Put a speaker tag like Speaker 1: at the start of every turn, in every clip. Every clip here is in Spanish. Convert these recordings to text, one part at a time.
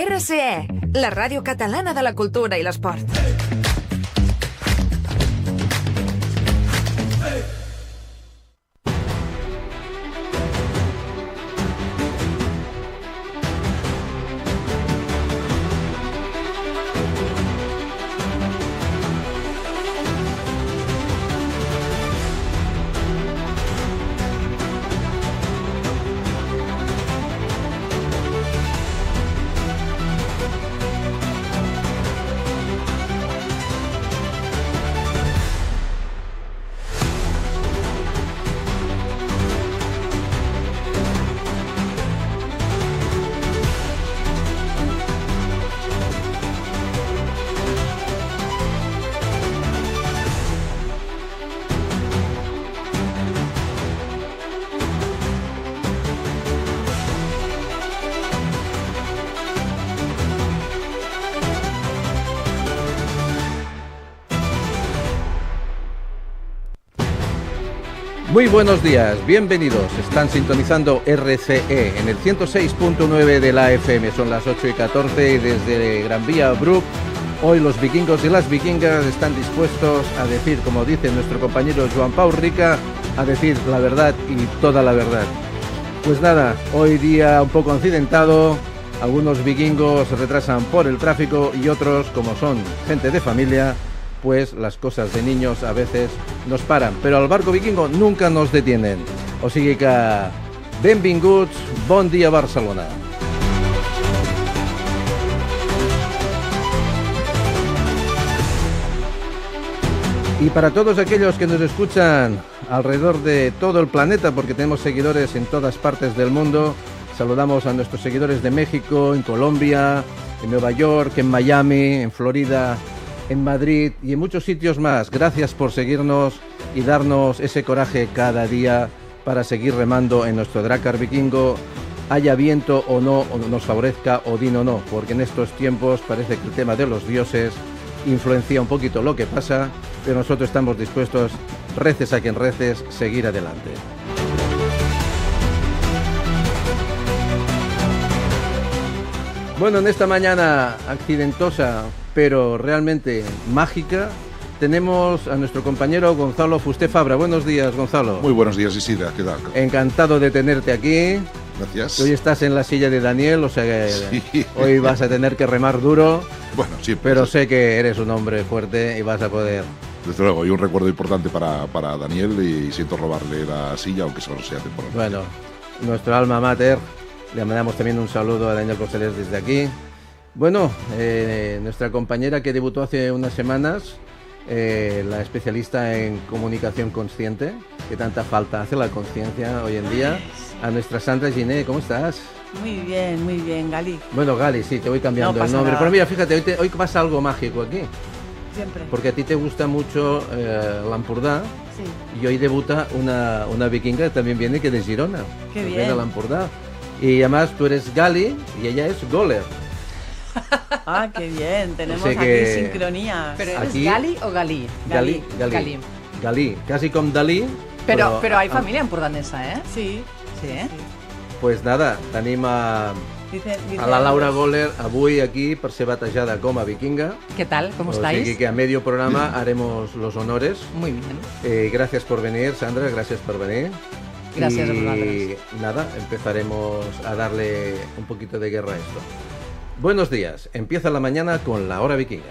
Speaker 1: RCE, la ràdio catalana de la cultura i l'esport.
Speaker 2: Muy buenos días, bienvenidos. Están sintonizando RCE en el 106.9 de la FM. Son las 8:14 y desde Gran Vía Bruc, hoy los vikingos y las vikingas están dispuestos a decir, como dice nuestro compañero Joan Pau Rica, a decir la verdad y toda la verdad. Pues nada, hoy día un poco accidentado, algunos vikingos se retrasan por el tráfico y otros, como son gente de familia, pues las cosas de niños a veces nos paran, pero al barco vikingo nunca nos detienen. O sigui que, benvinguts, bon dia Barcelona. Y para todos aquellos que nos escuchan alrededor de todo el planeta, porque tenemos seguidores en todas partes del mundo, saludamos a nuestros seguidores de México, en Colombia, en Nueva York, en Miami, en Florida, en Madrid y en muchos sitios más. Gracias por seguirnos y darnos ese coraje cada día para seguir remando en nuestro Drakkar vikingo, haya viento o no, o nos favorezca Odín o no, porque en estos tiempos parece que el tema de los dioses influencia un poquito lo que pasa, pero nosotros estamos dispuestos, reces a quien reces, seguir adelante. Bueno, en esta mañana accidentosa, pero realmente mágica, tenemos a nuestro compañero Gonzalo Fuster Fabra. Buenos días, Gonzalo.
Speaker 3: Muy buenos días, Isidra. ¿Qué tal?
Speaker 2: Encantado de tenerte aquí.
Speaker 3: Gracias.
Speaker 2: Hoy estás en la silla de Daniel, o sea que sí. Hoy vas a tener que remar duro.
Speaker 3: Bueno, sí.
Speaker 2: Pero sé que eres un hombre fuerte y vas a poder.
Speaker 3: Desde luego, y un recuerdo importante para Daniel y siento robarle la silla, aunque solo sea temporal.
Speaker 2: Bueno, nuestro alma mater, le mandamos también un saludo a Daniel Costellers desde aquí. Bueno, nuestra compañera que debutó hace unas semanas, la especialista en comunicación consciente, que tanta falta hace la conciencia hoy en día, a nuestra Sandra Giné. ¿Cómo estás?
Speaker 4: Muy bien, Gali.
Speaker 2: Bueno, Gali, sí, te voy cambiando el nombre.
Speaker 4: Nada.
Speaker 2: Pero mira, fíjate, hoy pasa algo mágico aquí.
Speaker 4: Siempre.
Speaker 2: Porque a ti te gusta mucho l'Empordà.
Speaker 4: Sí.
Speaker 2: Y hoy debuta una vikinga que también viene, que de Girona.
Speaker 4: Qué bien.
Speaker 2: Viene de l'Empordà. Y además tú eres Gali y ella es Goller.
Speaker 4: Ah, qué bien, tenemos
Speaker 2: O sea
Speaker 4: aquí
Speaker 2: que
Speaker 4: sincronía.
Speaker 5: ¿Pero eres
Speaker 2: aquí-
Speaker 5: Gali o Galí?
Speaker 2: Gali. Galí, casi como Dalí.
Speaker 5: Pero hay familia empordanesa, ¿eh?
Speaker 4: Sí.
Speaker 5: Sí, ¿eh?
Speaker 2: Pues nada, tenim a
Speaker 4: Dice
Speaker 2: la Laura Goller avui aquí per ser batejada com a vikinga.
Speaker 5: ¿Qué tal? ¿Cómo
Speaker 2: O
Speaker 5: estáis?
Speaker 2: sigui que a medio programa haremos los honores.
Speaker 5: Muy bien.
Speaker 2: Gracias por venir, Sandra, gracias por venir.
Speaker 5: Gracias a
Speaker 2: y
Speaker 5: vosotros.
Speaker 2: nada, empezaremos a darle un poquito de guerra a esto. Buenos días, empieza la mañana con la hora vikinga.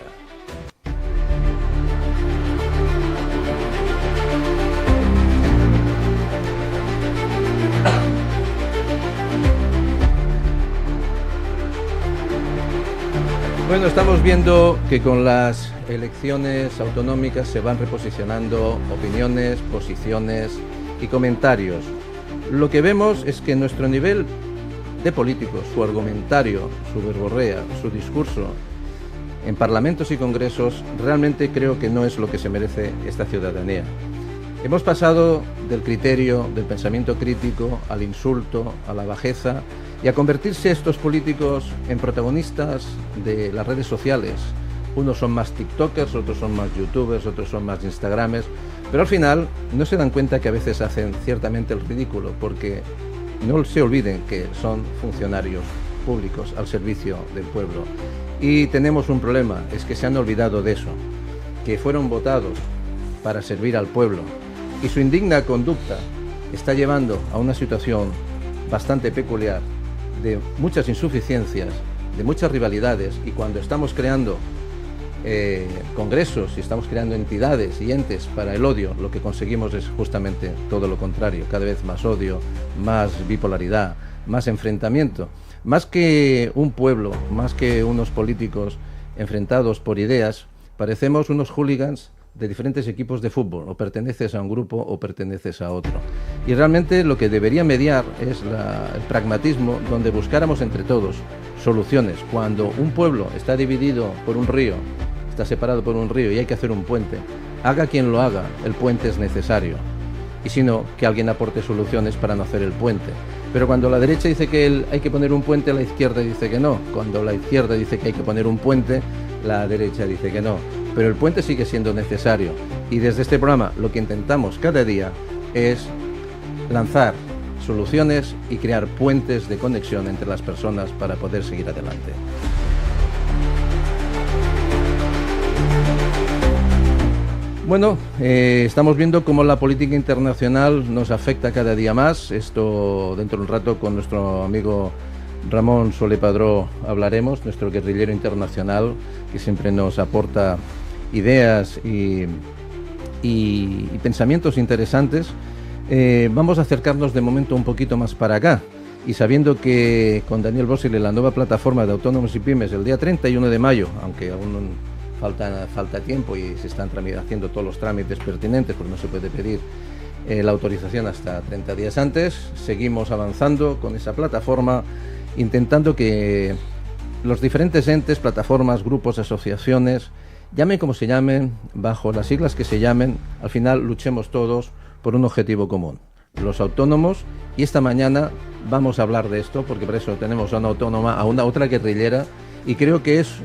Speaker 2: Bueno, estamos viendo que con las elecciones autonómicas se van reposicionando opiniones, posiciones y comentarios. Lo que vemos es que nuestro nivel de políticos, su argumentario, su verborrea, su discurso en parlamentos y congresos, realmente creo que no es lo que se merece esta ciudadanía. Hemos pasado del criterio, del pensamiento crítico, al insulto, a la bajeza y a convertirse estos políticos en protagonistas de las redes sociales. Unos son más tiktokers, otros son más youtubers, otros son más instagramers, pero al final no se dan cuenta que a veces hacen ciertamente el ridículo, porque no se olviden que son funcionarios públicos al servicio del pueblo. Y tenemos un problema, es que se han olvidado de eso, que fueron votados para servir al pueblo y su indigna conducta está llevando a una situación bastante peculiar, de muchas insuficiencias, de muchas rivalidades, y cuando estamos creando congresos y estamos creando entidades y entes para el odio, lo que conseguimos es justamente todo lo contrario, cada vez más odio, más bipolaridad, más enfrentamiento, más que un pueblo, más que unos políticos enfrentados por ideas, parecemos unos hooligans de diferentes equipos de fútbol, o perteneces a un grupo o perteneces a otro. Y realmente lo que debería mediar es el pragmatismo, donde buscáramos entre todos soluciones. Cuando un pueblo está dividido por un río, está separado por un río y hay que hacer un puente, haga quien lo haga, el puente es necesario. Y si no, que alguien aporte soluciones para no hacer el puente. Pero cuando la derecha dice que hay que poner un puente, la izquierda dice que no. Cuando la izquierda dice que hay que poner un puente, la derecha dice que no. Pero el puente sigue siendo necesario. Y desde este programa lo que intentamos cada día es lanzar soluciones y crear puentes de conexión entre las personas para poder seguir adelante. Bueno, estamos viendo cómo la política internacional nos afecta cada día más. Esto dentro de un rato con nuestro amigo Ramón Soler Padró hablaremos, nuestro guerrillero internacional, que siempre nos aporta ideas y pensamientos interesantes. Vamos a acercarnos de momento un poquito más para acá, y sabiendo que con Daniel Bossile, la nueva plataforma de autónomos y pymes, el día 31 de mayo, aunque aún falta tiempo y se están haciendo todos los trámites pertinentes, porque no se puede pedir la autorización hasta 30 días antes, seguimos avanzando con esa plataforma, intentando que los diferentes entes, plataformas, grupos, asociaciones, llamen como se llamen, bajo las siglas que se llamen, al final luchemos todos por un objetivo común, los autónomos. Y esta mañana vamos a hablar de esto, porque por eso tenemos a una autónoma, a una otra guerrillera, y creo que es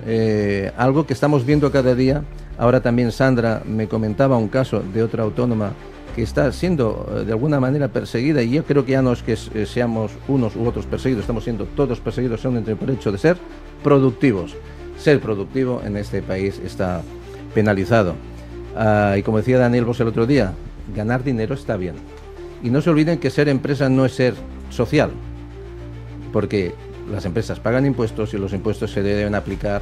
Speaker 2: algo que estamos viendo cada día. Ahora también Sandra me comentaba un caso de otra autónoma que está siendo de alguna manera perseguida, y yo creo que ya no es que seamos unos u otros perseguidos, estamos siendo todos perseguidos solamente por el hecho de ser productivos. Ser productivo en este país está penalizado. Y como decía Daniel Bosch el otro día, ganar dinero está bien. Y no se olviden que ser empresa no es ser social, porque las empresas pagan impuestos y los impuestos se deben aplicar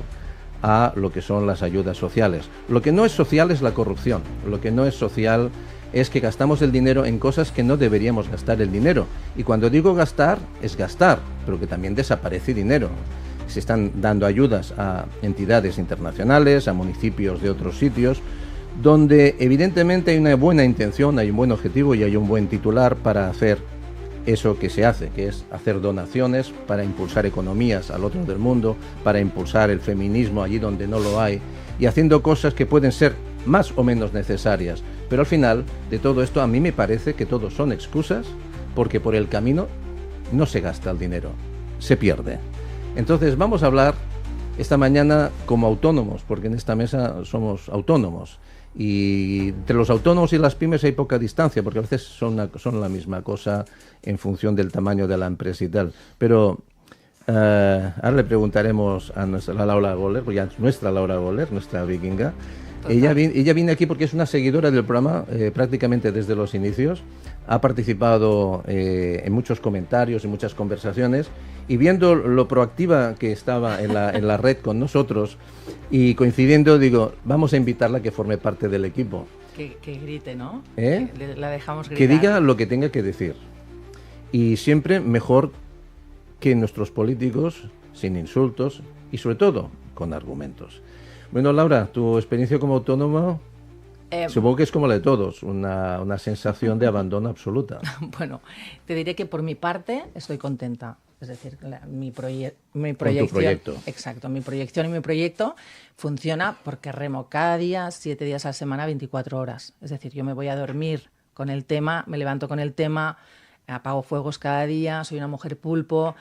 Speaker 2: a lo que son las ayudas sociales. Lo que no es social es la corrupción. Lo que no es social es que gastamos el dinero en cosas que no deberíamos gastar el dinero. Y cuando digo gastar, es gastar, pero que también desaparece dinero. Se están dando ayudas a entidades internacionales, a municipios de otros sitios, donde evidentemente hay una buena intención, hay un buen objetivo y hay un buen titular para hacer eso que se hace, que es hacer donaciones para impulsar economías al otro del mundo, para impulsar el feminismo allí donde no lo hay, y haciendo cosas que pueden ser más o menos necesarias. Pero al final de todo esto a mí me parece que todos son excusas, porque por el camino no se gasta el dinero, se pierde. Entonces vamos a hablar esta mañana como autónomos, porque en esta mesa somos autónomos. Y entre los autónomos y las pymes hay poca distancia, porque a veces son la misma cosa en función del tamaño de la empresa y tal. Pero ahora le preguntaremos a la Laura Goller, pues ya es nuestra Laura Goller, nuestra vikinga. Ella viene aquí porque es una seguidora del programa prácticamente desde los inicios. Ha participado en muchos comentarios, en muchas conversaciones, y viendo lo proactiva que estaba en la red con nosotros y coincidiendo, digo, vamos a invitarla a que forme parte del equipo.
Speaker 5: Que grite, ¿no? La dejamos gritar.
Speaker 2: Que diga lo que tenga que decir. Y siempre mejor que nuestros políticos, sin insultos y sobre todo con argumentos. Bueno, Laura, tu experiencia como autónoma, supongo que es como la de todos, una sensación de abandono absoluta.
Speaker 5: Bueno, te diré que por mi parte estoy contenta. Es decir, mi proyección,
Speaker 2: proyecto.
Speaker 5: Exacto, mi proyección y mi proyecto funciona porque remo cada día, 7 días a la semana, 24 horas. Es decir, yo me voy a dormir con el tema, me levanto con el tema, apago fuegos cada día, soy una mujer pulpo,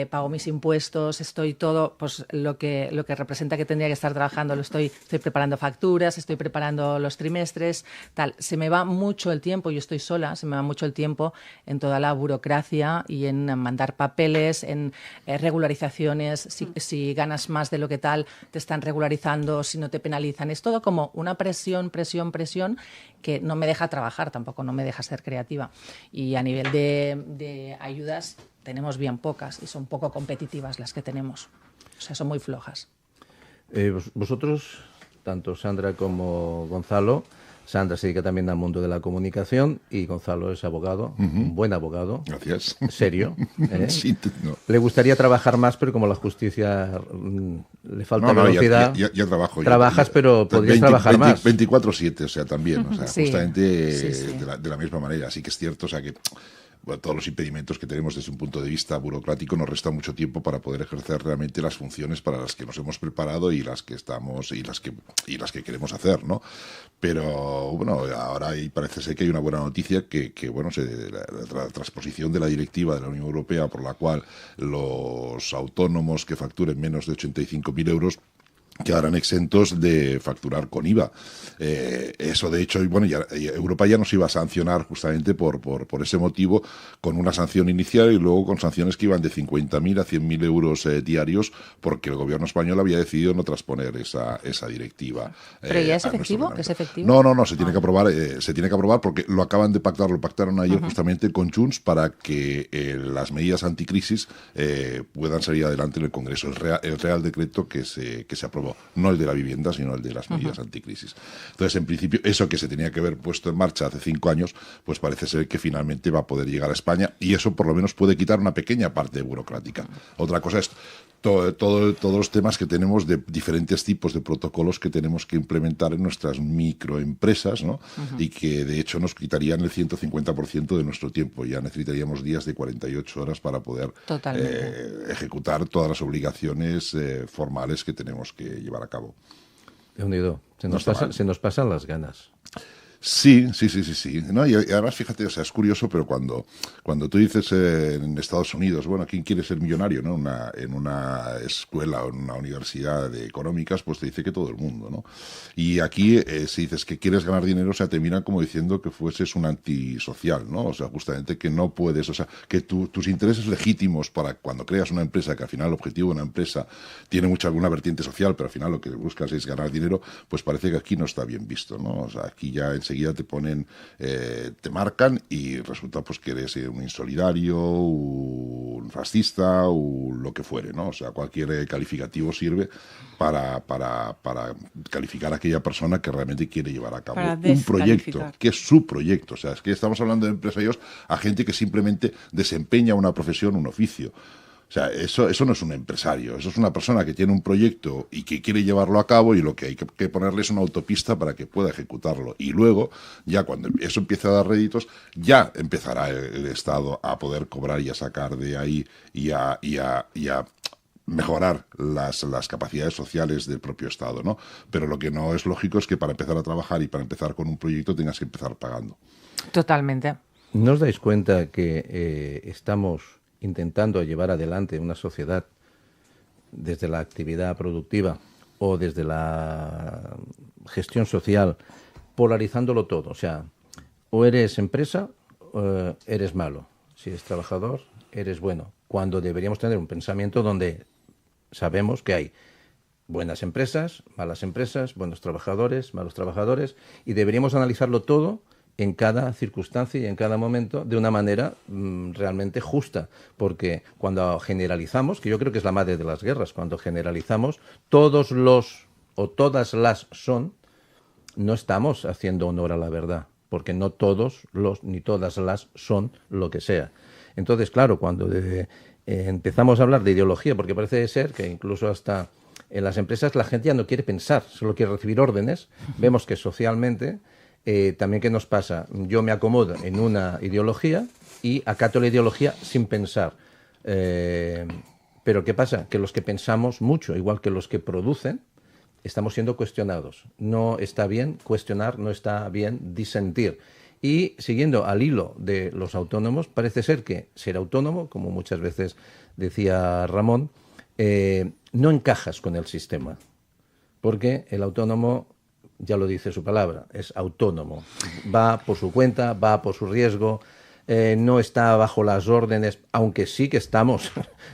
Speaker 5: pago mis impuestos, estoy todo, pues lo que representa que tendría que estar trabajando, estoy preparando facturas, estoy preparando los trimestres, tal. Se me va mucho el tiempo, yo estoy sola, se me va mucho el tiempo en toda la burocracia y en mandar papeles, en regularizaciones, si ganas más de lo que tal, te están regularizando, si no te penalizan. Es todo como una presión que no me deja trabajar, tampoco no me deja ser creativa. Y a nivel de ayudas tenemos bien pocas y son poco competitivas las que tenemos. O sea, son muy flojas.
Speaker 2: Vosotros, tanto Sandra como Gonzalo, Sandra se dedica también al mundo de la comunicación y Gonzalo es abogado, un buen abogado.
Speaker 3: Gracias.
Speaker 2: Serio.
Speaker 3: Sí, no.
Speaker 2: Le gustaría trabajar más, pero como la justicia le falta velocidad.
Speaker 3: Ya trabajo.
Speaker 2: Trabajas, pero podrías trabajar más.
Speaker 3: 24/7, o sea, también. O sea,
Speaker 5: Sí.
Speaker 3: justamente
Speaker 5: Sí.
Speaker 3: De la misma manera. Así que es cierto, o sea, que bueno, todos los impedimentos que tenemos desde un punto de vista burocrático nos resta mucho tiempo para poder ejercer realmente las funciones para las que nos hemos preparado y las que estamos y las que queremos hacer, ¿no? Pero bueno, ahora parece ser que hay una buena noticia que bueno, la transposición de la directiva de la Unión Europea por la cual los autónomos que facturen menos de 85.000 euros quedarán exentos de facturar con IVA. Eso, de hecho, bueno, Europa ya nos iba a sancionar justamente por ese motivo, con una sanción inicial y luego con sanciones que iban de 50.000 a 100.000 euros diarios, porque el gobierno español había decidido no transponer esa directiva.
Speaker 5: ¿Pero ya es
Speaker 3: a nuestro
Speaker 5: efectivo?
Speaker 3: reglamento.
Speaker 5: ¿Es efectivo?
Speaker 3: No, se tiene que aprobar porque lo acaban de pactar, lo pactaron ayer justamente con Junts para que las medidas anticrisis puedan salir adelante en el Congreso. El Real Decreto que se aprobó. No el de la vivienda, sino el de las medidas anticrisis. Entonces, en principio, eso que se tenía que haber puesto en marcha hace 5 años, pues parece ser que finalmente va a poder llegar a España y eso por lo menos puede quitar una pequeña parte burocrática. Otra cosa es todos los temas que tenemos de diferentes tipos de protocolos que tenemos que implementar en nuestras microempresas, ¿no? Y que de hecho nos quitarían el 150% de nuestro tiempo. Ya necesitaríamos días de 48 horas para poder ejecutar todas las obligaciones formales que tenemos que llevar a cabo.
Speaker 2: Unido. Se nos pasan las ganas.
Speaker 3: Sí. No, y además, fíjate, o sea, es curioso, pero cuando tú dices en Estados Unidos, bueno, ¿quién quiere ser millonario, no? En una escuela o en una universidad de económicas, pues te dice que todo el mundo, ¿no? Y aquí, si dices que quieres ganar dinero, o sea, te miran como diciendo que fueses un antisocial, ¿no? O sea, justamente que no puedes, o sea, que tus intereses legítimos para cuando creas una empresa, que al final el objetivo de una empresa tiene alguna vertiente social, pero al final lo que buscas es ganar dinero, pues parece que aquí no está bien visto, ¿no? O sea, aquí ya enseguida te ponen, te marcan y resulta pues que eres un insolidario, un fascista o lo que fuere, ¿no? O sea, cualquier calificativo sirve para calificar a aquella persona que realmente quiere llevar a cabo un proyecto, que es su proyecto. O sea, es que estamos hablando de empresarios a gente que simplemente desempeña una profesión, un oficio. O sea, eso no es un empresario, eso es una persona que tiene un proyecto y que quiere llevarlo a cabo y lo que hay que ponerle es una autopista para que pueda ejecutarlo. Y luego, ya cuando eso empiece a dar réditos, ya empezará el Estado a poder cobrar y a sacar de ahí y a mejorar las capacidades sociales del propio Estado, ¿no? Pero lo que no es lógico es que para empezar a trabajar y para empezar con un proyecto tengas que empezar pagando.
Speaker 5: Totalmente.
Speaker 2: ¿No os dais cuenta que estamos intentando llevar adelante una sociedad desde la actividad productiva o desde la gestión social, polarizándolo todo? O sea, o eres empresa o eres malo. Si eres trabajador, eres bueno. Cuando deberíamos tener un pensamiento donde sabemos que hay buenas empresas, buenos trabajadores, malos trabajadores, y deberíamos analizarlo todo en cada circunstancia y en cada momento de una manera realmente justa, porque cuando generalizamos, que yo creo que es la madre de las guerras, cuando generalizamos, todos los o todas las son, no estamos haciendo honor a la verdad, porque no todos los ni todas las son lo que sea. Entonces, claro, cuando empezamos a hablar de ideología, porque parece ser que incluso hasta en las empresas la gente ya no quiere pensar, solo quiere recibir órdenes, vemos que socialmente también, ¿qué nos pasa? Yo me acomodo en una ideología y acato la ideología sin pensar. Pero ¿qué pasa? Que los que pensamos mucho, igual que los que producen, estamos siendo cuestionados. No está bien cuestionar, no está bien disentir. Y siguiendo al hilo de los autónomos, parece ser que ser autónomo, como muchas veces decía Ramón, no encajas con el sistema, porque el autónomo, ya lo dice su palabra, es autónomo, va por su cuenta, va por su riesgo, no está bajo las órdenes, aunque sí que estamos,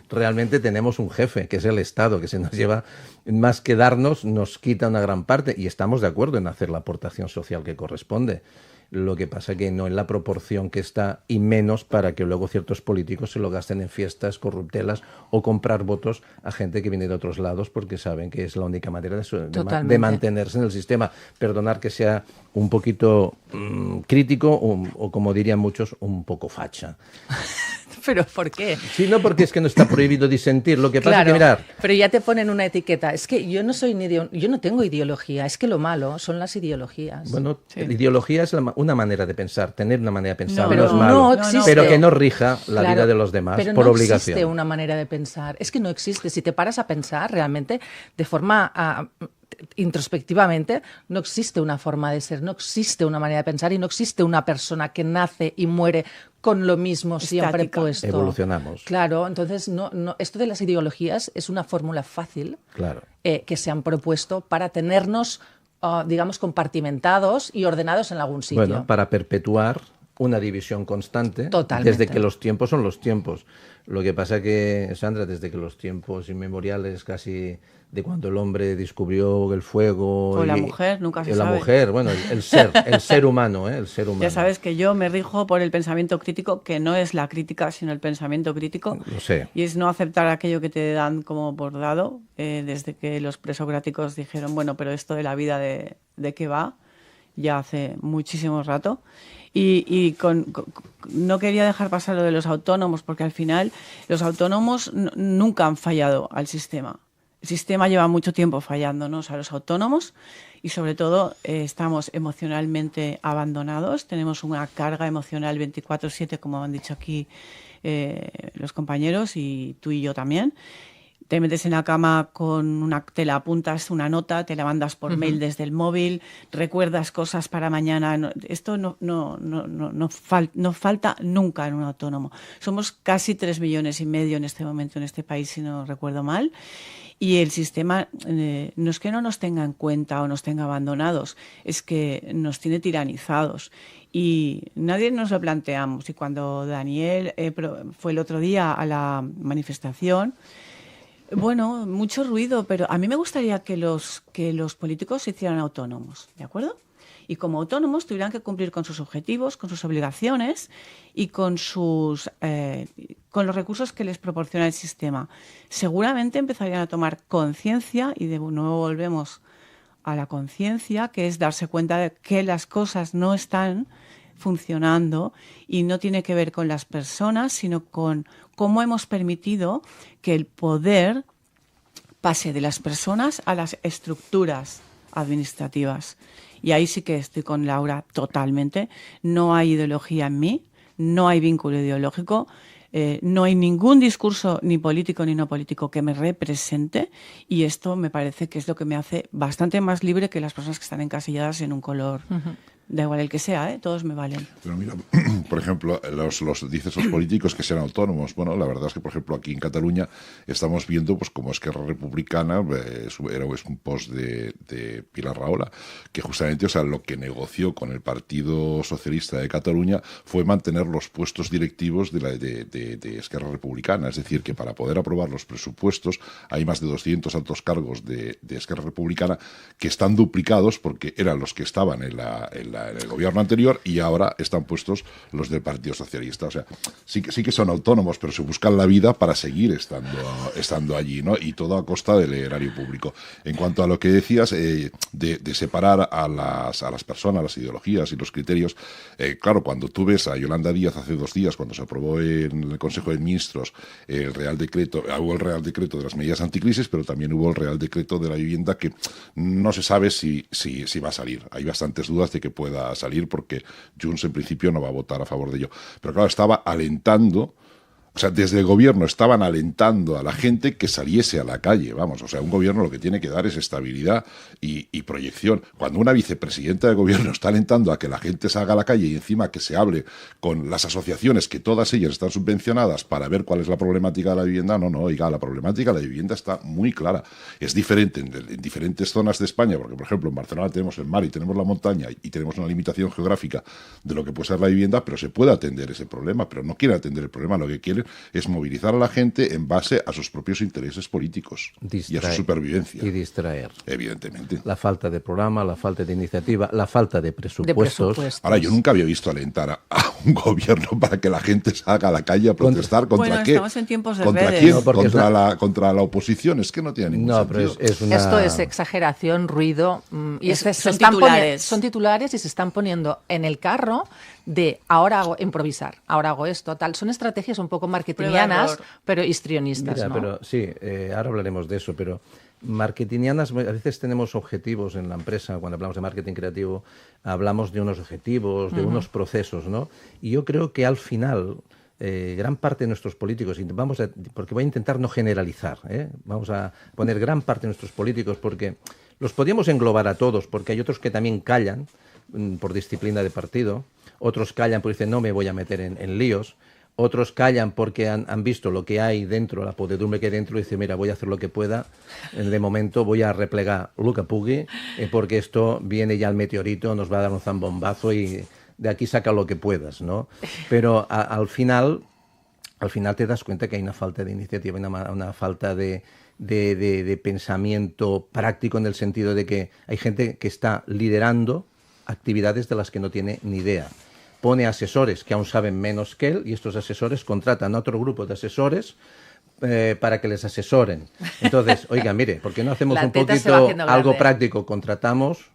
Speaker 2: realmente tenemos un jefe, que es el Estado, que se nos lleva, más que darnos, nos quita una gran parte, y estamos de acuerdo en hacer la aportación social que corresponde. Lo que pasa que no en la proporción que está, y menos para que luego ciertos políticos se lo gasten en fiestas, corruptelas o comprar votos a gente que viene de otros lados porque saben que es la única manera de mantenerse en el sistema. Perdonar que sea un poquito crítico o, como dirían muchos, un poco facha.
Speaker 5: ¿Pero por qué?
Speaker 2: Sí, no, porque es que no está prohibido disentir. Lo que pasa es que, mirar...
Speaker 5: Pero ya te ponen una etiqueta. Es que yo no soy yo no tengo ideología. Es que lo malo son las ideologías.
Speaker 2: Bueno, la ideología es una manera de pensar. Tener una manera de pensar
Speaker 5: pero
Speaker 2: no es malo.
Speaker 5: no existe.
Speaker 2: Pero que no rija la vida de los demás
Speaker 5: pero
Speaker 2: por
Speaker 5: no
Speaker 2: obligación.
Speaker 5: Existe una manera de pensar. Es que no existe. Si te paras a pensar realmente de forma... introspectivamente, no existe una forma de ser, no existe una manera de pensar y no existe una persona que nace y muere con lo mismo siempre puesto.
Speaker 2: Evolucionamos.
Speaker 5: Claro, entonces esto de las ideologías es una fórmula fácil que se han propuesto para tenernos, digamos, compartimentados y ordenados en algún sitio.
Speaker 2: Bueno, para perpetuar una división constante.
Speaker 5: Totalmente.
Speaker 2: Desde que los tiempos son los tiempos. Lo que pasa que, Sandra, desde que los tiempos inmemoriales, casi de cuando el hombre descubrió el fuego...
Speaker 4: O la mujer, nunca se sabe.
Speaker 2: La mujer, bueno, el ser humano, el ser humano.
Speaker 4: Ya sabes que yo me rijo por el pensamiento crítico, que no es la crítica, sino el pensamiento crítico.
Speaker 2: Lo sé.
Speaker 4: Y es no aceptar aquello que te dan como por dado, desde que los presocráticos dijeron, bueno, pero esto de la vida de qué va, ya hace muchísimo rato. Y no quería dejar pasar lo de los autónomos, porque al final los autónomos nunca han fallado al sistema. El sistema lleva mucho tiempo fallándonos a los autónomos y sobre todo estamos emocionalmente abandonados, tenemos una carga emocional 24/7, como han dicho aquí los compañeros y tú y yo también. Te metes en la cama te la apuntas una nota, te la mandas por mail desde el móvil, recuerdas cosas para mañana. Esto no falta nunca en un autónomo. Somos casi 3,5 millones en este momento en este país, si no recuerdo mal. Y el sistema no es que no nos tenga en cuenta o nos tenga abandonados, es que nos tiene tiranizados. Y nadie nos lo planteamos. Y cuando Daniel fue el otro día a la manifestación, bueno, mucho ruido, pero a mí me gustaría que los políticos se hicieran autónomos, ¿de acuerdo? Y como autónomos tuvieran que cumplir con sus objetivos, con sus obligaciones y con los recursos que les proporciona el sistema. Seguramente empezarían a tomar conciencia, y de nuevo volvemos a la conciencia, que es darse cuenta de que las cosas no están funcionando y no tiene que ver con las personas, sino con cómo hemos permitido que el poder pase de las personas a las estructuras administrativas. Y ahí sí que estoy con Laura totalmente. No hay ideología en mí, no hay vínculo ideológico, no hay ningún discurso ni político ni no político que me represente, y esto me parece que es lo que me hace bastante más libre que las personas que están encasilladas en un color. Da igual el que sea, todos me valen.
Speaker 3: Pero mira, por ejemplo, dices los políticos que sean autónomos. Bueno, la verdad es que, por ejemplo, aquí en Cataluña estamos viendo, pues, como Esquerra Republicana, es un post de Pilar Rahola, que justamente, o sea, lo que negoció con el Partido Socialista de Cataluña fue mantener los puestos directivos de Esquerra Republicana. Es decir, que para poder aprobar los presupuestos hay más de 200 altos cargos de Esquerra Republicana que están duplicados porque eran los que estaban en el gobierno anterior y ahora están puestos los del Partido Socialista. O sea, sí que son autónomos, pero se buscan la vida para seguir estando allí, ¿no? Y todo a costa del erario público. En cuanto a lo que decías de separar a las personas, las ideologías y los criterios, claro, cuando tú ves a Yolanda Díaz hace 2 días, cuando se aprobó en el Consejo de Ministros hubo el Real Decreto de las medidas anticrisis, pero también hubo el Real Decreto de la vivienda, que no se sabe si va a salir. Hay bastantes dudas de que pueda salir porque Junts en principio no va a votar a favor de ello. Pero claro, estaba alentando O sea, desde el gobierno estaban alentando a la gente que saliese a la calle, vamos. O sea, un gobierno lo que tiene que dar es estabilidad y proyección. Cuando una vicepresidenta de gobierno está alentando a que la gente salga a la calle y encima que se hable con las asociaciones, que todas ellas están subvencionadas para ver cuál es la problemática de la vivienda, no, oiga, la problemática de la vivienda está muy clara. Es diferente en diferentes zonas de España, porque, por ejemplo, en Barcelona tenemos el mar y tenemos la montaña y tenemos una limitación geográfica de lo que puede ser la vivienda, pero se puede atender ese problema, pero no quieren atender el problema, lo que quieren es movilizar a la gente en base a sus propios intereses políticos y a su supervivencia.
Speaker 2: Y distraer.
Speaker 3: Evidentemente.
Speaker 2: La falta de programa, la falta de iniciativa, la falta de presupuestos.
Speaker 3: Ahora, yo nunca había visto alentar a un gobierno para que la gente salga a la calle a protestar. ¿Contra qué?
Speaker 4: Estamos en tiempos de
Speaker 3: ¿Contra
Speaker 4: redes.
Speaker 3: quién?
Speaker 2: No,
Speaker 3: contra la oposición. Es que no tiene ningún sentido.
Speaker 2: Pero es una...
Speaker 5: Esto es exageración, ruido, y
Speaker 4: Son titulares.
Speaker 5: son titulares y se están poniendo en el carro de ahora hago improvisar, ahora hago esto, tal. Son estrategias un poco marketingianas, pero histrionistas.
Speaker 2: Mira,
Speaker 5: ¿no?
Speaker 2: pero sí, ahora hablaremos de eso, pero marketingianas, a veces tenemos objetivos en la empresa, cuando hablamos de marketing creativo, hablamos de unos objetivos, de unos procesos, ¿no? Y yo creo que al final... gran parte de nuestros políticos, porque voy a intentar no generalizar, vamos a poner gran parte de nuestros políticos, porque los podríamos englobar a todos, porque hay otros que también callan por disciplina de partido, otros callan porque dicen no me voy a meter en líos, otros callan porque han visto lo que hay dentro, la podredumbre que hay dentro, y dicen mira, voy a hacer lo que pueda, de momento voy a replegar lo que pugui, porque esto viene ya el meteorito, nos va a dar un zambombazo y... de aquí saca lo que puedas, ¿no? Pero al final te das cuenta que hay una falta de iniciativa, una falta de pensamiento práctico, en el sentido de que hay gente que está liderando actividades de las que no tiene ni idea. Pone asesores que aún saben menos que él, y estos asesores contratan a otro grupo de asesores para que les asesoren. Entonces, oiga, mire, ¿por qué no hacemos un poquito algo práctico? Contratamos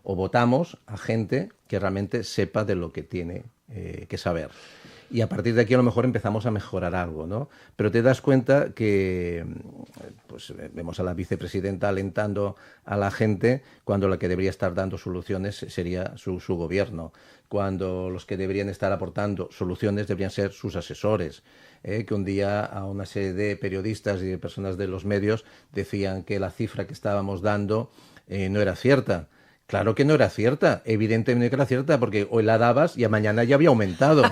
Speaker 2: o votamos a gente que realmente sepa de lo que tiene que saber. Y a partir de aquí a lo mejor empezamos a mejorar algo, ¿no? Pero te das cuenta que pues vemos a la vicepresidenta alentando a la gente cuando la que debería estar dando soluciones sería su gobierno, cuando los que deberían estar aportando soluciones deberían ser sus asesores. Que un día a una serie de periodistas y de personas de los medios decían que la cifra que estábamos dando no era cierta. Claro que no era cierta, evidentemente que era cierta, porque hoy la dabas y a mañana ya había aumentado.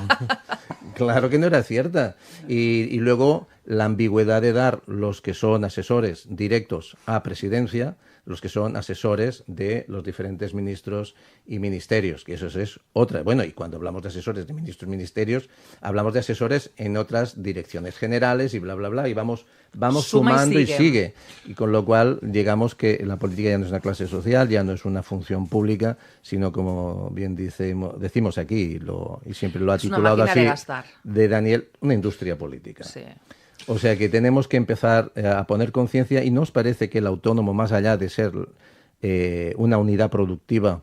Speaker 2: Claro que no era cierta. Y luego la ambigüedad de dar los que son asesores directos a presidencia, los que son asesores de los diferentes ministros y ministerios, que eso es otra. Bueno, y cuando hablamos de asesores de ministros y ministerios, hablamos de asesores en otras direcciones generales y bla, bla, bla, y vamos sumando y sigue. Y con lo cual llegamos que la política ya no es una clase social, ya no es una función pública, sino, como bien decimos aquí, y siempre lo ha titulado así, de Daniel, una industria política.
Speaker 5: Sí.
Speaker 2: O sea que tenemos que empezar a poner conciencia, y nos parece que el autónomo, más allá de ser una unidad productiva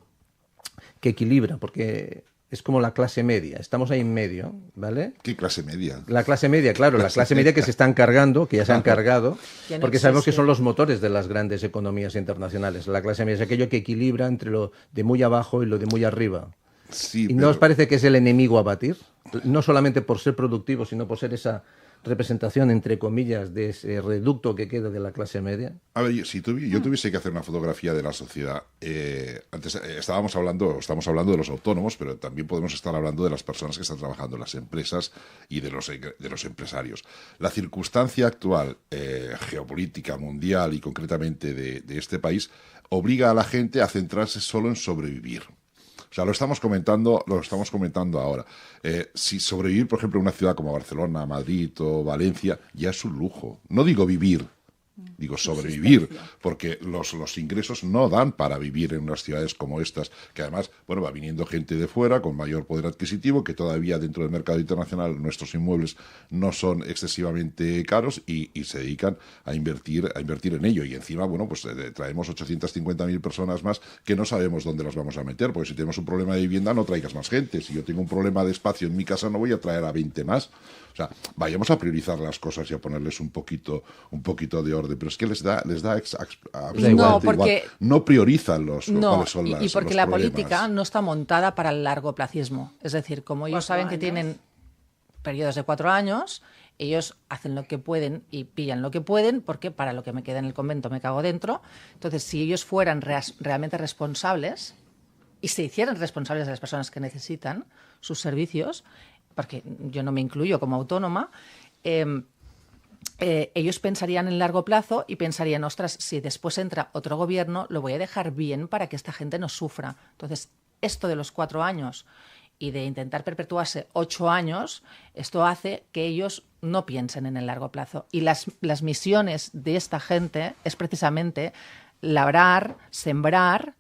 Speaker 2: que equilibra, porque es como la clase media, estamos ahí en medio, ¿vale?
Speaker 3: ¿Qué clase media?
Speaker 2: La clase media, claro, la clase media que se están cargando, que ya se han cargado, porque sabemos que son los motores de las grandes economías internacionales. La clase media es aquello que equilibra entre lo de muy abajo y lo de muy arriba.
Speaker 3: Sí,
Speaker 2: ¿Y no os parece que es el enemigo a batir? No solamente por ser productivo, sino por ser esa representación, entre comillas, de ese reducto que queda de la clase media.
Speaker 3: A ver, si yo tuviese que hacer una fotografía de la sociedad, antes estamos hablando de los autónomos, pero también podemos estar hablando de las personas que están trabajando en las empresas y de los empresarios. La circunstancia actual, geopolítica, mundial y concretamente de este país, obliga a la gente a centrarse solo en sobrevivir. O sea, lo estamos comentando ahora. Si sobrevivir, por ejemplo, en una ciudad como Barcelona, Madrid o Valencia, ya es un lujo. No digo vivir, digo sobrevivir, porque los ingresos no dan para vivir en unas ciudades como estas, que además, bueno, va viniendo gente de fuera con mayor poder adquisitivo, que todavía dentro del mercado internacional nuestros inmuebles no son excesivamente caros y se dedican a invertir en ello. Y encima, bueno, pues traemos 850.000 personas más que no sabemos dónde las vamos a meter, porque si tenemos un problema de vivienda no traigas más gente. Si yo tengo un problema de espacio en mi casa no voy a traer a 20 más. O sea, vayamos a priorizar las cosas y a ponerles un poquito de orden, pero es que les da absolutamente
Speaker 5: no, porque
Speaker 3: igual. No priorizan cuáles son
Speaker 5: y porque la
Speaker 3: problemas.
Speaker 5: política no está montada para el largoplacismo. Es decir, como ellos saben que tienen... periodos de 4 años, ellos hacen lo que pueden y pillan lo que pueden, porque para lo que me queda en el convento me cago dentro. Entonces, si ellos fueran realmente responsables y se hicieran responsables de las personas que necesitan sus servicios, porque yo no me incluyo como autónoma, ellos pensarían en largo plazo y pensarían, ostras, si después entra otro gobierno, lo voy a dejar bien para que esta gente no sufra. Entonces, esto de los 4 años y de intentar perpetuarse 8 años, esto hace que ellos no piensen en el largo plazo. Y las misiones de esta gente es precisamente labrar, sembrar,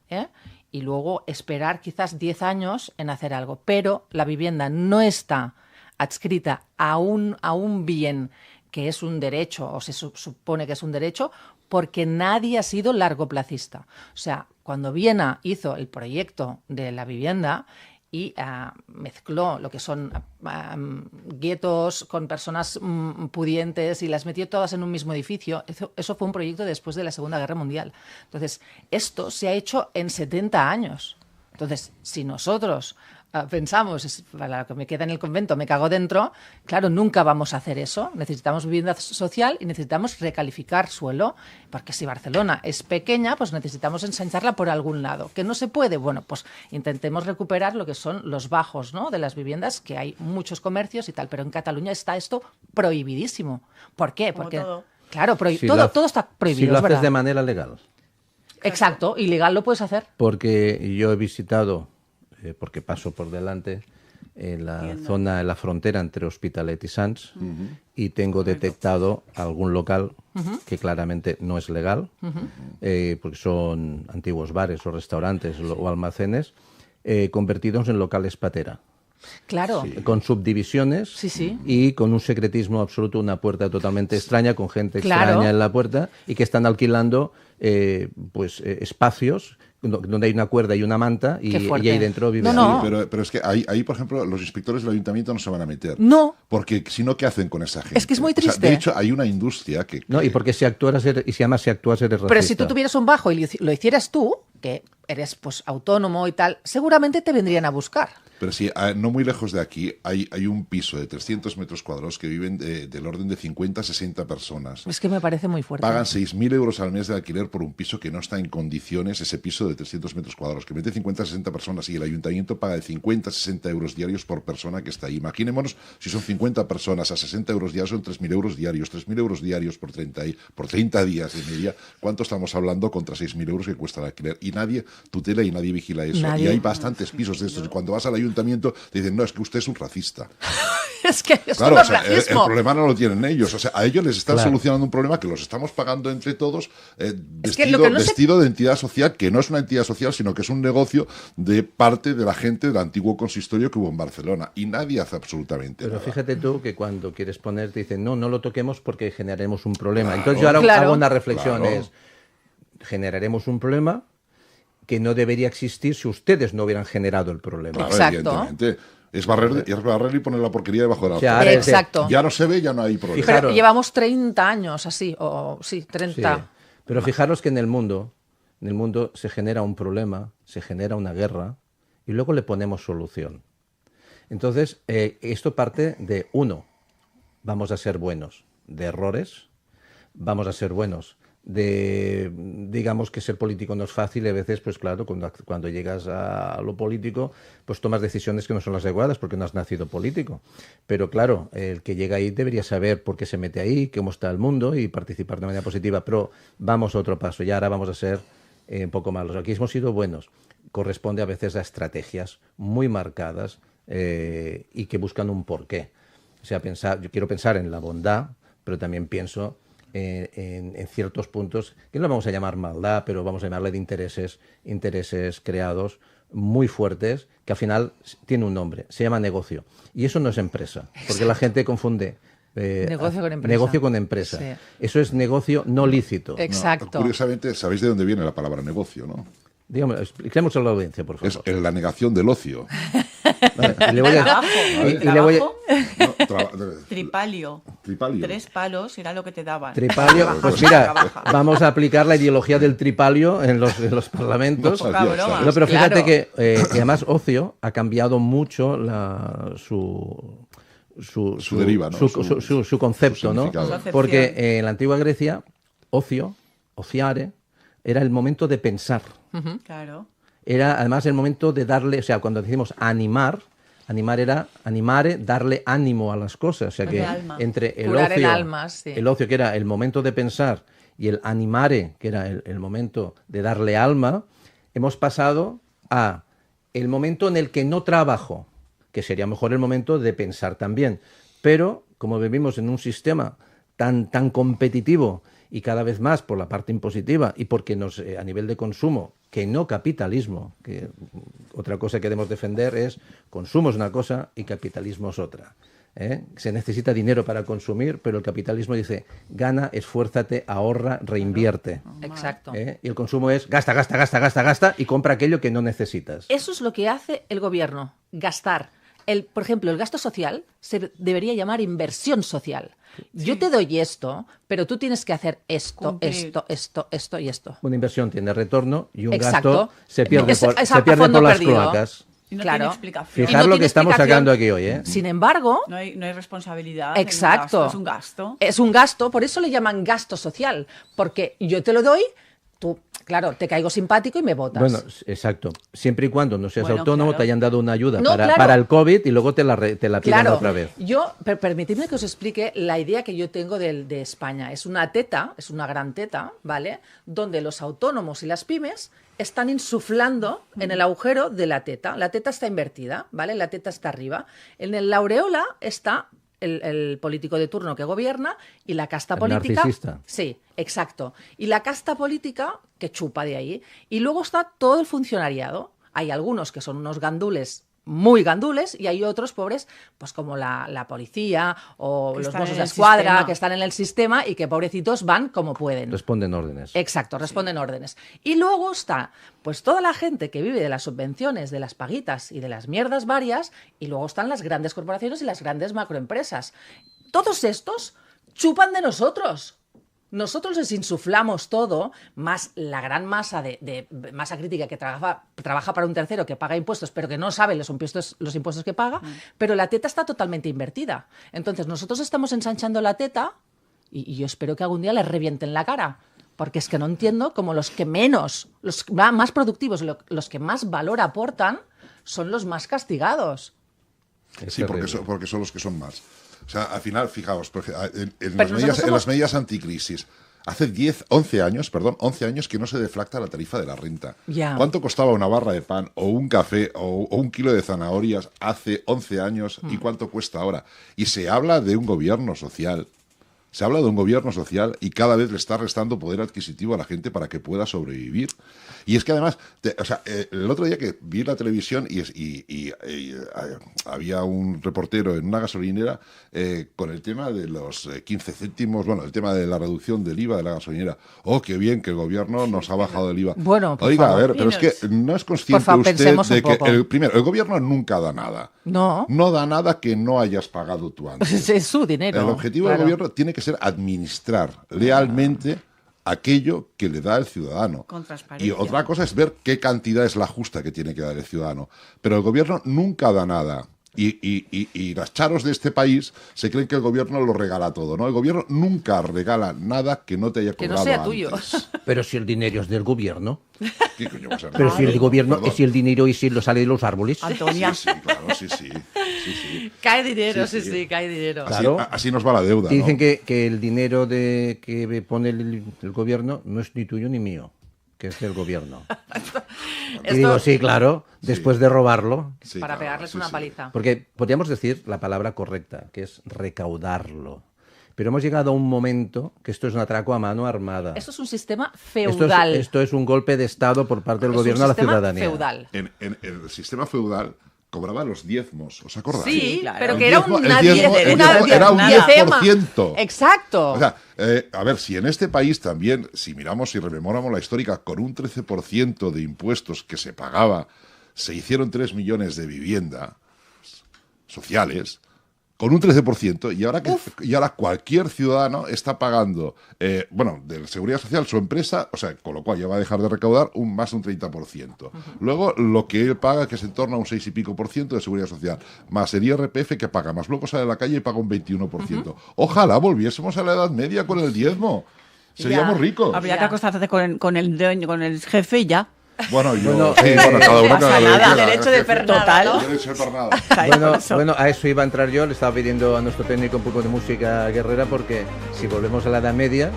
Speaker 5: y luego esperar quizás 10 años en hacer algo. Pero la vivienda no está adscrita a un bien que es un derecho, o se supone que es un derecho, porque nadie ha sido largoplacista. O sea, cuando Viena hizo el proyecto de la vivienda y mezcló lo que son guetos con personas pudientes y las metió todas en un mismo edificio, eso fue un proyecto después de la Segunda Guerra Mundial. Entonces, esto se ha hecho en 70 años. Entonces, si nosotros pensamos, para lo que me queda en el convento me cago dentro, claro, nunca vamos a hacer eso. Necesitamos vivienda social y necesitamos recalificar suelo, porque si Barcelona es pequeña, pues necesitamos ensancharla por algún lado. ¿Que no se puede? Bueno, pues intentemos recuperar lo que son los bajos, ¿no?, de las viviendas, que hay muchos comercios y tal, pero en Cataluña está esto prohibidísimo. ¿Por qué? Porque,
Speaker 4: todo.
Speaker 5: Claro, todo está prohibido.
Speaker 2: Si lo haces
Speaker 5: ¿verdad?
Speaker 2: de manera legal.
Speaker 5: Exacto, ilegal lo puedes hacer.
Speaker 2: Porque yo he visitado, porque paso por delante, en la zona, en la frontera entre Hospitalet y Sants, y tengo detectado algún local que claramente no es legal, porque son antiguos bares o restaurantes o almacenes, convertidos en locales patera.
Speaker 5: Claro.
Speaker 2: Sí. Con subdivisiones y con un secretismo absoluto, una puerta totalmente extraña, con gente extraña en la puerta, y que están alquilando espacios donde hay una cuerda y una manta y ahí dentro vive.
Speaker 5: No.
Speaker 3: Pero es que ahí, por ejemplo, los inspectores del ayuntamiento no se van a meter.
Speaker 5: No.
Speaker 3: Porque si no, ¿qué hacen con esa gente?
Speaker 5: Es que es muy triste.
Speaker 3: O sea, de hecho, hay una industria que...
Speaker 2: No, y porque si actúas eres racista.
Speaker 5: Pero si tú tuvieras un bajo y lo hicieras tú, que eres pues autónomo y tal, seguramente te vendrían a buscar.
Speaker 3: Pero sí, no muy lejos de aquí hay un piso de 300 metros cuadrados que viven del orden de 50 a 60 personas.
Speaker 5: Es que me parece muy fuerte.
Speaker 3: Pagan 6.000 euros al mes de alquiler por un piso que no está en condiciones, ese piso de 300 metros cuadrados, que mete 50 a 60 personas, y el ayuntamiento paga de 50 a 60 euros diarios por persona que está ahí. Imaginémonos, si son 50 personas a 60 euros diarios, son 3.000 euros diarios. 3.000 euros diarios por 30 días de media. ¿Cuánto estamos hablando contra 6.000 euros que cuesta el alquiler? Y nadie tutela y nadie vigila eso.
Speaker 5: Nadie.
Speaker 3: Y hay bastantes pisos de estos. Y cuando vas al ayuntamiento te dicen, no, es que usted es un racista.
Speaker 5: Es que eso
Speaker 3: Claro,
Speaker 5: no
Speaker 3: o
Speaker 5: es
Speaker 3: sea, el
Speaker 5: racismo.
Speaker 3: problema no lo tienen ellos. O sea, a ellos les están
Speaker 2: Claro.
Speaker 3: solucionando un problema que los estamos pagando entre todos,
Speaker 5: que lo que no se-
Speaker 3: vestido de entidad social, que no es una entidad social, sino que es un negocio de parte de la gente del antiguo consistorio que hubo en Barcelona. Y nadie hace absolutamente
Speaker 2: Pero
Speaker 3: nada.
Speaker 2: fíjate tú que cuando quieres poner, te dicen, no lo toquemos porque generaremos un problema. Entonces yo ahora
Speaker 5: Claro.
Speaker 2: hago una reflexión,
Speaker 3: Claro.
Speaker 2: es, generaremos un problema que no debería existir si ustedes no hubieran generado el problema.
Speaker 3: Claro,
Speaker 5: Exacto.
Speaker 3: evidentemente. Es barrer y poner la porquería debajo de la
Speaker 2: O sea,
Speaker 3: alfombra.
Speaker 2: ahora es-
Speaker 5: Exacto.
Speaker 3: Ya no se ve, ya no hay problema.
Speaker 2: Fijaros.
Speaker 5: Pero llevamos 30 años así, o sí, 30.
Speaker 2: Sí. Pero fijaros que en el mundo se genera un problema, se genera una guerra y luego le ponemos solución. Entonces, esto parte de uno, vamos a ser buenos, de errores, vamos a ser buenos, de, digamos que ser político no es fácil y a veces, pues claro, cuando llegas a lo político, pues tomas decisiones que no son las adecuadas porque no has nacido político. Pero claro, el que llega ahí debería saber por qué se mete ahí, cómo está el mundo y participar de manera positiva. Pero vamos a otro paso y ahora vamos a ser un poco malos. Aquí hemos sido buenos. Corresponde a veces a estrategias muy marcadas y que buscan un porqué. O sea, yo quiero pensar en la bondad, pero también pienso en ciertos puntos, que no lo vamos a llamar maldad, pero vamos a llamarle de intereses creados muy fuertes, que al final tiene un nombre, se llama negocio. Y eso no es empresa, porque la gente confunde
Speaker 5: Negocio con empresa.
Speaker 2: negocio con empresa.
Speaker 5: Sí.
Speaker 2: Eso es negocio no lícito.
Speaker 5: Exacto.
Speaker 3: Curiosamente, sabéis de dónde viene la palabra negocio, ¿no?
Speaker 2: Dígame, expliquemos a la audiencia, por
Speaker 3: Es
Speaker 2: favor.
Speaker 3: la negación del ocio.
Speaker 2: Vale, y le voy a-
Speaker 4: Trabajo,
Speaker 2: y le voy a-
Speaker 4: trabajo,
Speaker 3: No,
Speaker 4: tripalio.
Speaker 3: Tripalio.
Speaker 4: 3 palos era lo que te daban.
Speaker 2: Tripalio,
Speaker 4: Trabaja,
Speaker 2: pues mira,
Speaker 4: trabaja.
Speaker 2: vamos a aplicar la ideología del tripalio en los parlamentos.
Speaker 3: No
Speaker 4: Poca
Speaker 3: sabía,
Speaker 4: broma.
Speaker 3: ¿sabes?
Speaker 2: No, pero fíjate
Speaker 5: Claro.
Speaker 2: que además ocio ha cambiado mucho
Speaker 3: Su deriva, ¿no?
Speaker 2: su concepto, ¿no?
Speaker 3: significado.
Speaker 2: Porque en la antigua Grecia, ociare, era el momento de pensar.
Speaker 4: Claro.
Speaker 2: Era además el momento de darle, o sea, cuando decimos animar era animare, darle ánimo a las cosas. O sea que entre el
Speaker 5: Curar
Speaker 2: ocio,
Speaker 5: el alma, sí.
Speaker 2: el ocio, que era el momento de pensar, y el animare, que era el momento de darle alma, hemos pasado a el momento en el que no trabajo, que sería mejor el momento de pensar también. Pero como vivimos en un sistema tan competitivo y cada vez más por la parte impositiva y porque a nivel de consumo, que no capitalismo, que otra cosa que debemos defender es consumo es una cosa y capitalismo es otra. Se necesita dinero para consumir, pero el capitalismo dice gana, esfuérzate, ahorra, reinvierte.
Speaker 5: Exacto.
Speaker 2: Y el consumo es gasta y compra aquello que no necesitas.
Speaker 5: Eso es lo que hace el gobierno, gastar. Por ejemplo, el gasto social se debería llamar inversión social. Sí. Yo te doy esto, pero tú tienes que hacer esto y esto.
Speaker 2: Una inversión tiene retorno y un
Speaker 5: Exacto.
Speaker 2: gasto se pierde
Speaker 5: Es
Speaker 2: por las
Speaker 5: perdido.
Speaker 2: cloacas.
Speaker 4: Y no
Speaker 5: Claro.
Speaker 4: tiene explicación.
Speaker 2: Fijar
Speaker 5: no
Speaker 2: lo
Speaker 5: tiene
Speaker 2: que estamos
Speaker 5: explicación.
Speaker 2: sacando aquí hoy.
Speaker 5: Sin embargo,
Speaker 4: No hay responsabilidad.
Speaker 5: exacto.
Speaker 4: Es un gasto.
Speaker 5: Es un gasto, por eso le llaman gasto social, porque yo te lo doy, tú, claro, te caigo simpático y me votas.
Speaker 2: Bueno, exacto. Siempre y cuando no seas autónomo,
Speaker 4: claro.
Speaker 2: te hayan dado una ayuda
Speaker 5: No, claro.
Speaker 2: para el COVID y luego te la pidan
Speaker 5: Claro,
Speaker 2: otra vez.
Speaker 5: permitidme que os explique la idea que yo tengo de España. Es una gran teta, ¿vale? Donde los autónomos y las pymes están insuflando en el agujero de la teta. La teta está invertida, ¿vale? La teta está arriba. En la aureola está el político de turno que gobierna y la casta
Speaker 2: El
Speaker 5: política.
Speaker 2: narcisista.
Speaker 5: Sí, exacto. Y la casta política que chupa de ahí. Y luego está todo el funcionariado. Hay algunos que son unos gandules, muy gandules, y hay otros pobres, pues como la policía o
Speaker 4: Que
Speaker 5: los
Speaker 4: están
Speaker 5: Mossos
Speaker 4: en
Speaker 5: de
Speaker 4: el
Speaker 5: Escuadra,
Speaker 4: sistema.
Speaker 5: que están en el sistema y que pobrecitos van como pueden.
Speaker 2: Responden órdenes.
Speaker 5: Exacto, responden órdenes. Y luego está, pues toda la gente que vive de las subvenciones, de las paguitas y de las mierdas varias, y luego están las grandes corporaciones y las grandes macroempresas. Todos estos chupan de nosotros. Nosotros les insuflamos todo, más la gran masa de masa crítica que trabaja para un tercero, que paga impuestos, pero que no sabe los impuestos que paga, pero la teta está totalmente invertida. Entonces nosotros estamos ensanchando la teta y yo espero que algún día les revienten la cara. Porque es que no entiendo cómo los que menos, los más productivos, los que más valor aportan, son los más castigados.
Speaker 3: Sí, porque son los que son más. O sea, al final, fijaos, en
Speaker 5: nosotros
Speaker 3: las medidas anticrisis, hace 11 años que no se deflacta la tarifa de la renta.
Speaker 5: Ya.
Speaker 3: ¿Cuánto costaba una barra de pan o un café o un kilo de zanahorias hace 11 años y cuánto cuesta ahora? Y se habla de un gobierno social. Se habla de un gobierno social y cada vez le está restando poder adquisitivo a la gente para que pueda sobrevivir. Y es que además, el otro día que vi la televisión y había un reportero en una gasolinera con el tema de los 15 céntimos, bueno, el tema de la reducción del IVA de la gasolinera. ¡Oh, qué bien que el gobierno nos ha bajado el IVA!
Speaker 5: Bueno, por
Speaker 3: Oiga,
Speaker 5: favor.
Speaker 3: a ver, pero es que no es consciente
Speaker 5: Por favor,
Speaker 3: usted
Speaker 5: pensemos
Speaker 3: de
Speaker 5: un
Speaker 3: que,
Speaker 5: poco.
Speaker 3: primero, el gobierno nunca da nada.
Speaker 5: No.
Speaker 3: No da nada que no hayas pagado tú antes.
Speaker 5: Pues es su dinero.
Speaker 3: El objetivo
Speaker 5: claro.
Speaker 3: del gobierno tiene que ser administrar lealmente aquello que le da el ciudadano.
Speaker 4: Con transparencia.
Speaker 3: Y otra cosa es ver qué cantidad es la justa que tiene que dar el ciudadano. Pero el gobierno nunca da nada. Y las charos de este país se creen que el gobierno lo regala todo, ¿no? El gobierno nunca regala nada que no te haya
Speaker 5: Que
Speaker 3: cobrado
Speaker 5: no sea
Speaker 3: antes.
Speaker 5: tuyo.
Speaker 2: Pero si el dinero es del gobierno.
Speaker 3: ¿Qué coño va a ser?
Speaker 2: Pero si el gobierno,
Speaker 3: Perdón.
Speaker 2: si el dinero y si lo sale de los árboles.
Speaker 4: Antonia.
Speaker 3: Sí, claro, sí.
Speaker 5: Cae dinero,
Speaker 3: Sí,
Speaker 5: sí,
Speaker 3: sí.
Speaker 5: cae dinero.
Speaker 3: Así,
Speaker 2: Claro.
Speaker 3: así nos va la deuda,
Speaker 2: Te dicen
Speaker 3: ¿no?
Speaker 2: que el dinero que pone el gobierno no es ni tuyo ni mío, que es del gobierno. Y digo, sí, claro, después de robarlo.
Speaker 3: Sí,
Speaker 5: para
Speaker 3: claro,
Speaker 5: pegarles
Speaker 3: sí,
Speaker 5: una
Speaker 3: sí.
Speaker 5: paliza.
Speaker 2: Porque podríamos decir la palabra correcta, que es recaudarlo. Pero hemos llegado a un momento que esto es un atraco a mano armada.
Speaker 5: Esto es un sistema
Speaker 2: Esto
Speaker 5: feudal.
Speaker 2: esto es un golpe de Estado por parte del
Speaker 5: Es un
Speaker 2: gobierno a la
Speaker 5: sistema
Speaker 2: ciudadanía.
Speaker 5: feudal.
Speaker 3: En el sistema feudal cobraba los diezmos, ¿os acordáis?
Speaker 5: Sí,
Speaker 4: claro.
Speaker 5: pero
Speaker 3: El
Speaker 5: que era
Speaker 3: diezmo-
Speaker 5: una
Speaker 3: el diezmo- el
Speaker 5: una
Speaker 3: diezmo era un
Speaker 5: diezma.
Speaker 3: 10%.
Speaker 5: Exacto.
Speaker 3: O sea, a ver, si en este país también, si miramos y rememoramos la histórica, con un 13% de impuestos que se pagaba, se hicieron 3 millones de viviendas sociales, con un 13%, y ahora cualquier ciudadano está pagando, de la Seguridad Social su empresa, o sea, con lo cual ya va a dejar de recaudar más de un 30%. Luego, lo que él paga, que es en torno a un 6 y pico por ciento de Seguridad Social, más el IRPF que paga, más luego sale a la calle y paga un 21%. Ojalá volviésemos a la Edad Media con el diezmo. Seríamos ricos.
Speaker 4: Habría que acostarse con el dueño, con el jefe y ya.
Speaker 3: Cada uno cada
Speaker 4: nada.
Speaker 5: Derecho de pernada,
Speaker 4: Total.
Speaker 5: ¿no?
Speaker 3: Derecho de pernada.
Speaker 2: Bueno, a eso iba a entrar yo. Le estaba pidiendo a nuestro técnico un poco de música guerrera, porque si volvemos a la Edad Media,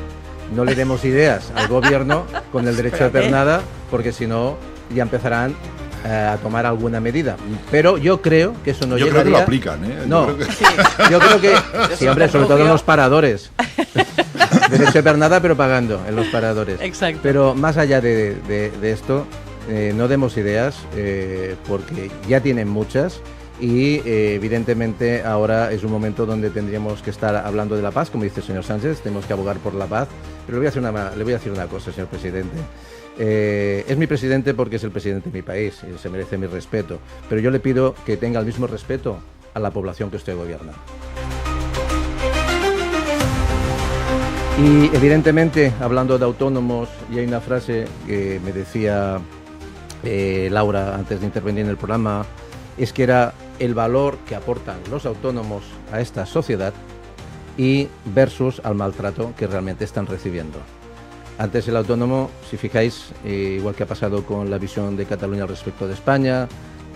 Speaker 2: no le demos ideas al gobierno con el derecho de pernada, porque si no, ya empezarán a tomar alguna medida. Pero yo creo que eso no llegaría...
Speaker 3: Yo creo que lo aplican, ¿eh?
Speaker 2: No, yo creo que... Sí, hombre, sobre todo en los paradores. Derecho de pernada, pero pagando en los paradores.
Speaker 4: Exacto.
Speaker 2: Pero más allá de esto, no demos ideas, porque ya tienen muchas, y evidentemente ahora es un momento donde tendríamos que estar hablando de la paz, como dice el señor Sánchez, tenemos que abogar por la paz. Pero le voy a decir una cosa, señor presidente. Es mi presidente porque es el presidente de mi país y se merece mi respeto, pero yo le pido que tenga el mismo respeto a la población que usted gobierna. Y evidentemente, hablando de autónomos, y hay una frase que me decía Laura antes de intervenir en el programa, es que era el valor que aportan los autónomos a esta sociedad y versus al maltrato que realmente están recibiendo. Antes el autónomo, si fijáis, igual que ha pasado con la visión de Cataluña respecto de España,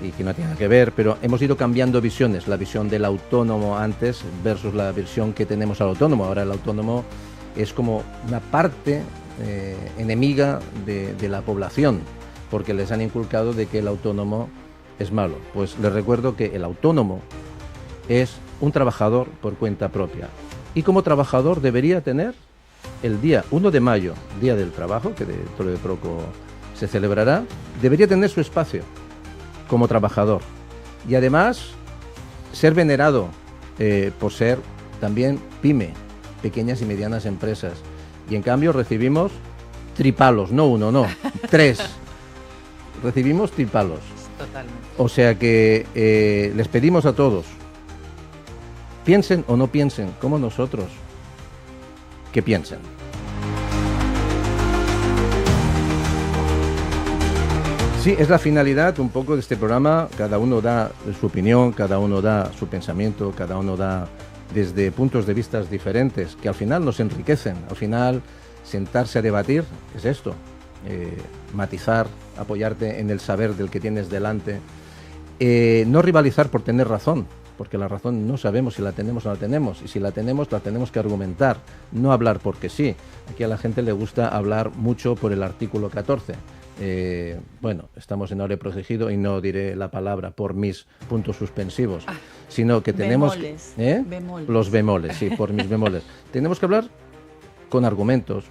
Speaker 2: y que no tiene nada que ver, pero hemos ido cambiando visiones, la visión del autónomo antes versus la visión que tenemos al autónomo. Ahora el autónomo es como una parte enemiga de la población, porque les han inculcado de que el autónomo es malo. Pues les recuerdo que el autónomo es un trabajador por cuenta propia, y como trabajador debería tener el día 1 de mayo, Día del Trabajo, que dentro de poco se celebrará, debería tener su espacio como trabajador, y además ser venerado por ser también pyme, pequeñas y medianas empresas. Y en cambio recibimos tripalos, no uno, no, 3. Recibimos tripalos.
Speaker 5: Totalmente.
Speaker 2: O sea que les pedimos a todos, piensen o no piensen como nosotros, que piensen. Sí, es la finalidad un poco de este programa. Cada uno da su opinión, cada uno da su pensamiento, cada uno da desde puntos de vista diferentes, que al final nos enriquecen. Al final, sentarse a debatir es esto, matizar, apoyarte en el saber del que tienes delante, no rivalizar por tener razón, porque la razón no sabemos si la tenemos o no la tenemos, y si la tenemos que argumentar, no hablar porque sí. Aquí a la gente le gusta hablar mucho por el artículo 14. Estamos en área protegido y no diré la palabra por mis puntos suspensivos, sino que tenemos
Speaker 4: bemoles.
Speaker 2: Los bemoles, sí, por mis bemoles. Tenemos que hablar con argumentos,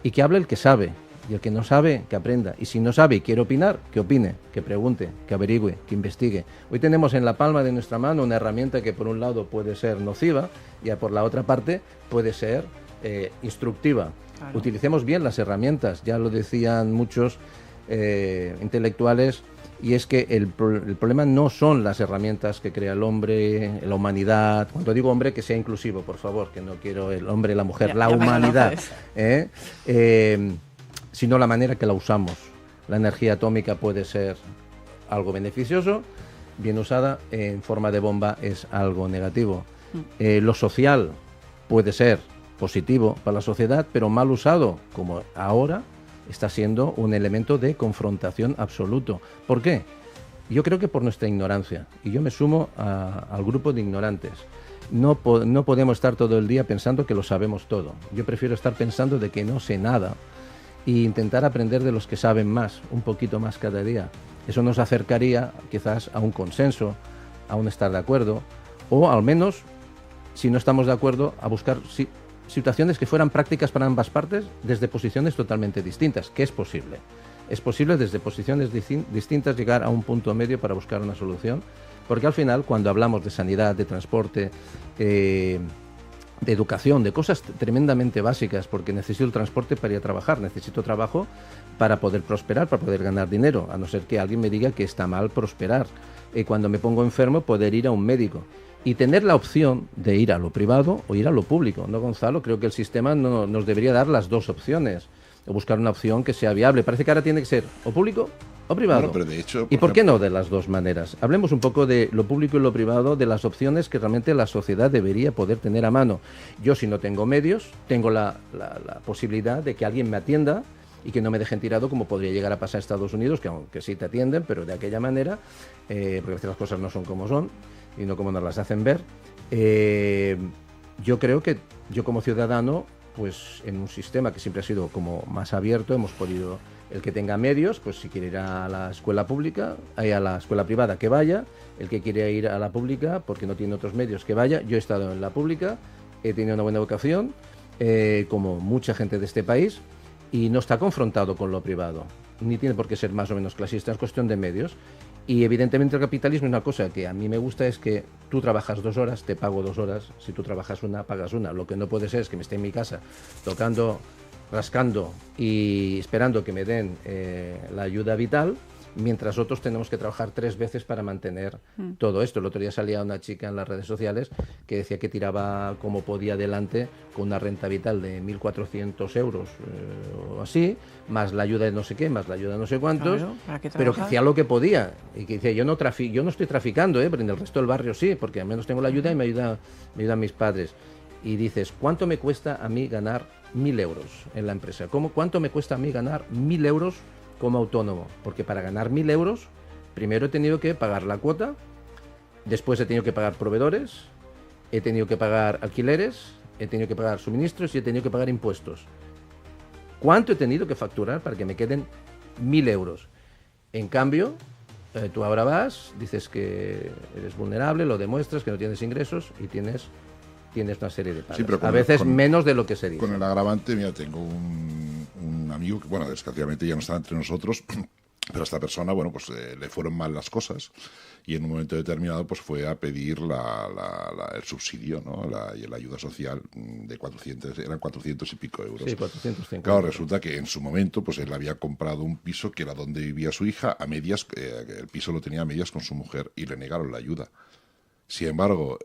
Speaker 2: y que hable el que sabe, y el que no sabe, que aprenda, y si no sabe y quiere opinar, que opine, que pregunte, que averigüe, que investigue. Hoy tenemos en la palma de nuestra mano una herramienta que por un lado puede ser nociva y por la otra parte puede ser instructiva. Claro. Utilicemos bien las herramientas, ya lo decían muchos intelectuales, y es que el problema no son las herramientas que crea el hombre, la humanidad. Cuando digo hombre, que sea inclusivo, por favor, que no quiero el hombre, la mujer, la humanidad, sino la manera que la usamos. La energía atómica puede ser algo beneficioso, bien usada, en forma de bomba es algo negativo. Lo social puede ser positivo para la sociedad, pero mal usado, como ahora, está siendo un elemento de confrontación absoluto. ¿Por qué? Yo creo que por nuestra ignorancia, y yo me sumo al grupo de ignorantes. No podemos estar todo el día pensando que lo sabemos todo. Yo prefiero estar pensando de que no sé nada e intentar aprender de los que saben más, un poquito más cada día. Eso nos acercaría quizás a un consenso, a un estar de acuerdo, o al menos, si no estamos de acuerdo, a buscar situaciones que fueran prácticas para ambas partes desde posiciones totalmente distintas, que es posible. Es posible desde posiciones distintas llegar a un punto medio para buscar una solución, porque al final, cuando hablamos de sanidad, de transporte, de educación, de cosas tremendamente básicas, porque necesito el transporte para ir a trabajar, necesito trabajo para poder prosperar, para poder ganar dinero, a no ser que alguien me diga que está mal prosperar. Cuando me pongo enfermo, poder ir a un médico. Y tener la opción de ir a lo privado o ir a lo público. ¿No, Gonzalo? Creo que el sistema nos debería dar las dos opciones, o buscar una opción que sea viable. Parece que ahora tiene que ser o público o privado.
Speaker 3: Bueno, pero de hecho,
Speaker 2: ¿Y por qué no de las dos maneras? Hablemos un poco de lo público y lo privado, de las opciones que realmente la sociedad debería poder tener a mano. Yo, si no tengo medios, tengo la posibilidad de que alguien me atienda y que no me dejen tirado, como podría llegar a pasar en Estados Unidos, que aunque sí te atienden, pero de aquella manera, porque a veces las cosas no son como son y no como nos las hacen ver. Yo creo que yo como ciudadano, pues en un sistema que siempre ha sido como más abierto, hemos podido, el que tenga medios, pues si quiere ir a la escuela pública, a la escuela privada, que vaya, el que quiere ir a la pública porque no tiene otros medios, que vaya. Yo he estado en la pública, he tenido una buena educación, como mucha gente de este país, y no está confrontado con lo privado, ni tiene por qué ser más o menos clasista, es cuestión de medios. Y evidentemente el capitalismo, una cosa que a mí me gusta es que tú trabajas 2 horas, te pago 2 horas, si tú trabajas una, pagas una. Lo que no puede ser es que me esté en mi casa tocando, rascando y esperando que me den la ayuda vital, mientras otros tenemos que trabajar 3 veces para mantener todo esto. El otro día salía una chica en las redes sociales que decía que tiraba como podía adelante con una renta vital de 1.400 euros o así, más la ayuda de no sé qué, más la ayuda de no sé cuántos,
Speaker 4: Claro,
Speaker 2: pero que hacía lo que podía. Y que decía, yo no estoy traficando, pero en el resto del barrio sí, porque al menos tengo la ayuda y me ayudan mis padres. Y dices, ¿cuánto me cuesta a mí ganar 1.000 euros en la empresa? ¿Cuánto me cuesta a mí ganar 1.000 euros como autónomo? Porque para ganar 1.000 euros, primero he tenido que pagar la cuota, después he tenido que pagar proveedores, he tenido que pagar alquileres, he tenido que pagar suministros y he tenido que pagar impuestos. ¿Cuánto he tenido que facturar para que me queden 1.000 euros? En cambio, tú ahora vas, dices que eres vulnerable, lo demuestras, que no tienes ingresos y tienes una serie de pagas. Sí, a veces menos de lo que se dice.
Speaker 3: Con el agravante, mira, tengo un amigo que, bueno, desgraciadamente ya no está entre nosotros, pero a esta persona, bueno, pues le fueron mal las cosas y en un momento determinado pues fue a pedir el subsidio, ¿no? La ayuda social de 400, eran 400 y pico euros.
Speaker 2: Sí, 450.
Speaker 3: Claro, resulta que en su momento pues él había comprado un piso que era donde vivía su hija, a medias, el piso lo tenía a medias con su mujer y le negaron la ayuda. Sin embargo,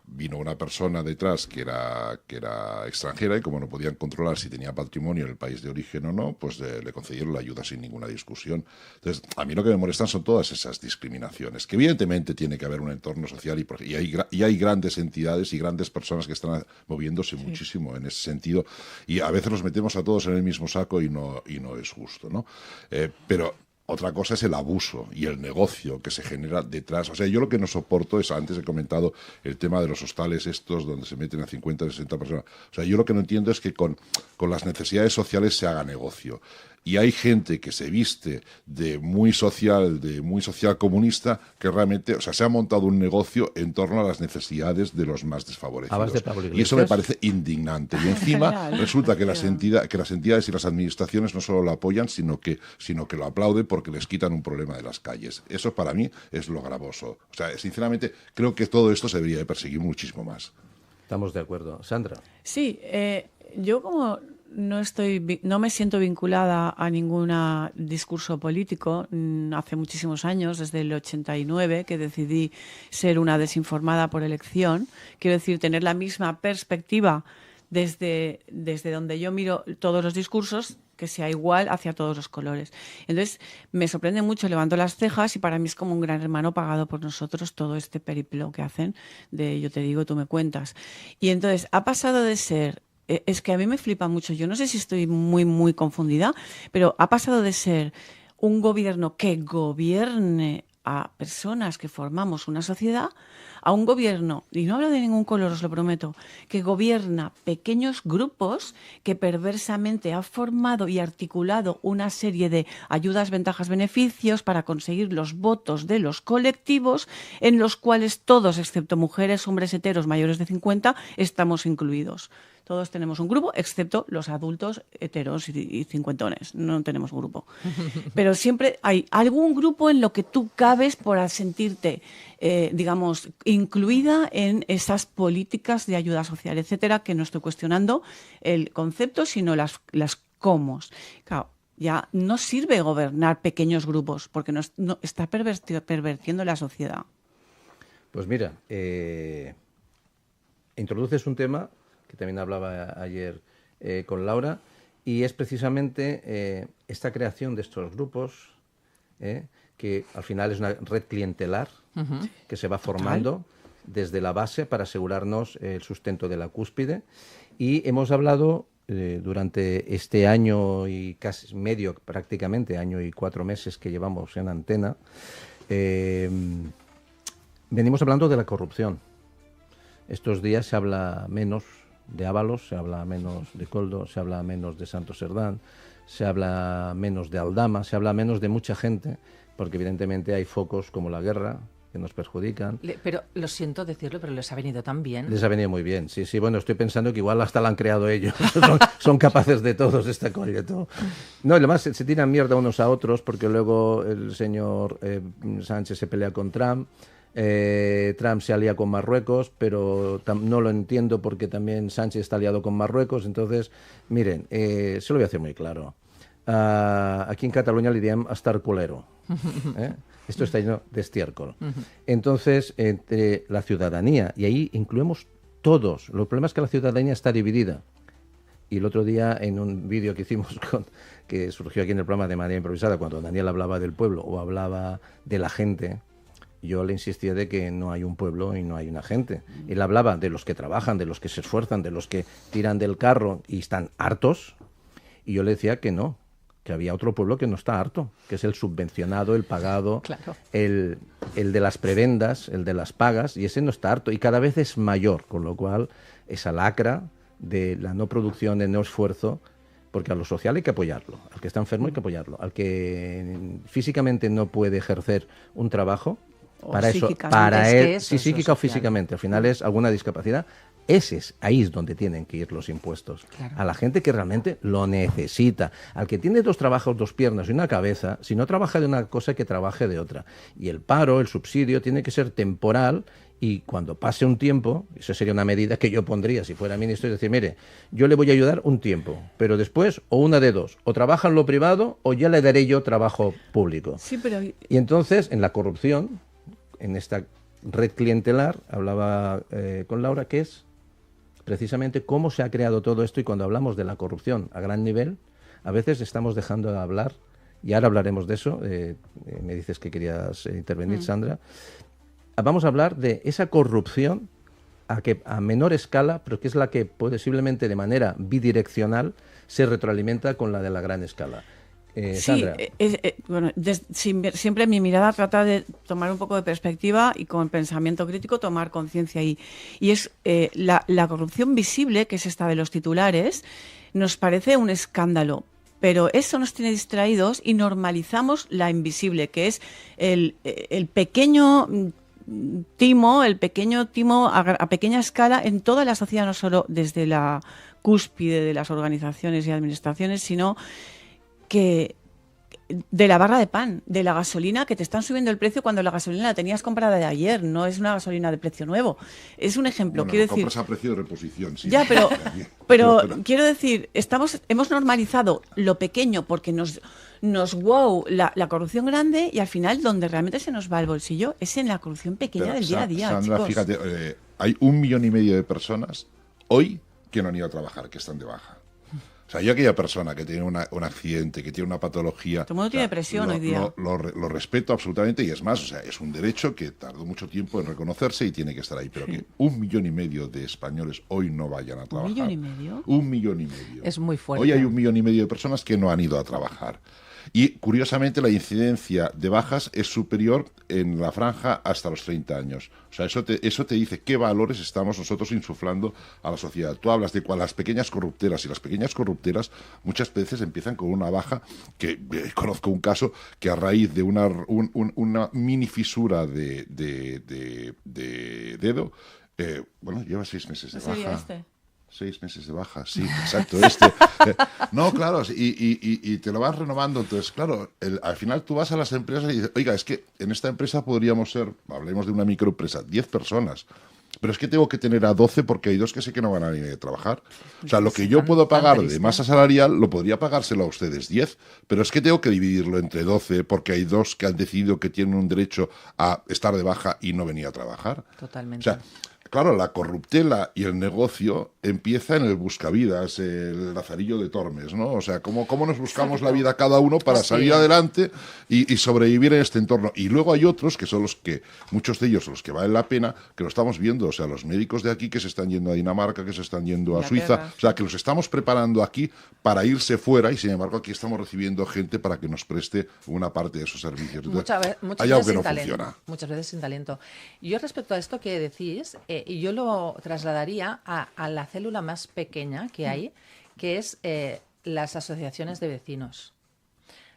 Speaker 3: vino una persona detrás que era extranjera y como no podían controlar si tenía patrimonio en el país de origen o no, pues le concedieron la ayuda sin ninguna discusión. Entonces, a mí lo que me molestan son todas esas discriminaciones, que evidentemente tiene que haber un entorno social y hay grandes entidades y grandes personas que están moviéndose muchísimo en ese sentido y a veces los metemos a todos en el mismo saco y no es justo, ¿no? Pero otra cosa es el abuso y el negocio que se genera detrás. O sea, yo lo que no soporto es, antes he comentado el tema de los hostales estos donde se meten a 50, 60 personas. O sea, yo lo que no entiendo es que con las necesidades sociales se haga negocio. Y hay gente que se viste de muy social comunista, que realmente, o sea, se ha montado un negocio en torno a las necesidades de los más desfavorecidos. Y eso me parece indignante. Y encima resulta que las entidades y las administraciones no solo lo apoyan, sino que lo aplauden porque les quitan un problema de las calles. Eso para mí es lo gravoso. O sea, sinceramente, creo que todo esto se debería de perseguir muchísimo más.
Speaker 2: Estamos de acuerdo. Sandra.
Speaker 4: Sí, yo como no me siento vinculada a ningún discurso político. Hace muchísimos años, desde el 89, que decidí ser una desinformada por elección. Quiero decir, tener la misma perspectiva desde donde yo miro todos los discursos, que sea igual hacia todos los colores. Entonces, me sorprende mucho, levanto las cejas y para mí es como un gran hermano pagado por nosotros todo este periplo que hacen de yo te digo, tú me cuentas. Y entonces, ha pasado de ser... Es que a mí me flipa mucho, yo no sé si estoy muy, muy confundida, pero ha pasado de ser un gobierno que gobierne a personas que formamos una sociedad, a un gobierno, y no hablo de ningún color, os lo prometo, que gobierna pequeños grupos que perversamente ha formado y articulado una serie de ayudas, ventajas, beneficios para conseguir los votos de los colectivos en los cuales todos, excepto mujeres, hombres heteros mayores de 50, estamos incluidos. Todos tenemos un grupo, excepto los adultos heteros y cincuentones. No tenemos grupo. Pero siempre hay algún grupo en lo que tú cabes por sentirte, digamos, incluida en esas políticas de ayuda social, etcétera, que no estoy cuestionando el concepto, sino las cómos. Claro, ya no sirve gobernar pequeños grupos, porque no está pervertiendo la sociedad.
Speaker 2: Pues mira, introduces un tema que también hablaba ayer con Laura, y es precisamente esta creación de estos grupos, que al final es una red clientelar que se va formando desde la base para asegurarnos el sustento de la cúspide. Y hemos hablado durante este año y casi medio, prácticamente, año y 4 meses que llevamos en antena, venimos hablando de la corrupción. Estos días se habla menos de Ábalos, se habla menos de Koldo, se habla menos de Santos Serdán, se habla menos de Aldama, se habla menos de mucha gente, porque evidentemente hay focos como la guerra que nos perjudican.
Speaker 5: Pero lo siento decirlo, pero les ha venido tan bien.
Speaker 2: Les ha venido muy bien, sí, sí. Bueno, estoy pensando que igual hasta la han creado ellos. son capaces de todos esta colla. Todo. No, y además se tiran mierda unos a otros, porque luego el señor Sánchez se pelea con Trump. Trump se alía con Marruecos, pero no lo entiendo porque también Sánchez está aliado con Marruecos. Entonces, miren, se lo voy a hacer muy claro. Aquí en Cataluña le diem estar culero. Esto está lleno de estiércol. Entonces, entre la ciudadanía, y ahí incluimos todos, el problema es que la ciudadanía está dividida. Y el otro día, en un vídeo que hicimos, que surgió aquí en el programa de manera improvisada, cuando Daniel hablaba del pueblo o hablaba de la gente, yo le insistía de que no hay un pueblo y no hay una gente. Él hablaba de los que trabajan, de los que se esfuerzan, de los que tiran del carro y están hartos, y yo le decía que no, que había otro pueblo que no está harto, que es el subvencionado, el pagado,
Speaker 5: Claro.
Speaker 2: el de las prebendas, el de las pagas, y ese no está harto, y cada vez es mayor, con lo cual esa lacra de la no producción, de no esfuerzo, porque a lo social hay que apoyarlo, al que está enfermo hay que apoyarlo, al que físicamente no puede ejercer un trabajo, para eso, para él, sí, psíquica o físicamente, al final es alguna discapacidad. Ahí es donde tienen que ir los impuestos. Claro. A la gente que realmente lo necesita. Al que tiene 2 trabajos, 2 piernas y una cabeza, si no trabaja de una cosa, que trabaje de otra. Y el paro, el subsidio, tiene que ser temporal, y cuando pase un tiempo, eso sería una medida que yo pondría si fuera ministro, es decir, mire, yo le voy a ayudar un tiempo, pero después, o una de dos, o trabaja en lo privado o ya le daré yo trabajo público.
Speaker 4: Sí, pero...
Speaker 2: Y entonces, en la corrupción, en esta red clientelar, hablaba con Laura, que es precisamente cómo se ha creado todo esto. Y cuando hablamos de la corrupción a gran nivel, a veces estamos dejando de hablar, y ahora hablaremos de eso, me dices que querías intervenir, Sandra. Vamos a hablar de esa corrupción a menor escala, pero que es la que posiblemente de manera bidireccional se retroalimenta con la de la gran escala. Sandra.
Speaker 4: Sí, bueno, siempre mi mirada trata de tomar un poco de perspectiva y con pensamiento crítico tomar conciencia ahí. Y es la corrupción visible, que es esta de los titulares, nos parece un escándalo. Pero eso nos tiene distraídos y normalizamos la invisible, que es el pequeño timo, a pequeña escala en toda la sociedad, no solo desde la cúspide de las organizaciones y administraciones, sino que de la barra de pan, de la gasolina, que te están subiendo el precio cuando la gasolina la tenías comprada de ayer, no es una gasolina de precio nuevo. Es un ejemplo, quiero decir.
Speaker 3: Compras a precio de reposición, sí.
Speaker 4: Ya, pero quiero decir, hemos normalizado lo pequeño porque nos la corrupción grande, y al final donde realmente se nos va el bolsillo es en la corrupción pequeña del día a día.
Speaker 3: Sandra, chicos, fíjate, hay 1,5 millones de personas hoy que no han ido a trabajar, que están de baja. O sea, yo, aquella persona que tiene un accidente, que tiene una patología...
Speaker 4: Todo el mundo tiene presión hoy día.
Speaker 3: Lo respeto absolutamente, y es más, o sea, es un derecho que tardó mucho tiempo en reconocerse y tiene que estar ahí. Pero que 1,5 millones de españoles hoy no vayan a trabajar.
Speaker 4: ¿1,5 millones?
Speaker 3: 1,5 millones.
Speaker 5: Es muy fuerte.
Speaker 3: Hoy hay 1,5 millones de personas que no han ido a trabajar. Y, curiosamente, la incidencia de bajas es superior en la franja hasta los 30 años. O sea, eso te dice qué valores estamos nosotros insuflando a la sociedad. Tú hablas de las pequeñas corruptelas, y las pequeñas corruptelas muchas veces empiezan con una baja que conozco un caso que a raíz de una mini fisura de dedo, lleva 6 meses de baja.
Speaker 4: ¿Sería este?
Speaker 3: 6 meses de baja, sí, exacto, No, claro, y te lo vas renovando. Entonces, claro, al final tú vas a las empresas y dices, oiga, es que en esta empresa podríamos ser, hablemos de una microempresa, 10 personas. Pero es que tengo que tener a 12 porque hay 2 que sé que no van a ir a trabajar. O sea, lo que yo puedo pagar de masa salarial lo podría pagárselo a ustedes 10, pero es que tengo que dividirlo entre 12 porque hay 2 que han decidido que tienen un derecho a estar de baja y no venir a trabajar.
Speaker 5: Totalmente.
Speaker 3: O sea, claro, la corruptela y el negocio empieza en el buscavidas, el Lazarillo de Tormes, ¿no? O sea, cómo nos buscamos la vida cada uno para salir adelante y sobrevivir en este entorno. Y luego hay otros que son los que, muchos de ellos, los que valen la pena, que lo estamos viendo. O sea, los médicos de aquí que se están yendo a Dinamarca, que se están yendo a Suiza. O sea, que los estamos preparando aquí para irse fuera y, sin embargo, aquí estamos recibiendo gente para que nos preste una parte de esos servicios. Entonces, hay algo que no funciona.
Speaker 5: Muchas veces sin talento. Yo, respecto a esto que decís, y yo lo trasladaría a la célula más pequeña que hay, que es las asociaciones de vecinos.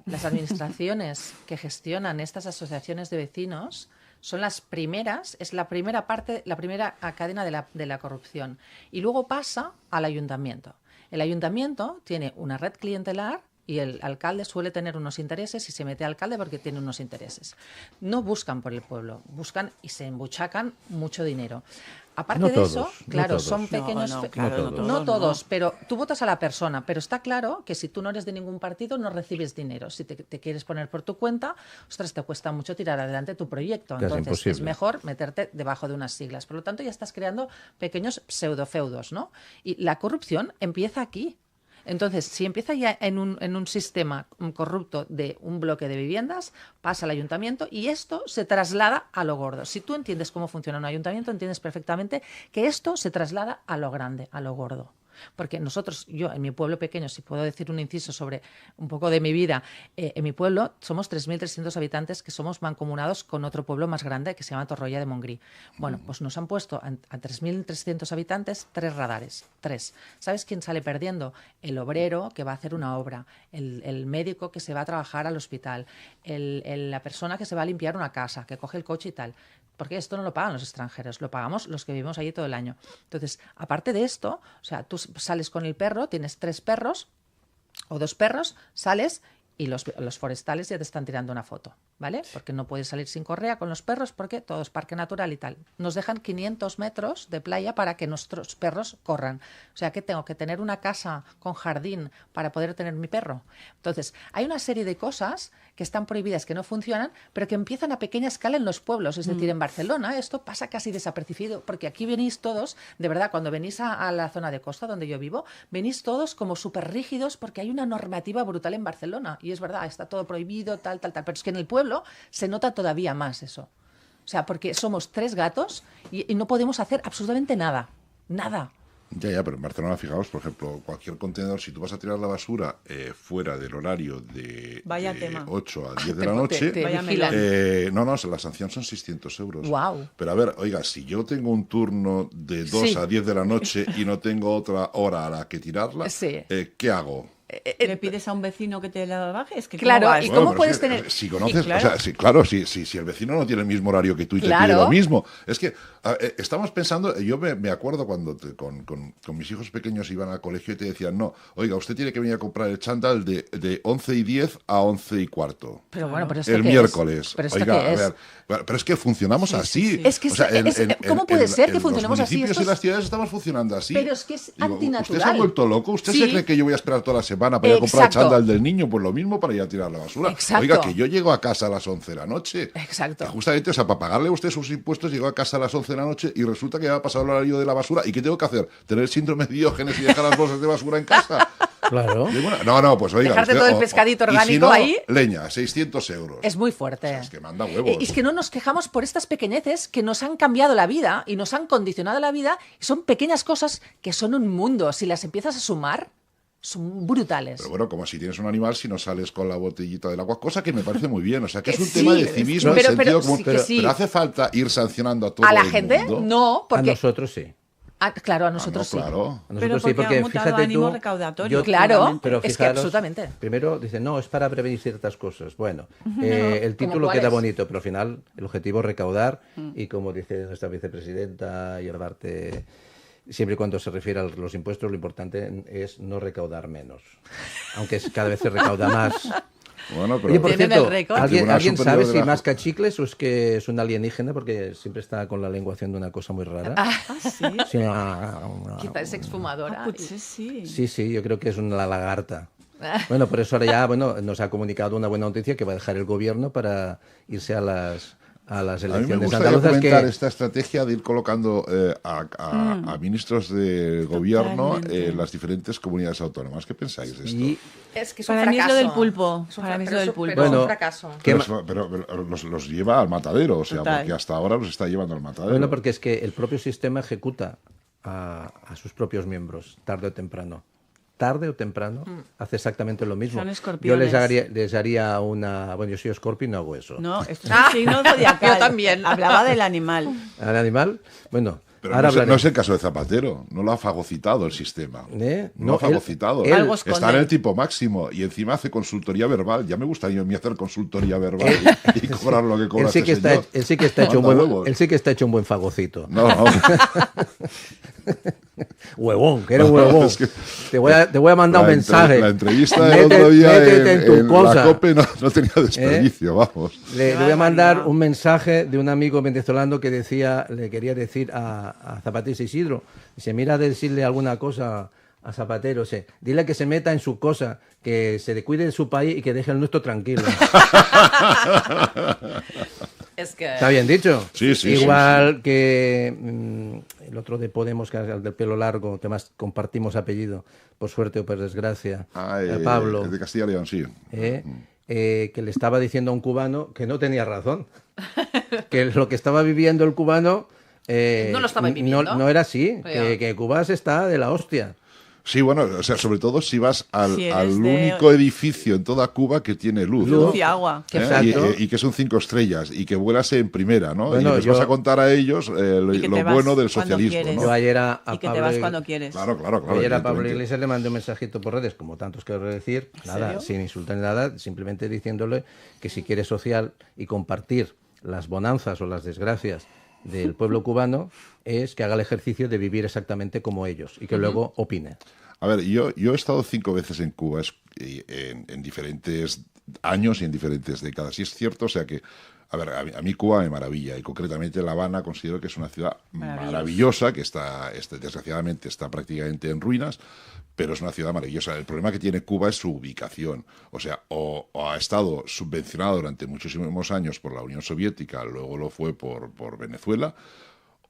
Speaker 5: Las administraciones que gestionan estas asociaciones de vecinos son las primeras, es la primera parte, la primera cadena de la corrupción. Y luego pasa al ayuntamiento. El ayuntamiento tiene una red clientelar y el alcalde suele tener unos intereses y se mete alcalde porque tiene unos intereses. No buscan por el pueblo, buscan y se embuchacan mucho dinero. Aparte
Speaker 2: no
Speaker 5: de
Speaker 2: todos,
Speaker 5: eso,
Speaker 2: no
Speaker 5: claro,
Speaker 2: todos.
Speaker 5: son pequeños...
Speaker 2: No
Speaker 5: todos, pero tú votas a la persona, pero está claro que si tú no eres de ningún partido no recibes dinero. Si te quieres poner por tu cuenta, ostras, te cuesta mucho tirar adelante tu proyecto.
Speaker 2: Casi
Speaker 5: Entonces
Speaker 2: imposible.
Speaker 5: es mejor meterte debajo de unas siglas. Por lo tanto, ya estás creando pequeños pseudofeudos, ¿no? Y la corrupción empieza aquí. Entonces, si empieza ya en un sistema corrupto de un bloque de viviendas, pasa al ayuntamiento y esto se traslada a lo gordo. Si tú entiendes cómo funciona un ayuntamiento, entiendes perfectamente que esto se traslada a lo grande, a lo gordo. Porque nosotros, yo en mi pueblo pequeño, si puedo decir un inciso sobre un poco de mi vida, en mi pueblo somos 3.300 habitantes que somos mancomunados con otro pueblo más grande que se llama Torroella de Montgrí. Bueno, pues nos han puesto a 3.300 habitantes 3 radares, 3. ¿Sabes quién sale perdiendo? El obrero que va a hacer una obra, el médico que se va a trabajar al hospital, la persona que se va a limpiar una casa, que coge el coche y tal. Porque esto no lo pagan los extranjeros, lo pagamos los que vivimos allí todo el año. Entonces, aparte de esto, o sea, tú sales con el perro, tienes 3 perros o 2 perros, sales y los forestales ya te están tirando una foto, ¿vale? Porque no puedes salir sin correa con los perros porque todo es parque natural y tal. Nos dejan 500 metros de playa para que nuestros perros corran. O sea, que tengo que tener una casa con jardín para poder tener mi perro. Entonces, hay una serie de cosas que están prohibidas, que no funcionan, pero que empiezan a pequeña escala en los pueblos. Es decir, en Barcelona esto pasa casi desapercibido, porque aquí venís todos, de verdad, cuando venís a la zona de costa donde yo vivo, venís todos como súper rígidos porque hay una normativa brutal en Barcelona. Y es verdad, está todo prohibido, tal. Pero es que en el pueblo se nota todavía más eso. O sea, porque somos 3 gatos y no podemos hacer absolutamente nada. Nada.
Speaker 3: Ya, pero en Barcelona, fijaos, por ejemplo, cualquier contenedor, si tú vas a tirar la basura fuera del horario de 8 a 10 de la noche, no, la sanción son 600 euros.
Speaker 5: Wow.
Speaker 3: Pero a ver, oiga, si yo tengo un turno de 2 a 10 de la noche y no tengo otra hora a la que tirarla, ¿qué hago?
Speaker 4: ¿Le pides a un vecino que te la baje? Es que
Speaker 5: claro, ¿y cómo
Speaker 3: bueno,
Speaker 5: puedes tener...?
Speaker 3: Si conoces,
Speaker 4: claro.
Speaker 3: o sea, si el vecino no tiene el mismo horario que tú y te pide lo mismo. Es que estamos pensando, yo me acuerdo cuando con mis hijos pequeños iban al colegio y te decían, no, oiga, usted tiene que venir a comprar el chándal de 11:10 a 11:15.
Speaker 5: Pero bueno, pero
Speaker 3: el miércoles.
Speaker 5: ¿Pero esto
Speaker 3: oiga,
Speaker 5: qué es?
Speaker 3: a ver, pero es que funcionamos así.
Speaker 5: Es que,
Speaker 3: o sea,
Speaker 5: ¿cómo puede ser que funcionemos así?
Speaker 3: En los municipios y las ciudades estamos funcionando así.
Speaker 5: Pero es que es antinatural.
Speaker 3: ¿Usted se ha vuelto loco? ¿Usted se cree que yo voy a esperar toda la semana para ir a comprar el chándal del niño? Pues lo mismo para ir a tirar la basura.
Speaker 5: Exacto.
Speaker 3: Oiga, que yo llego a casa a las 11 de la noche.
Speaker 5: Exacto.
Speaker 3: Que justamente, o sea, para pagarle a usted sus impuestos, llego a casa a las 11 de la noche y resulta que ya ha pasado el horario de la basura. ¿Y qué tengo que hacer? ¿Tener síndrome de Diógenes y dejar las bolsas de basura en casa?
Speaker 2: Claro.
Speaker 3: No, pues oiga.
Speaker 5: Dejarte
Speaker 3: usted,
Speaker 5: todo el pescadito orgánico
Speaker 3: y si no,
Speaker 5: ahí.
Speaker 3: Leña, 600 euros.
Speaker 5: Es muy fuerte.
Speaker 3: O sea, es que manda huevos.
Speaker 5: Es que no nos quejamos por estas pequeñeces que nos han cambiado la vida y nos han condicionado la vida. Y son pequeñas cosas que son un mundo. Si las empiezas a sumar, son brutales.
Speaker 3: Pero bueno, como si tienes un animal, si no sales con la botellita del agua, cosa que me parece muy bien. O sea, que es un tema de civismo en sentido común. Pero hace falta ir sancionando a todo el mundo.
Speaker 5: ¿A la gente? No, porque...
Speaker 2: A nosotros sí.
Speaker 5: Claro, a nosotros sí.
Speaker 3: Claro.
Speaker 2: A nosotros sí, porque fíjate
Speaker 4: ánimo
Speaker 2: tú,
Speaker 4: recaudatorio.
Speaker 5: Claro,
Speaker 2: pero
Speaker 5: es
Speaker 2: fijaros,
Speaker 5: que absolutamente.
Speaker 2: Primero dicen, no, es para prevenir ciertas cosas. Bueno, el título queda bonito, pero al final el objetivo es recaudar y como dice nuestra vicepresidenta Yerbarte siempre y cuando se refiere a los impuestos, lo importante es no recaudar menos, aunque cada vez se recauda más.
Speaker 3: Bueno, pero
Speaker 2: Oye, por
Speaker 4: Tienen
Speaker 2: cierto,
Speaker 4: el récord.
Speaker 2: ¿alguien sabe si
Speaker 3: de la-
Speaker 2: masca chicles o es que es un alienígena? Porque siempre está con la lengua haciendo una cosa muy rara.
Speaker 4: Sí?
Speaker 2: Sí,
Speaker 5: Quizá es exfumadora.
Speaker 4: Potser sí.
Speaker 2: sí, yo creo que es una lagarta. Bueno, por eso ahora ya nos ha comunicado una buena noticia que va a dejar el gobierno para irse a las
Speaker 3: A mí me
Speaker 2: elecciones
Speaker 3: gustaría
Speaker 2: andaluzas.
Speaker 3: comentar
Speaker 2: Que
Speaker 3: esta estrategia de ir colocando a ministros de gobierno
Speaker 4: Totalmente.
Speaker 3: en las diferentes comunidades autónomas. ¿Qué pensáis de esto?
Speaker 2: y
Speaker 5: Es que es un
Speaker 4: Para mí es lo
Speaker 5: fracaso.
Speaker 4: del pulpo.
Speaker 5: Es un
Speaker 4: Para mí es
Speaker 5: pero
Speaker 4: lo del
Speaker 5: es un-
Speaker 4: pulpo.
Speaker 5: pero es un
Speaker 2: Bueno,
Speaker 5: fracaso.
Speaker 2: ¿qué
Speaker 3: Pero los lleva al matadero, o sea,
Speaker 4: Total.
Speaker 3: porque hasta ahora los está llevando al matadero.
Speaker 2: bueno, porque es que el propio sistema ejecuta a sus propios miembros, tarde o temprano. Tarde o temprano hace exactamente lo mismo.
Speaker 4: Son
Speaker 2: Yo
Speaker 4: escorpiones.
Speaker 2: les haría una... Bueno, yo soy escorpio y no hago eso.
Speaker 4: No, esto es un signo zodiacal.
Speaker 5: Yo también.
Speaker 4: Hablaba del animal.
Speaker 2: ¿Al animal? Bueno,
Speaker 3: Pero
Speaker 2: ahora
Speaker 3: no es
Speaker 2: hablaremos.
Speaker 3: el caso de Zapatero, no lo ha fagocitado el sistema.
Speaker 2: ¿Eh?
Speaker 3: No lo ha
Speaker 2: él-
Speaker 3: fagocitado.
Speaker 2: él-
Speaker 4: Algo
Speaker 3: Está
Speaker 4: esconde.
Speaker 3: en el tipo máximo y encima hace consultoría verbal. Ya me gustaría a mí hacer consultoría verbal y cobrar lo que cobra
Speaker 2: Él sí que
Speaker 3: este
Speaker 2: está,
Speaker 3: señor.
Speaker 2: él sí que está hecho un
Speaker 3: Manda
Speaker 2: buen,
Speaker 3: huevos.
Speaker 2: él sí que está hecho un buen fagocito.
Speaker 3: No, no.
Speaker 2: Huevón, que eres huevón.
Speaker 3: Es que-
Speaker 2: te voy a mandar un mensaje.
Speaker 3: La entrevista del
Speaker 2: Métete-
Speaker 3: otro día
Speaker 2: métete en tu
Speaker 3: en
Speaker 2: cosa.
Speaker 3: la COPE no tenía desperdicio, vamos.
Speaker 2: Le
Speaker 4: Qué
Speaker 2: voy a mandar
Speaker 4: barbaridad.
Speaker 2: un mensaje de un amigo venezolano que le quería decir a Zapatero Isidro, dice, mira a decirle alguna cosa a Zapatero, dile que se meta en su cosa, que se cuide de su país y que deje el nuestro tranquilo.
Speaker 5: Es que
Speaker 2: ¿Está bien dicho?
Speaker 3: Sí, sí,
Speaker 2: Igual que el otro de Podemos, que es el del pelo largo, que más compartimos apellido, por suerte o por desgracia, Pablo.
Speaker 3: Es de Castilla y León, sí.
Speaker 2: Que le estaba diciendo a un cubano que no tenía razón, que lo que estaba viviendo el cubano
Speaker 5: No lo estaba viviendo.
Speaker 2: no era así,
Speaker 5: Ya.
Speaker 2: que Cuba se está de la hostia.
Speaker 3: Sí, bueno, o sea, sobre todo si vas al,
Speaker 4: Si eres
Speaker 3: al
Speaker 4: de-
Speaker 3: único edificio en toda Cuba que tiene luz. ¿no?
Speaker 4: Luz y agua.
Speaker 2: Que
Speaker 3: ¿Eh?
Speaker 2: exacto.
Speaker 3: Y que son 5 estrellas y que vuelas en primera, ¿no?
Speaker 2: Bueno,
Speaker 3: y les
Speaker 2: yo-
Speaker 3: vas a contar a ellos
Speaker 4: Y que
Speaker 3: lo
Speaker 4: te vas
Speaker 3: bueno del
Speaker 4: cuando
Speaker 3: socialismo,
Speaker 4: quieres.
Speaker 3: ¿no?
Speaker 2: Yo ayer a
Speaker 4: Y que te
Speaker 2: Pablo
Speaker 4: vas cuando quieres.
Speaker 3: Claro, claro, claro.
Speaker 2: Ayer a Pablo
Speaker 3: evidentemente.
Speaker 2: Iglesias le mandé un mensajito por redes, como tantos quiero decir, nada,
Speaker 4: serio?
Speaker 2: sin insultar ni nada, simplemente diciéndole que si quiere social y compartir las bonanzas o las desgracias del pueblo cubano, es que haga el ejercicio de vivir exactamente como ellos y que luego opine.
Speaker 3: A ver, yo he estado 5 veces en Cuba en diferentes años y en diferentes décadas. Y es cierto, o sea que, a ver, a mí Cuba me maravilla y concretamente La Habana considero que es una ciudad maravillosa, que desgraciadamente está prácticamente en ruinas, pero es una ciudad maravillosa. El problema que tiene Cuba es su ubicación. O sea, o ha estado subvencionado durante muchísimos años por la Unión Soviética, luego lo fue por Venezuela,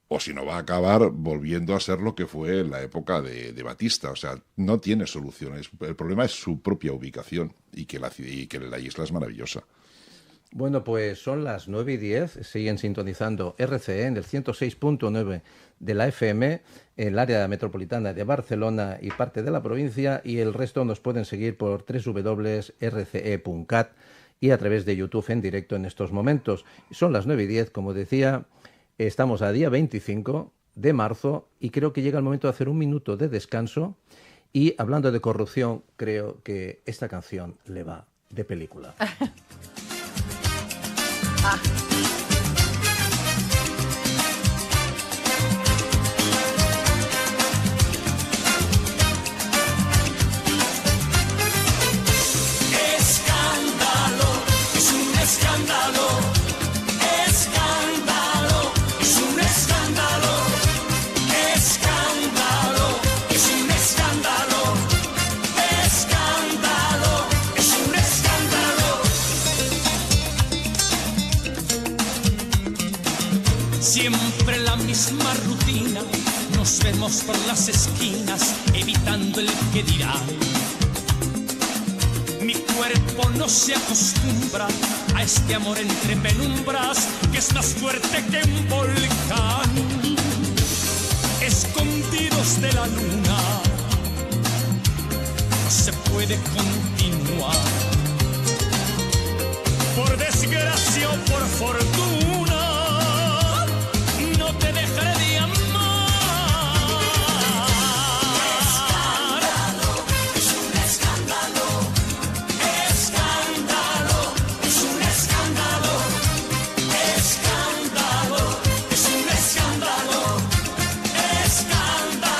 Speaker 3: o si no va a acabar volviendo a ser lo que fue en la época de Batista. O sea, no tiene soluciones. El problema es su propia ubicación y que la isla es maravillosa.
Speaker 2: Bueno, pues son las 9:10, siguen sintonizando RCE en el 106.9 de la FM, en el área metropolitana de Barcelona y parte de la provincia, y el resto nos pueden seguir por www.rce.cat y a través de YouTube en directo en estos momentos. Son las 9:10, como decía, estamos a día 25 de marzo y creo que llega el momento de hacer un minuto de descanso, y hablando de corrupción, creo que esta canción le va de película.
Speaker 6: Escándalo, es un escándalo, escándalo, es un escándalo, escándalo, es un escándalo, escándalo, es un escándalo. Siempre la misma rutina, nos vemos por las esquinas, evitando el que dirán. Mi cuerpo no se acostumbra a este amor entre penumbras que es más fuerte que un volcán. Escondidos de la luna, no se puede continuar. Por desgracia o por fortuna, no te dejaré de amar. Es un escándalo. Escándalo, es un escándalo, escándalo, es un escándalo, escándalo.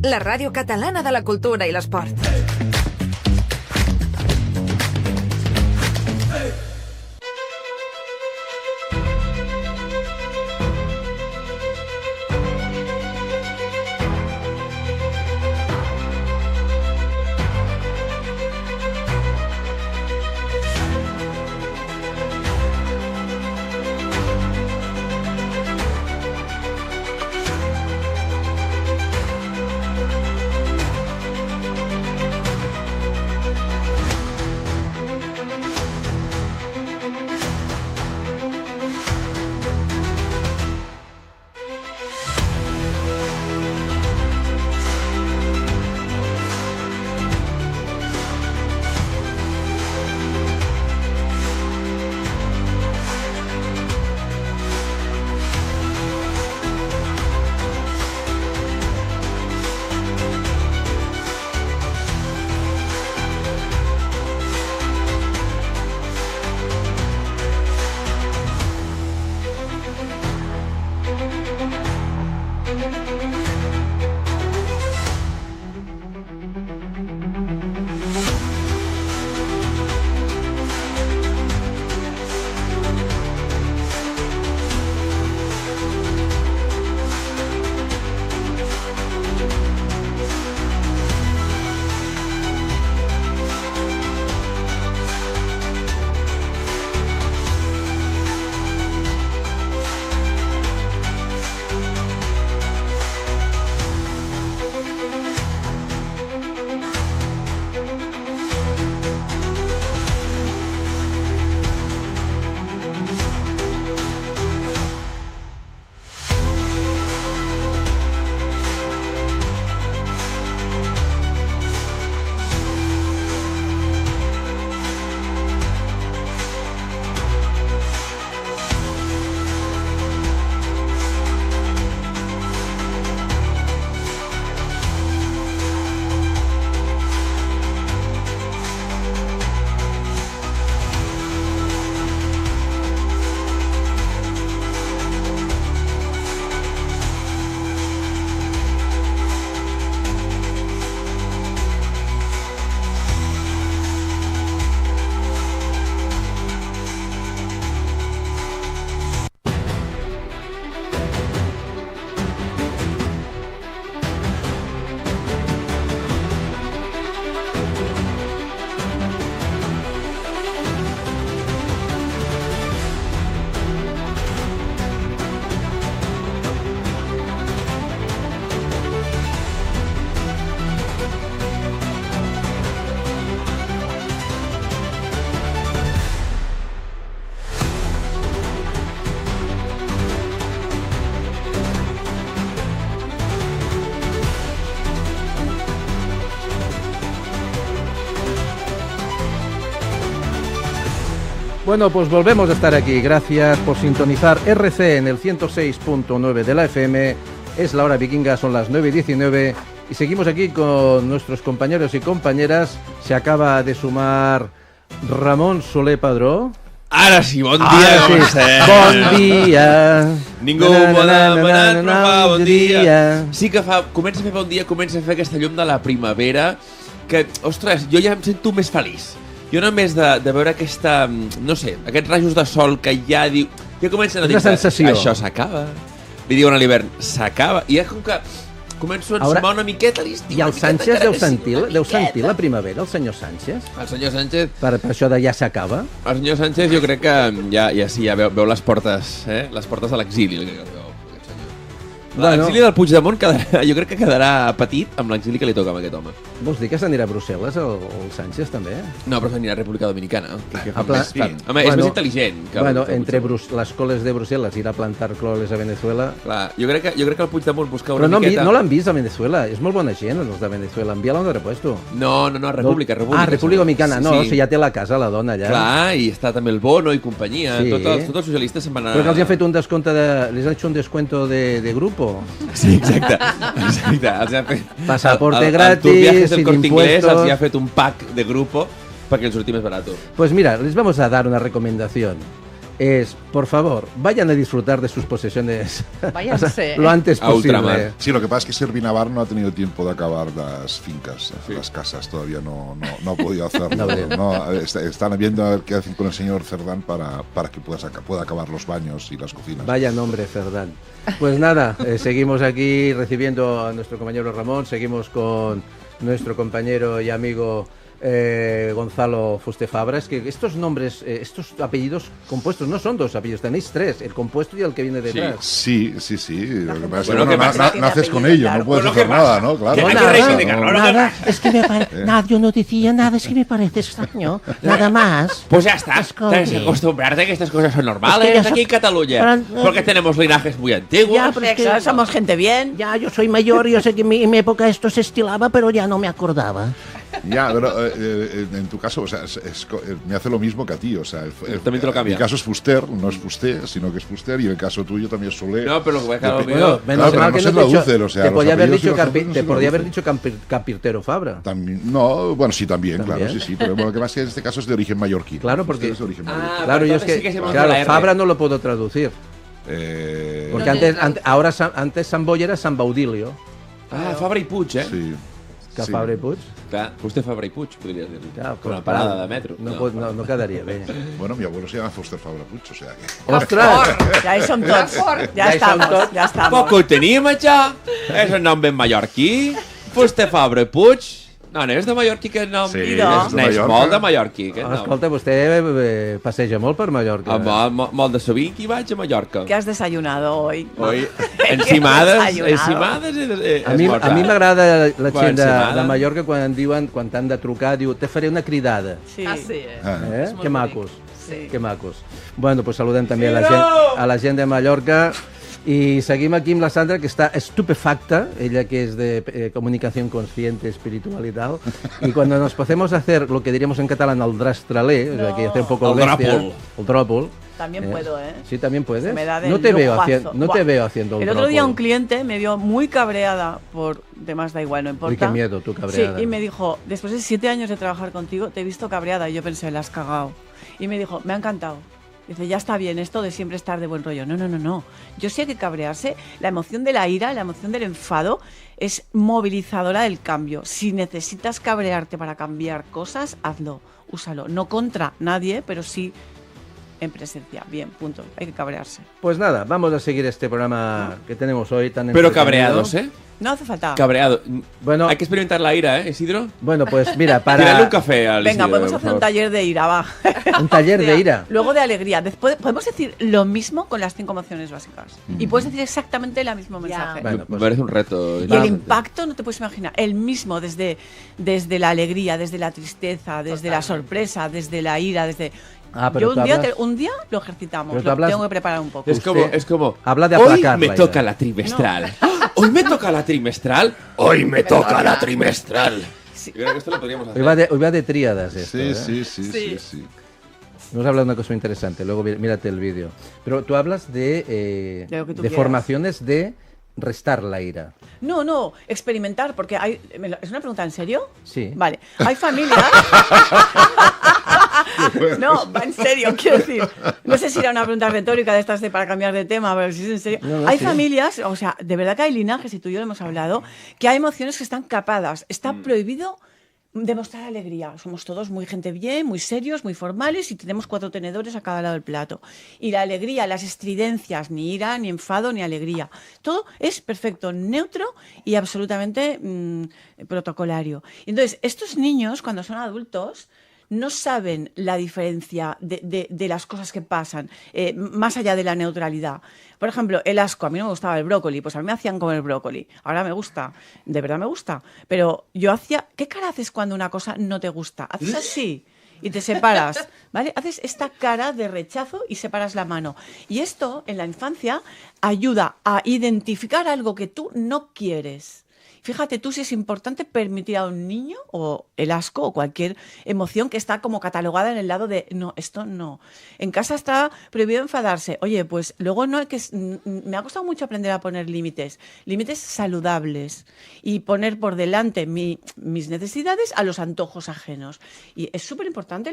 Speaker 1: la ràdio catalana de la cultura i l'esport.
Speaker 2: Bueno, pues volvemos a estar aquí. Gracias por sintonizar RC en el 106.9 de la FM. Es la hora vikinga, son las 9:19 y seguimos aquí con nuestros compañeros y compañeras. Se acaba de sumar Ramon Soler Padró.
Speaker 7: Ara sí, bon dia, com estem?
Speaker 2: Bon dia.
Speaker 7: Ningú pot demanar, però fa bon dia. Sí que comença a fer bon dia, comença a fer aquesta llum de la primavera, que, ostres, jo ja em sento més feliç. Jo només de veure aquesta, no sé, aquests rajos de sol que ja diu... Ja comencen a dir que això s'acaba. Li diuen a l'hivern, s'acaba. I ja com que començo a ensumar una miqueta l'estiu.
Speaker 2: I el Sánchez deu sentir la primavera, el senyor Sánchez?
Speaker 7: El senyor Sánchez...
Speaker 2: Per això de ja s'acaba?
Speaker 7: El senyor Sánchez jo crec que ja veu les portes, les portes de l'exili. L'exili del Puigdemont jo crec que quedarà petit amb l'exili que li toca a aquest home.
Speaker 2: Vols dir que s'anirà a Brussel·les, el Sánchez, també?
Speaker 7: No, però s'anirà a República Dominicana. Home, és més intel·ligent.
Speaker 2: Bueno, entre les coles de Brussel·les ir a plantar cloles a Venezuela...
Speaker 7: Clar, jo crec que el Puigdemont busca una
Speaker 2: Però
Speaker 7: miqueta...
Speaker 2: no l'han vist a Venezuela, és molt bona gent, els de Venezuela. Envia-la on repuesto.
Speaker 7: No, República.
Speaker 2: Ah, República Dominicana, no, o sigui, ja té la casa, la dona, allà.
Speaker 7: Clar, i està també el Bono i companyia. Tots els socialistes se'n van anar...
Speaker 2: Però que els han fet un descompte les han hecho un descuento de grupo.
Speaker 7: Sí, exacte. Els han fet...
Speaker 2: Pasaporte gratis, sin impuestos...
Speaker 7: Els ha fet un pack de grupo perquè els sortim més barato.
Speaker 2: Pues mira, les vamos a dar una recomendación. es, por favor, vayan a disfrutar de sus posesiones
Speaker 1: Váyanse.
Speaker 2: lo antes
Speaker 7: A ultramar.
Speaker 2: posible.
Speaker 3: Sí, lo que pasa es que Servi Navar no ha tenido tiempo de acabar las fincas, las casas, todavía no ha podido hacerlo. Están viendo a ver qué hacen con el señor Cerdán para que pueda acabar los baños y las cocinas.
Speaker 2: Vaya nombre, Ferdán. Pues nada, seguimos aquí recibiendo a nuestro compañero Ramón, seguimos con nuestro compañero y amigo Gonzalo Fuster Fabra. Es que estos nombres, estos apellidos compuestos no son dos apellidos, tenéis tres, el compuesto y el que viene detrás.
Speaker 3: Sí. Lo que pasa es que
Speaker 7: Bueno, ¿qué pasa?
Speaker 3: naces con ello, no puedes hacer nada, ¿no? Claro.
Speaker 7: Hay que
Speaker 8: Nada,
Speaker 7: reivindicarlo, lo que
Speaker 8: nada,
Speaker 7: pasa.
Speaker 8: es que me parece. Nada, yo no decía nada, es que me parece extraño. Nada más.
Speaker 7: Pues ya está,
Speaker 8: Escolti.
Speaker 7: tienes que acostumbrarte a que estas cosas son normales
Speaker 8: Es que ya
Speaker 7: aquí en Cataluña.
Speaker 8: pero,
Speaker 7: Porque tenemos linajes muy antiguos.
Speaker 8: Ya, pero es que
Speaker 4: Somos gente bien.
Speaker 8: ya yo soy mayor, yo sé que en mi época esto se estilaba, pero ya no me acordaba.
Speaker 3: Ya, pero en tu caso, o sea, me hace lo mismo que a ti, o sea,
Speaker 7: También te lo cambia.
Speaker 3: Mi caso es Fuster, no es Fuster, sino que es Fuster, y el caso tuyo también es Soler.
Speaker 7: No, pero lo que voy a dejar
Speaker 3: Dep-
Speaker 7: olvidado.
Speaker 2: Menos
Speaker 3: Claro,
Speaker 2: mal
Speaker 3: pero
Speaker 2: que
Speaker 3: no
Speaker 2: no
Speaker 3: se
Speaker 2: te he dicho,
Speaker 3: traduce, o sea,
Speaker 2: te
Speaker 3: los
Speaker 2: podía haber
Speaker 3: apellidos y
Speaker 2: dicho,
Speaker 3: los nombres no se
Speaker 2: te podía haber
Speaker 3: traducen.
Speaker 2: dicho Capirtero Fabra.
Speaker 3: También, no, bueno, sí, también, claro,
Speaker 2: ¿También?
Speaker 3: sí, pero bueno, lo que pasa es que en este caso es de origen mallorquín.
Speaker 2: Claro, porque-
Speaker 3: Fuster es de origen
Speaker 7: Ah,
Speaker 3: mallorquín.
Speaker 2: Claro, yo es
Speaker 7: entonces
Speaker 2: que,
Speaker 7: sí que se me
Speaker 2: claro,
Speaker 7: va la R.
Speaker 2: Fabra no lo puedo traducir. Porque
Speaker 4: No
Speaker 2: antes,
Speaker 4: tiene
Speaker 2: ahora antes San Boy era San Baudilio,
Speaker 7: Ah, Fabra i Puig,
Speaker 3: Sí.
Speaker 2: que
Speaker 3: Sí.
Speaker 2: Fabra i Puig.
Speaker 7: Clar, vostè Fabra i Puig, podries dir.
Speaker 2: Claro,
Speaker 7: Con la
Speaker 2: pues,
Speaker 7: parada
Speaker 2: claro,
Speaker 7: de metro.
Speaker 2: No quedaría bien.
Speaker 3: Bueno, mi abuelo se llama Fuster Fabra Puig, o sea que...
Speaker 2: ¡Ostras!
Speaker 4: Ya hi som tots.
Speaker 2: Ja hi som tots.
Speaker 4: Ja estamos.
Speaker 7: Poc ho tenim, això? És un nom ben mallorquí. Vostè Fabra i Puig. No, no és de mallorquí aquest nom.
Speaker 3: Sí,
Speaker 4: és de
Speaker 7: N'és
Speaker 3: Mallorca.
Speaker 7: molt de mallorquí, aquest nom.
Speaker 2: Escolta, vostè passeja molt per Mallorca.
Speaker 7: Molt de sovint que hi vaig a Mallorca.
Speaker 4: ¿Qué has desayunado hoy?
Speaker 7: Oi, encimades,
Speaker 4: Desayunado.
Speaker 7: encimades i
Speaker 2: A mi
Speaker 7: esmorzar.
Speaker 2: m'agrada la gent
Speaker 7: Encimada.
Speaker 2: de Mallorca quan em diuen, quan t'han de trucar, diu, te faré una cridada.
Speaker 4: Sí.
Speaker 2: Que macos. Que macos. Bueno, pues saludem també a la gent de Mallorca i seguim aquí amb la Sandra, que està estupefacta, ella que es de comunicación consciente, espiritual y tal, y cuando nos podemos hacer lo que diríamos en catalán al drastralé, o sea, que hace un poco
Speaker 7: El
Speaker 2: bestia,
Speaker 7: dràpol.
Speaker 2: el dròpol.
Speaker 4: También puedo, ¿eh?
Speaker 2: Sí, también puedes.
Speaker 4: Se me da del
Speaker 2: No te veo
Speaker 4: lujazo.
Speaker 2: haciendo, no te
Speaker 4: Buah.
Speaker 2: veo haciendo el
Speaker 4: El otro día
Speaker 2: dròpol.
Speaker 4: un cliente me vio muy cabreada por temas, da igual, no importa.
Speaker 2: Uy, qué miedo, tú cabreada.
Speaker 4: Sí, y me dijo, después de 7 años de trabajar contigo, te he visto cabreada. Y yo pensé, la has cagado. Y me dijo, me ha encantado. Dice, ya está bien esto de siempre estar de buen rollo. No. Yo sé que cabrearse, la emoción de la ira, la emoción del enfado, es movilizadora del cambio. Si necesitas cabrearte para cambiar cosas, hazlo, úsalo. No contra nadie, pero sí en presencia. Bien, punto. Hay que cabrearse.
Speaker 2: Pues nada, vamos a seguir este programa que tenemos hoy tan
Speaker 7: Pero
Speaker 2: entretenido.
Speaker 7: cabreados, ¿eh?
Speaker 4: No hace falta.
Speaker 7: Cabreado.
Speaker 2: Bueno,
Speaker 7: Hay que experimentar la ira, ¿eh, Isidro?
Speaker 2: bueno, pues mira,
Speaker 7: Tírale
Speaker 2: para
Speaker 7: un café al
Speaker 4: Venga,
Speaker 7: Isidro,
Speaker 4: podemos
Speaker 7: por
Speaker 4: hacer un
Speaker 7: favor.
Speaker 4: taller de ira, va.
Speaker 2: un taller de ira.
Speaker 4: Luego de alegría. Después podemos decir lo mismo con las 5 emociones básicas. Y puedes decir exactamente el mismo mensaje.
Speaker 2: Bueno,
Speaker 7: Me
Speaker 2: pues-
Speaker 7: parece un reto.
Speaker 4: Y el
Speaker 2: Vamos.
Speaker 4: impacto no te puedes imaginar. El mismo desde la alegría, desde la tristeza, desde la sorpresa, desde la ira, desde...
Speaker 2: Ah, pero
Speaker 4: Yo
Speaker 2: tú hablas-
Speaker 4: un día lo ejercitamos.
Speaker 2: Pero tú
Speaker 4: Lo
Speaker 2: hablas-
Speaker 4: tengo que preparar un poco.
Speaker 7: Es como,
Speaker 2: Usted
Speaker 7: es como.
Speaker 2: habla de
Speaker 7: Hoy
Speaker 2: aplacar
Speaker 7: me
Speaker 2: la
Speaker 7: toca
Speaker 2: ira.
Speaker 7: la trimestral. Hoy me toca la trimestral. Hoy me toca la trimestral. Yo creo que esto lo podríamos hacer.
Speaker 2: Hoy va de tríadas esto,
Speaker 3: Sí,
Speaker 2: ¿eh?
Speaker 3: sí.
Speaker 2: Nos habla de una cosa interesante, luego mírate el vídeo. Pero tú hablas
Speaker 4: De lo que tú
Speaker 2: de
Speaker 4: quieras.
Speaker 2: formaciones de restar la ira.
Speaker 4: No, experimentar, porque hay... ¿Es una pregunta en serio?
Speaker 2: Sí.
Speaker 4: Vale. Hay familias... No, va en serio, quiero decir. No sé si era una pregunta retórica de estas de para cambiar de tema, pero si es en serio.
Speaker 2: No,
Speaker 4: Hay
Speaker 2: sí.
Speaker 4: familias, o sea, de verdad que hay linajes, y tú y yo lo hemos hablado, que hay emociones que están capadas. Está prohibido demostrar alegría. Somos todos muy gente bien, muy serios, muy formales y tenemos 4 tenedores a cada lado del plato. Y la alegría, las estridencias, ni ira, ni enfado, ni alegría. Todo es perfecto, neutro y absolutamente protocolario. Entonces, estos niños, cuando son adultos, no saben la diferencia de las cosas que pasan, más allá de la neutralidad. Por ejemplo, el asco. A mí no me gustaba el brócoli, pues a mí me hacían comer brócoli. Ahora me gusta, de verdad me gusta. Pero yo hacía... ¿Qué cara haces cuando una cosa no te gusta? Haces así y te separas, ¿vale? Haces esta cara de rechazo y separas la mano. Y esto, en la infancia, ayuda a identificar algo que tú no quieres. Fíjate tú si es importante permitir a un niño o el asco o cualquier emoción que está como catalogada en el lado de no, esto no. En casa está prohibido enfadarse. Oye, pues luego no hay que... Me ha costado mucho aprender a poner límites saludables y poner por delante mis necesidades a los antojos ajenos. Y es súper importante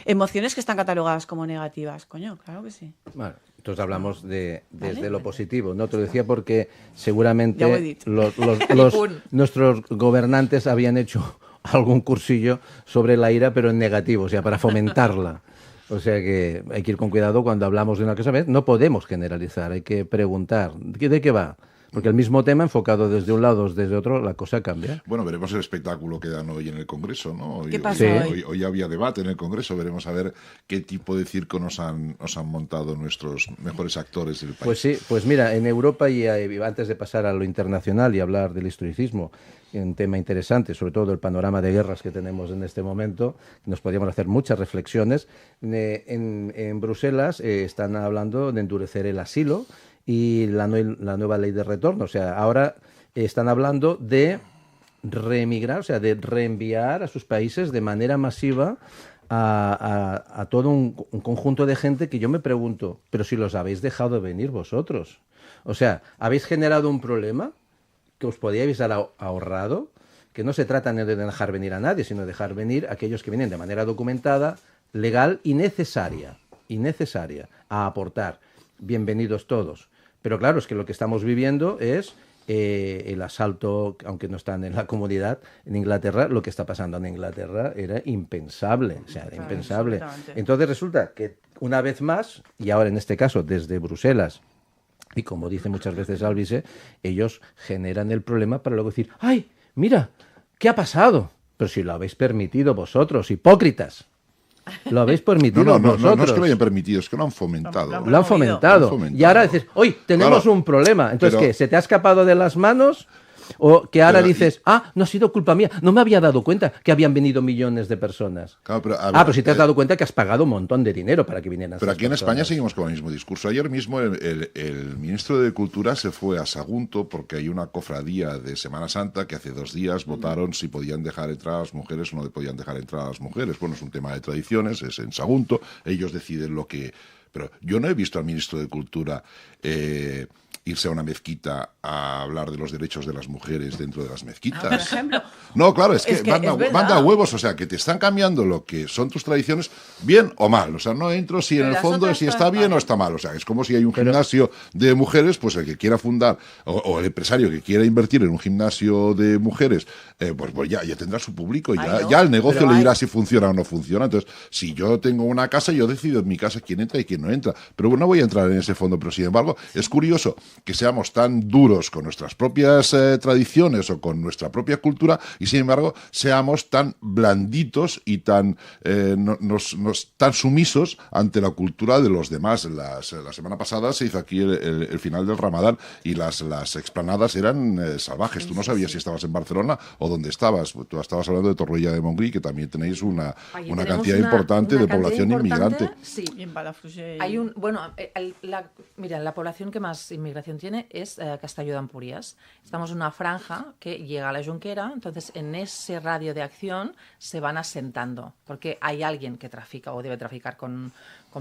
Speaker 4: emociones que están catalogadas como negativas. Coño, claro que sí.
Speaker 2: Bueno, entonces hablamos desde
Speaker 4: Vale.
Speaker 2: lo positivo, ¿no? Te lo decía porque
Speaker 4: Ya lo he
Speaker 2: seguramente
Speaker 4: dicho.
Speaker 2: nuestros gobernantes habían hecho algún cursillo sobre la ira, pero en negativo, o sea, para fomentarla. O sea que hay que ir con cuidado cuando hablamos de una cosa. No podemos generalizar, hay que preguntar, ¿de qué va? Porque el mismo tema enfocado desde un lado o desde otro, la cosa cambia.
Speaker 3: Bueno, veremos el espectáculo que dan hoy en el Congreso, ¿no?
Speaker 4: ¿Qué pasó hoy?
Speaker 3: Hoy había debate en el Congreso, veremos a ver qué tipo de circo nos han montado nuestros mejores actores del país.
Speaker 2: Pues sí, pues mira, en Europa, y antes de pasar a lo internacional y hablar del historicismo, un tema interesante, sobre todo el panorama de guerras que tenemos en este momento, nos podríamos hacer muchas reflexiones. En Bruselas están hablando de endurecer el asilo y la nueva ley de retorno. O sea, ahora están hablando de reemigrar, o sea, de reenviar a sus países de manera masiva a todo un conjunto de gente que yo me pregunto, pero si los habéis dejado venir vosotros. O sea, ¿habéis generado un problema que os podíais haber ahorrado? Que no se trata de dejar venir a nadie, sino de dejar venir a aquellos que vienen de manera documentada, legal y necesaria a aportar. Bienvenidos todos. Pero claro, es que lo que estamos viviendo es el asalto, aunque no están en la comunidad, en Inglaterra, lo que está pasando en Inglaterra era impensable, o sea, era impensable. Entonces resulta que una vez más, y ahora en este caso desde Bruselas, y como dice muchas veces Alvise, ellos generan el problema para luego decir, ¡ay, mira, qué ha pasado! Pero si lo habéis permitido vosotros, hipócritas. Lo habéis permitido vosotros.
Speaker 3: No es que lo hayan permitido, es que lo han fomentado.
Speaker 2: Lo han fomentado. Y ahora dices, ¡hoy tenemos un problema! Entonces, ¿qué? ¿Se te ha escapado de las manos? O que ahora dices, no ha sido culpa mía, no me había dado cuenta que habían venido millones de personas.
Speaker 3: Claro, pero,
Speaker 2: pero si te has dado cuenta que has pagado un montón de dinero para que vinieran.
Speaker 3: Pero aquí en España seguimos con el mismo discurso. Ayer mismo el ministro de Cultura se fue a Sagunto porque hay una cofradía de Semana Santa que hace 2 días votaron si podían dejar entrar a las mujeres o no podían dejar entrar a las mujeres. Bueno, es un tema de tradiciones, es en Sagunto, ellos deciden lo que... Pero yo no he visto al ministro de Cultura irse a una mezquita a hablar de los derechos de las mujeres dentro de las mezquitas.
Speaker 4: Por ejemplo.
Speaker 3: No, claro, es que manda huevos, o sea, que te están cambiando lo que son tus tradiciones, bien o mal. O sea, no entro si en el fondo si está bien o está mal. O sea, es como si hay un gimnasio de mujeres, pues el que quiera fundar, o el empresario que quiera invertir en un gimnasio de mujeres, pues ya tendrá su público, ya el negocio le dirá si funciona o no funciona. Entonces, si yo tengo una casa, yo decido en mi casa quién entra y quién no entra. Pero bueno, no voy a entrar en ese fondo, pero sin embargo, es curioso que seamos tan duros con nuestras propias tradiciones o con nuestra propia cultura y sin embargo seamos tan blanditos y tan tan sumisos ante la cultura de los demás. La semana pasada se hizo aquí el final del Ramadán y las explanadas eran salvajes. Tú no sabías si estabas en Barcelona o dónde estabas. Tú estabas hablando de Torroella de Montgrí, que también tenéis una cantidad importante de población inmigrante.
Speaker 5: Sí.
Speaker 4: Y en Palafrugell.
Speaker 5: Hay mira, la población que más inmigración tiene es Castelló de Empúries. Estamos en una franja que llega a la Junquera, entonces en ese radio de acción se van asentando, porque hay alguien que trafica o debe traficar con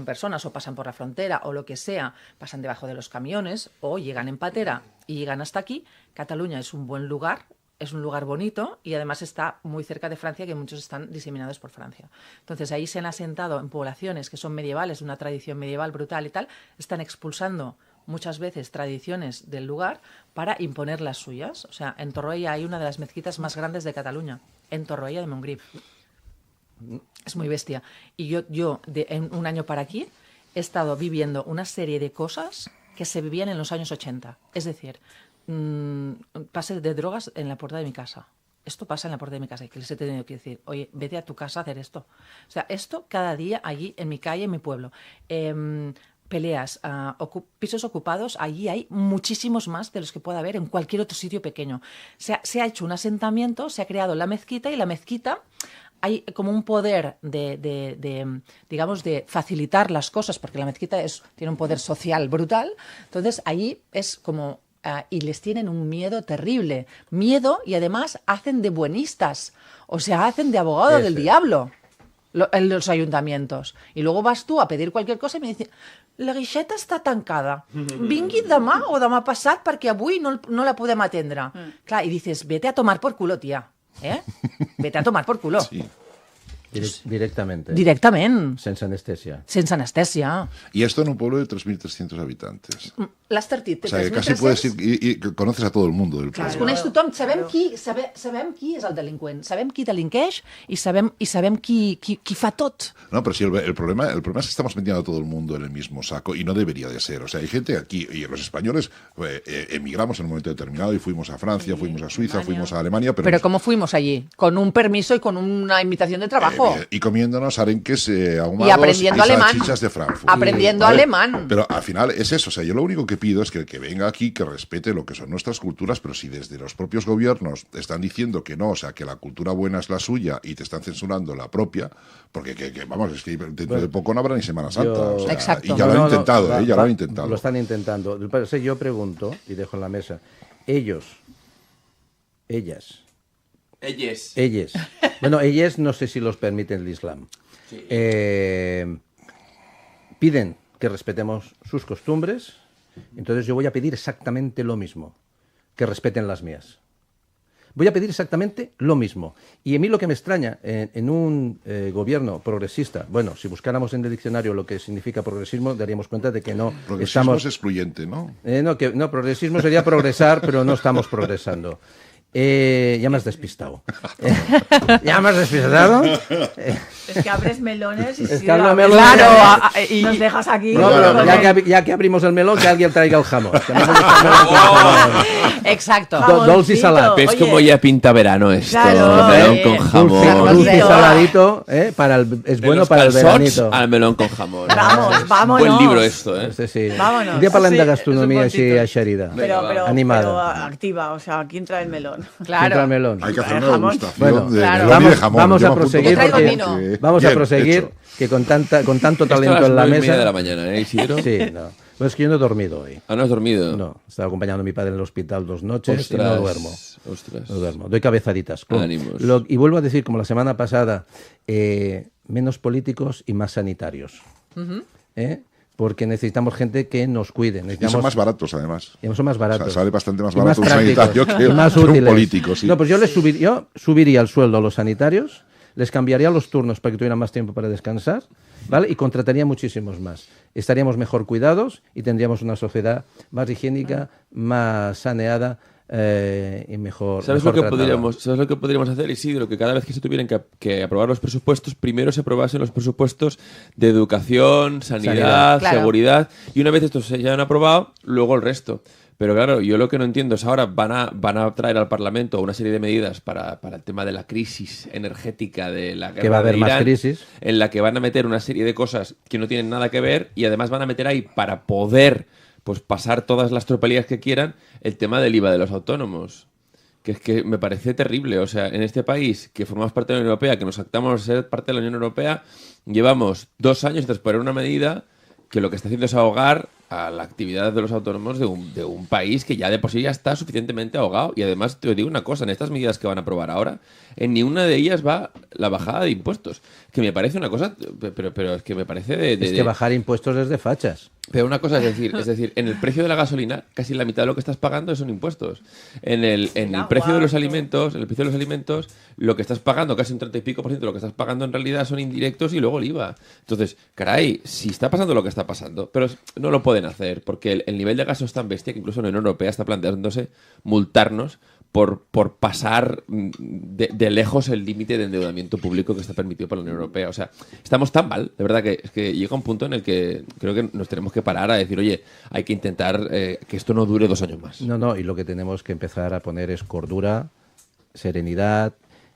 Speaker 5: personas, o pasan por la frontera, o lo que sea, pasan debajo de los camiones, o llegan en patera y llegan hasta aquí. Cataluña es un buen lugar, es un lugar bonito y además está muy cerca de Francia, que muchos están diseminados por Francia. Entonces ahí se han asentado en poblaciones que son medievales, de una tradición medieval brutal y tal, están expulsando muchas veces tradiciones del lugar para imponer las suyas. O sea, en Torroella hay una de las mezquitas más grandes de Cataluña, en Torroella de Montgrí. Es muy bestia. Y yo en un año para aquí he estado viviendo una serie de cosas que se vivían en los años 80. Es decir, pase de drogas en la puerta de mi casa. Esto pasa en la puerta de mi casa y que les he tenido que decir, oye, vete a tu casa a hacer esto. O sea, esto cada día allí en mi calle, en mi pueblo. Peleas, pisos ocupados, allí hay muchísimos más de los que pueda haber en cualquier otro sitio pequeño. Se ha hecho un asentamiento, se ha creado la mezquita y la mezquita hay como un poder digamos, de facilitar las cosas, porque la mezquita tiene un poder social brutal. Entonces, allí es como... y les tienen un miedo terrible. Miedo, y además hacen de buenistas. O sea, hacen de abogado del diablo en los ayuntamientos. Y luego vas tú a pedir cualquier cosa y me dices, la guixeta està tancada. Vingui demà o demà passat perquè avui no la podem atendre. Clar, y dices, vete a tomar por culo, tía. Vete a tomar por culo.
Speaker 3: Sí.
Speaker 2: Directamente.
Speaker 5: Directament,
Speaker 2: Sense anestèsia.
Speaker 5: sense anestèsia.
Speaker 3: Y esto en un pueblo de 3.300 habitantes.
Speaker 5: L'has tartit,
Speaker 3: O sea, que casi puedes ir y conoces a todo el mundo del pueblo.
Speaker 5: Es coneix tothom, sabem qui és el delinqüent, sabem qui delinqueix i sabem qui fa tot.
Speaker 3: No, pero sí, el problema es que estamos metiendo a todo el mundo en el mismo saco y no debería de ser. O sea, hay gente aquí, y los españoles emigramos en un momento determinado y fuimos a Francia, fuimos a Suiza, fuimos a Alemania.
Speaker 5: Pero ¿cómo fuimos allí? Con un permiso y con una invitación de trabajo.
Speaker 3: Y comiéndonos arenques ahumados
Speaker 5: y aprendiendo alemán.
Speaker 3: salchichas de Frankfurt.
Speaker 5: Aprendiendo alemán.
Speaker 3: Pero al final es eso. O sea, yo lo único que pido es que el que venga aquí, que respete lo que son nuestras culturas, pero si desde los propios gobiernos te están diciendo que no, o sea, que la cultura buena es la suya y te están censurando la propia, porque vamos, es que dentro de poco no habrá ni Semana Santa. O sea,
Speaker 5: Exacto.
Speaker 3: Y ya lo han intentado, ya lo han intentado.
Speaker 2: Lo están intentando. Yo pregunto, y dejo en la mesa, ellas. Bueno, ellas no sé si los permite el Islam.
Speaker 7: Sí.
Speaker 2: Piden que respetemos sus costumbres, entonces yo voy a pedir exactamente lo mismo, que respeten las mías. Voy a pedir exactamente lo mismo. Y a mí lo que me extraña en un gobierno progresista, bueno, si buscáramos en el diccionario lo que significa progresismo, daríamos cuenta de que no
Speaker 3: Progresismo
Speaker 2: estamos...
Speaker 3: es excluyente, ¿no?
Speaker 2: No, progresismo sería progresar, pero no estamos progresando. Ya me has despistado. ¿Ya me has despistado?
Speaker 4: Es que abres melones y
Speaker 2: Es que abro melones.
Speaker 4: Claro, y nos dejas aquí.
Speaker 2: No, pero ya que abrimos el melón, que alguien traiga el jamón. Que a mí me gusta el melón con jamón.
Speaker 5: Exacto.
Speaker 2: Dolce y salado.
Speaker 7: ¿Ves cómo ya pinta verano esto?
Speaker 4: Claro,
Speaker 7: Melón con jamón.
Speaker 2: Dulce y saladito, es
Speaker 7: De
Speaker 2: bueno
Speaker 7: los
Speaker 2: para el
Speaker 7: calçots
Speaker 2: veranito.
Speaker 7: al melón con jamón.
Speaker 4: Vámonos.
Speaker 7: Buen libro esto, ¿eh?
Speaker 2: Sí.
Speaker 4: Vámonos.
Speaker 2: Un día parlem
Speaker 4: Sí,
Speaker 2: de gastronomía
Speaker 4: es un
Speaker 2: així
Speaker 4: poquito.
Speaker 2: eixerida.
Speaker 4: Pero
Speaker 2: Animada.
Speaker 4: activa, o sea, ¿quién trae el melón?
Speaker 5: Claro.
Speaker 2: Contra el melón.
Speaker 3: Hay que hacer una
Speaker 4: Jamón.
Speaker 3: degustación
Speaker 2: Bueno,
Speaker 3: de
Speaker 5: claro.
Speaker 3: melón y de jamón.
Speaker 2: Vamos
Speaker 3: Yo
Speaker 2: a
Speaker 3: me apunto
Speaker 2: proseguir
Speaker 5: Traigo
Speaker 2: porque
Speaker 5: vino.
Speaker 2: vamos a
Speaker 3: Bien,
Speaker 2: proseguir
Speaker 3: hecho.
Speaker 2: que con tanto
Speaker 7: Esto a
Speaker 2: talento
Speaker 7: las
Speaker 2: en la
Speaker 7: 9:30
Speaker 2: mesa.
Speaker 7: de la mañana, ¿eh, Isidro?
Speaker 2: Sí, no. Pues es que yo no he dormido hoy.
Speaker 7: Ah, ¿no has dormido?
Speaker 2: No, estaba acompañando a mi padre en el hospital 2 noches y no
Speaker 7: Ostras.
Speaker 2: duermo.
Speaker 7: Ostras.
Speaker 2: No duermo. Doy cabezaditas. Pum.
Speaker 7: Ánimos.
Speaker 2: Y vuelvo a decir, como la semana pasada, menos políticos y más sanitarios. Porque necesitamos gente que nos cuide.
Speaker 3: Y
Speaker 2: Necesitamos...
Speaker 3: son más baratos, además.
Speaker 2: Y son más baratos.
Speaker 3: O sea, sale bastante más
Speaker 2: Y más
Speaker 3: barato un
Speaker 2: prácticos.
Speaker 3: sanitario que
Speaker 2: Y más
Speaker 3: un
Speaker 2: útiles.
Speaker 3: político. Sí.
Speaker 2: No, pues yo subiría el sueldo a los sanitarios, les cambiaría los turnos para que tuvieran más tiempo para descansar, ¿vale? Y contrataría muchísimos más. Estaríamos mejor cuidados y tendríamos una sociedad más higiénica, más saneada y mejor.
Speaker 7: ¿Sabes
Speaker 2: mejor
Speaker 7: lo que
Speaker 2: tratada.
Speaker 7: podríamos hacer, Isidro? Que cada vez que se tuvieran que aprobar los presupuestos, primero se aprobasen los presupuestos de educación, sanidad,
Speaker 5: Claro.
Speaker 7: seguridad, y una vez estos se hayan aprobado, luego el resto. Pero claro, yo lo que no entiendo es ahora van a traer al Parlamento una serie de medidas para el tema de la crisis energética de la guerra
Speaker 2: Que va a haber
Speaker 7: de
Speaker 2: más
Speaker 7: Irán,
Speaker 2: crisis.
Speaker 7: en la que van a meter una serie de cosas que no tienen nada que ver y además van a meter ahí para poder pues pasar todas las tropelías que quieran el tema del IVA de los autónomos. Que es que me parece terrible. O sea, en este país que formamos parte de la Unión Europea, que nos actamos a ser parte de la Unión Europea, llevamos 2 años de poner una medida que lo que está haciendo es ahogar a la actividad de los autónomos de un país que ya de por sí ya está suficientemente ahogado. Y además te digo una cosa, en estas medidas que van a aprobar ahora, en ninguna de ellas va la bajada de impuestos. Que me parece una cosa, pero es que me parece
Speaker 2: Es que bajar impuestos es de fachas.
Speaker 7: Pero una cosa es decir, en el precio de la gasolina, casi la mitad de lo que estás pagando son impuestos. En el precio de los alimentos, lo que estás pagando, casi un 30 y pico % de lo que estás pagando en realidad son indirectos y luego el IVA. Entonces, caray, si está pasando lo que está pasando, pero no lo pueden hacer, porque el nivel de gasto es tan bestia que incluso la Unión Europea está planteándose multarnos por pasar de lejos el límite de endeudamiento público que está permitido por la Unión Europea. O sea, estamos tan mal, de verdad, que es que llega un punto en el que creo que nos tenemos que parar a decir, oye, hay que intentar que esto no dure 2 años más.
Speaker 2: No, y lo que tenemos que empezar a poner es cordura, serenidad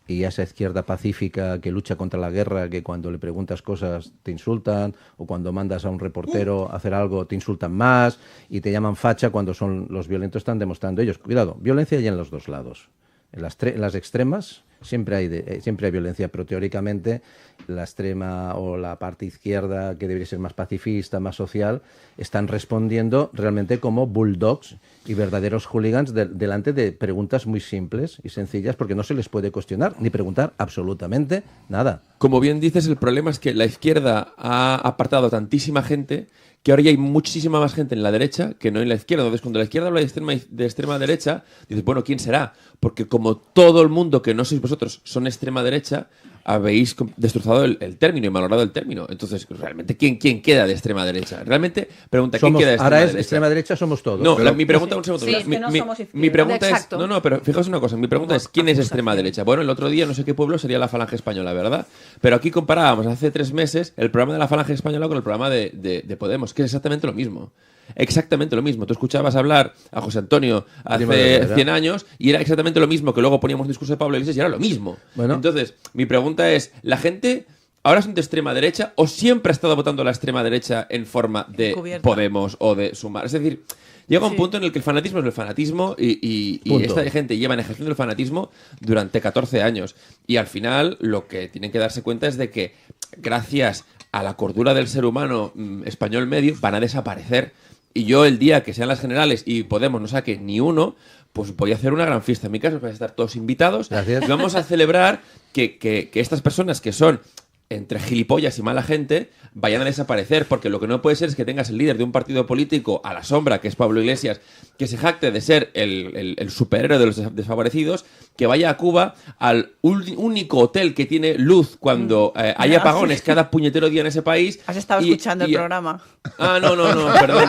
Speaker 2: y esa izquierda pacífica que lucha contra la guerra, que cuando le preguntas cosas te insultan, o cuando mandas a un reportero a hacer algo te insultan más y te llaman facha cuando son los violentos, están demostrando ellos. Cuidado, violencia hay en los dos lados. En las extremas siempre hay violencia, pero teóricamente la extrema o la parte izquierda, que debería ser más pacifista, más social, están respondiendo realmente como bulldogs y verdaderos hooligans delante de preguntas muy simples y sencillas, porque no se les puede cuestionar ni preguntar absolutamente nada.
Speaker 7: Como bien dices, el problema es que la izquierda ha apartado tantísima gente que ahora ya hay muchísima más gente en la derecha que no en la izquierda. Entonces, cuando la izquierda habla de extrema derecha, dices, bueno, ¿quién será? Porque como todo el mundo que no sois vosotros son extrema derecha, habéis destrozado el término y malogrado el término. Entonces, realmente, ¿quién queda de extrema derecha? Realmente, pregunta, ¿quién queda de extrema derecha?
Speaker 2: Extrema derecha somos todos.
Speaker 7: No, mi pregunta, un segundo.
Speaker 4: Sí, es que no somos
Speaker 7: Mi pregunta es,
Speaker 4: exacto.
Speaker 7: pero fijaos una cosa, mi pregunta es, ¿quién es extrema derecha? Bueno, el otro día, no sé qué pueblo, sería la Falange Española, ¿verdad? Pero aquí comparábamos hace 3 meses el programa de la Falange Española con el programa de Podemos, que es exactamente lo mismo. Exactamente lo mismo. Tú escuchabas hablar a José Antonio hace 100 años y era exactamente lo mismo que luego poníamos un discurso de Pablo Iglesias y era lo mismo. Bueno. Entonces, mi pregunta es, ¿la gente ahora son de extrema derecha o siempre ha estado votando a la extrema derecha en forma de Podemos o de Sumar? Es decir, llega un punto en el que el fanatismo es el fanatismo y esta gente lleva ejerciendo el fanatismo durante 14 años. Y al final lo que tienen que darse cuenta es de que gracias a la cordura del ser humano español medio van a desaparecer. Y yo el día que sean las generales y Podemos no saque ni uno, pues voy a hacer una gran fiesta en mi casa, vais a estar todos invitados. Gracias. Y vamos a celebrar que estas personas que son entre gilipollas y mala gente vayan a desaparecer, porque lo que no puede ser es que tengas el líder de un partido político a la sombra, que es Pablo Iglesias, que se jacte de ser el superhéroe de los desfavorecidos, que vaya a Cuba al único hotel que tiene luz cuando hay apagones cada puñetero día en ese país.
Speaker 4: ¿Has estado escuchando el programa?
Speaker 7: Ah, no, perdón.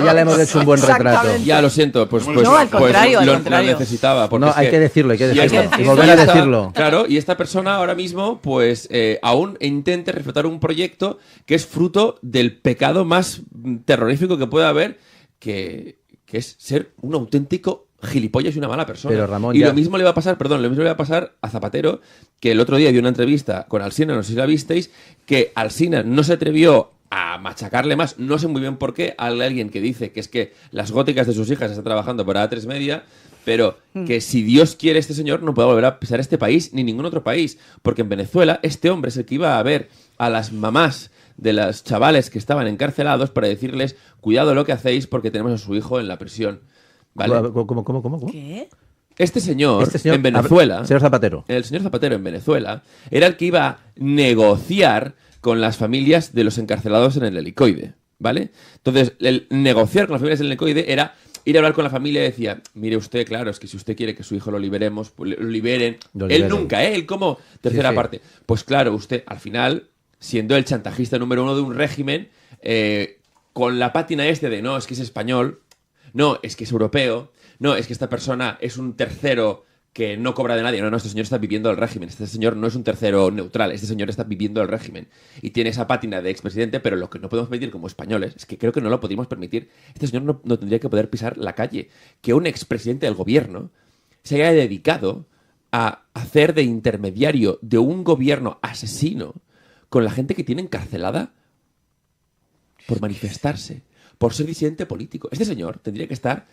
Speaker 2: Ya le hemos hecho un buen retrato.
Speaker 7: Ya, lo siento, pues
Speaker 4: no, al contrario,
Speaker 7: lo necesitaba.
Speaker 2: No, hay que decirlo. Y volver a decirlo.
Speaker 7: Claro, y esta persona ahora mismo, pues aún intente refletar un proyecto que es fruto del pecado más terrorífico que puede haber, que es ser un auténtico gilipollas y una mala persona.
Speaker 2: Pero Ramón,
Speaker 7: lo mismo le va a pasar, a Zapatero, que el otro día dio una entrevista con Alsina, no sé si la visteis, que Alsina no se atrevió a machacarle más, no sé muy bien por qué, a alguien que dice que es que las góticas de sus hijas están trabajando para A3 Media, pero que si Dios quiere, este señor no puede volver a pisar este país ni ningún otro país, porque en Venezuela este hombre es el que iba a ver a las mamás de los chavales que estaban encarcelados para decirles, cuidado lo que hacéis porque tenemos a su hijo en la prisión. ¿Vale?
Speaker 2: ¿Cómo?
Speaker 4: ¿Qué?
Speaker 7: Este señor en Venezuela,
Speaker 2: el señor Zapatero
Speaker 7: en Venezuela, era el que iba a negociar con las familias de los encarcelados en el Helicoide, ¿vale? Entonces, el negociar con las familias del Helicoide era ir a hablar con la familia y decía, mire usted, claro, es que si usted quiere que su hijo lo liberemos, pues lo liberen. Él nunca, él como tercera parte. Pues claro, usted, al final, siendo el chantajista número 1 de un régimen, con la pátina de no, es que es español, no, es que es europeo, no, es que esta persona es un tercero que no cobra de nadie. No, este señor está viviendo el régimen. Este señor no es un tercero neutral. Este señor está viviendo el régimen. Y tiene esa pátina de expresidente, pero lo que no podemos permitir como españoles, es que creo que no lo podemos permitir. Este señor no tendría que poder pisar la calle. Que un expresidente del gobierno se haya dedicado a hacer de intermediario de un gobierno asesino con la gente que tiene encarcelada por manifestarse, por ser disidente político. Este señor tendría que estar,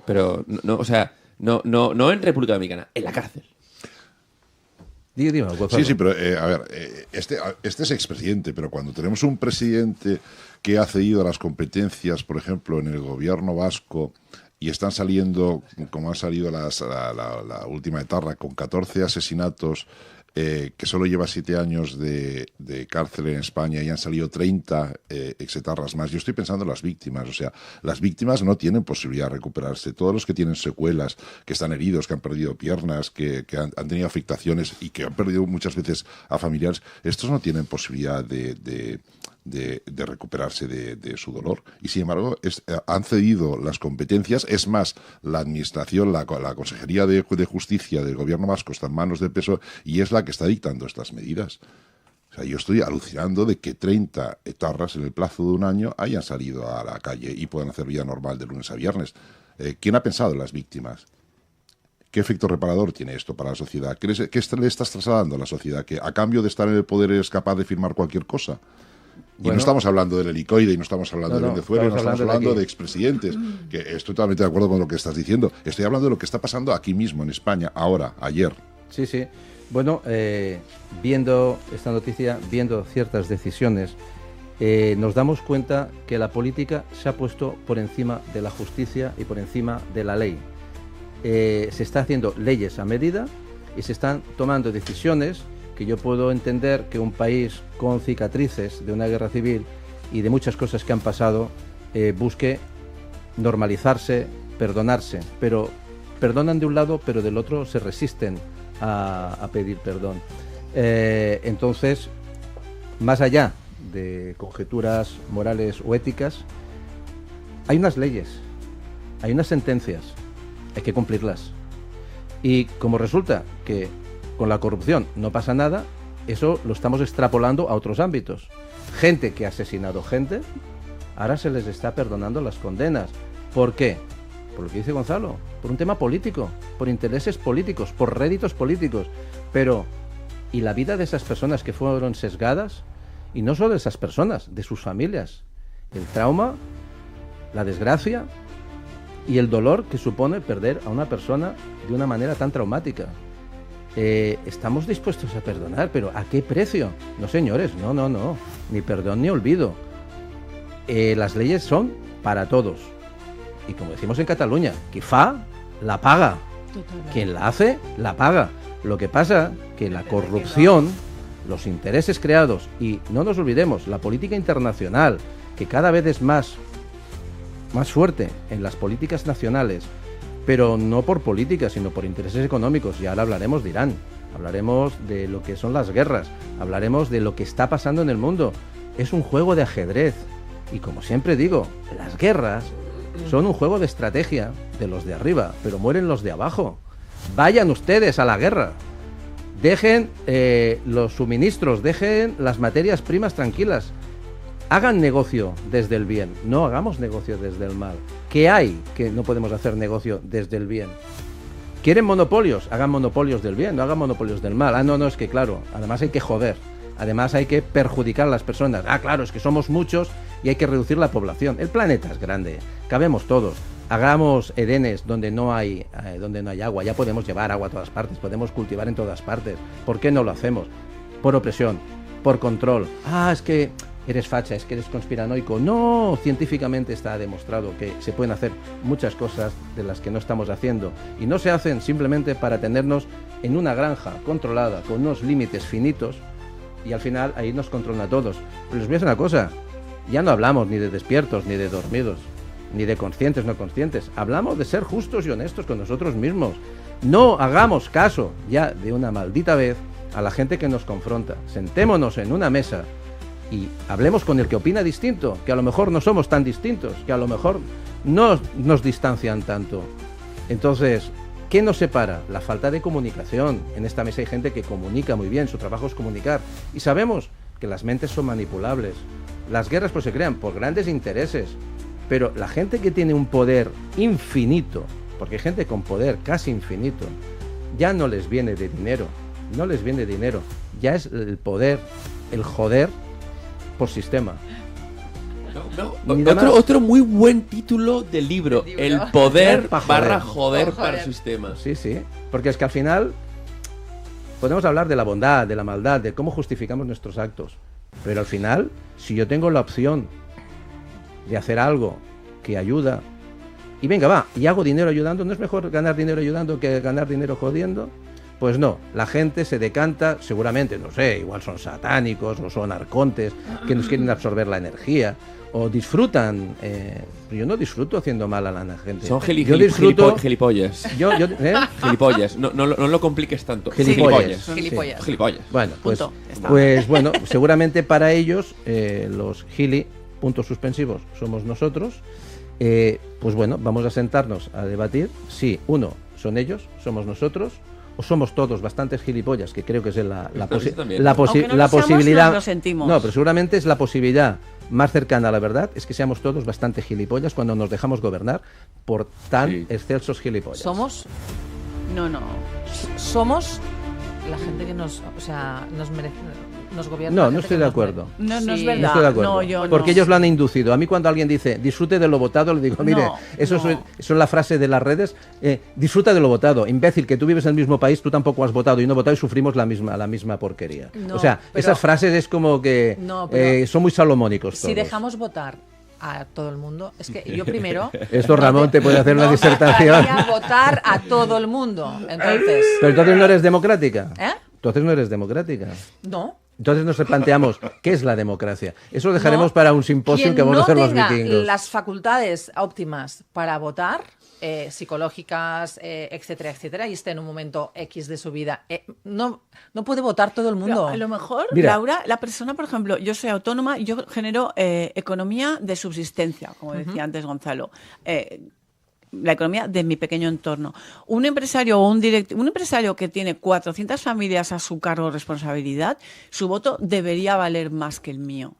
Speaker 7: pero no, o sea, no en República Dominicana, en la cárcel.
Speaker 2: Dime,
Speaker 3: sí, pero a ver, este es expresidente, pero cuando tenemos un presidente que ha cedido las competencias, por ejemplo, en el gobierno vasco, y están saliendo, como ha salido la última etarra, con 14 asesinatos, que solo lleva 7 años de cárcel en España y han salido 30 exetarras más. Yo estoy pensando en las víctimas, o sea, las víctimas no tienen posibilidad de recuperarse. Todos los que tienen secuelas, que están heridos, que han perdido piernas, que han tenido afectaciones y que han perdido muchas veces a familiares, estos no tienen posibilidad de recuperarse de su dolor. Y sin embargo, han cedido las competencias. Es más, la administración, la Consejería de Justicia del Gobierno vasco está en manos del PSOE y es la que está dictando estas medidas. O sea, yo estoy alucinando de que 30 etarras en el plazo de un año hayan salido a la calle y puedan hacer vida normal de lunes a viernes. ¿Quién ha pensado en las víctimas? ¿Qué efecto reparador tiene esto para la sociedad? ¿Qué le estás trasladando a la sociedad? ¿Que a cambio de estar en el poder eres capaz de firmar cualquier cosa? Y no estamos hablando del Helicoide y no estamos hablando de Venezuela, no estamos hablando de expresidentes, que estoy totalmente de acuerdo con lo que estás diciendo. Estoy hablando de lo que está pasando aquí mismo, en España, ahora, ayer.
Speaker 2: Sí. Bueno, viendo esta noticia, viendo ciertas decisiones, nos damos cuenta que la política se ha puesto por encima de la justicia y por encima de la ley. Se está haciendo leyes a medida y se están tomando decisiones que yo puedo entender que un país con cicatrices de una guerra civil y de muchas cosas que han pasado busque normalizarse, perdonarse, pero perdonan de un lado, pero del otro se resisten a pedir perdón. Entonces, más allá de conjeturas morales o éticas, hay unas leyes, hay unas sentencias, hay que cumplirlas. Y como resulta que con la corrupción no pasa nada, eso lo estamos extrapolando a otros ámbitos. Gente que ha asesinado gente, ahora se les está perdonando las condenas. ¿Por qué? Por lo que dice Gonzalo, por un tema político, por intereses políticos, por réditos políticos. Pero, ¿y la vida de esas personas que fueron sesgadas? Y no solo de esas personas, de sus familias. El trauma, la desgracia y el dolor que supone perder a una persona de una manera tan traumática. Estamos dispuestos a perdonar, pero ¿a qué precio? No, señores, no, ni perdón ni olvido. Las leyes son para todos. Y como decimos en Cataluña, qui fa, la paga. Totalmente. Quien la hace, la paga. Lo que pasa que la corrupción, los intereses creados, y no nos olvidemos, la política internacional, que cada vez es más fuerte en las políticas nacionales, pero no por política, sino por intereses económicos. Y ahora hablaremos de Irán, hablaremos de lo que son las guerras, hablaremos de lo que está pasando en el mundo. Es un juego de ajedrez. Y como siempre digo, las guerras son un juego de estrategia de los de arriba, pero mueren los de abajo. Vayan ustedes a la guerra. Dejen los suministros, dejen las materias primas tranquilas. Hagan negocio desde el bien, no hagamos negocio desde el mal. ¿Qué hay que no podemos hacer negocio desde el bien? ¿Quieren monopolios? Hagan monopolios del bien, no hagan monopolios del mal. No, es que claro, además hay que joder, además hay que perjudicar a las personas. Claro, es que somos muchos y hay que reducir la población. El planeta es grande, cabemos todos. Hagamos edenes donde no hay agua, ya podemos llevar agua a todas partes, podemos cultivar en todas partes. ¿Por qué no lo hacemos? Por opresión, por control. Es que eres facha, es que eres conspiranoico. No, científicamente está demostrado que se pueden hacer muchas cosas de las que no estamos haciendo. Y no se hacen simplemente para tenernos en una granja controlada, con unos límites finitos, y al final ahí nos controlan a todos. Pero les voy a decir una cosa, ya no hablamos ni de despiertos, ni de dormidos, ni de conscientes, no conscientes. Hablamos de ser justos y honestos con nosotros mismos. No hagamos caso ya de una maldita vez a la gente que nos confronta. Sentémonos en una mesa y hablemos con el que opina distinto, que a lo mejor no somos tan distintos, que a lo mejor no nos distancian tanto. Entonces, ¿qué nos separa? La falta de comunicación. En esta mesa hay gente que comunica muy bien, su trabajo es comunicar. Y sabemos que las mentes son manipulables. Las guerras pues se crean por grandes intereses. Pero la gente que tiene un poder infinito, porque hay gente con poder casi infinito, ya no les viene de dinero, ya es el poder, el joder por sistema.
Speaker 7: Otro muy buen título del libro, El poder barra joder para el sistema.
Speaker 2: Sí, porque es que al final podemos hablar de la bondad, de la maldad, de cómo justificamos nuestros actos, pero al final, si yo tengo la opción de hacer algo que ayuda, y venga, y hago dinero ayudando, ¿no es mejor ganar dinero ayudando que ganar dinero jodiendo? Pues no, la gente se decanta, seguramente, no sé, igual son satánicos o son arcontes que nos quieren absorber la energía, o disfrutan. Yo no disfruto haciendo mal a la gente.
Speaker 7: Son gilipollas. Gilipollas, no lo compliques tanto.
Speaker 2: Gilipollas. Bueno, pues bueno, seguramente para ellos los puntos suspensivos somos nosotros. Pues bueno, vamos a sentarnos a debatir si son ellos, somos nosotros, o somos todos bastantes gilipollas, que creo que es la posibilidad.
Speaker 4: Lo sentimos.
Speaker 2: No, pero seguramente es la posibilidad más cercana a la verdad, es que seamos todos bastante gilipollas cuando nos dejamos gobernar por tan excelsos gilipollas.
Speaker 5: ¿Somos? No. Somos la gente que nos merece. Nos gobierna.
Speaker 2: No estoy de acuerdo.
Speaker 4: No es verdad.
Speaker 2: No estoy de acuerdo. Porque ellos lo han inducido. A mí cuando alguien dice disfrute de lo votado, le digo, mire, eso es la frase de las redes, disfruta de lo votado. Imbécil, que tú vives en el mismo país, tú tampoco has votado y no votado y sufrimos la misma porquería. Esas frases es como que son muy salomónicos todos.
Speaker 5: Si dejamos votar a todo el mundo, es que yo primero...
Speaker 2: Esto Ramón te puede hacer una disertación.
Speaker 5: No votar a todo el mundo, entonces...
Speaker 2: Pero entonces no eres democrática.
Speaker 5: Entonces
Speaker 2: no eres democrática.
Speaker 5: No.
Speaker 2: Entonces nos planteamos, ¿qué es la democracia? Eso lo dejaremos para un simposio que vamos a hacer los vikingos.
Speaker 5: Quien no tenga las facultades óptimas para votar, psicológicas, etcétera, etcétera, y esté en un momento X de su vida. No puede votar todo el mundo.
Speaker 4: Pero a lo mejor,
Speaker 2: Mira.
Speaker 4: Laura, la persona, por ejemplo, yo soy autónoma, yo genero economía de subsistencia, como decía antes Gonzalo. La economía de mi pequeño entorno. Un empresario o un empresario que tiene 400 familias a su cargo o responsabilidad, su voto debería valer más que el mío.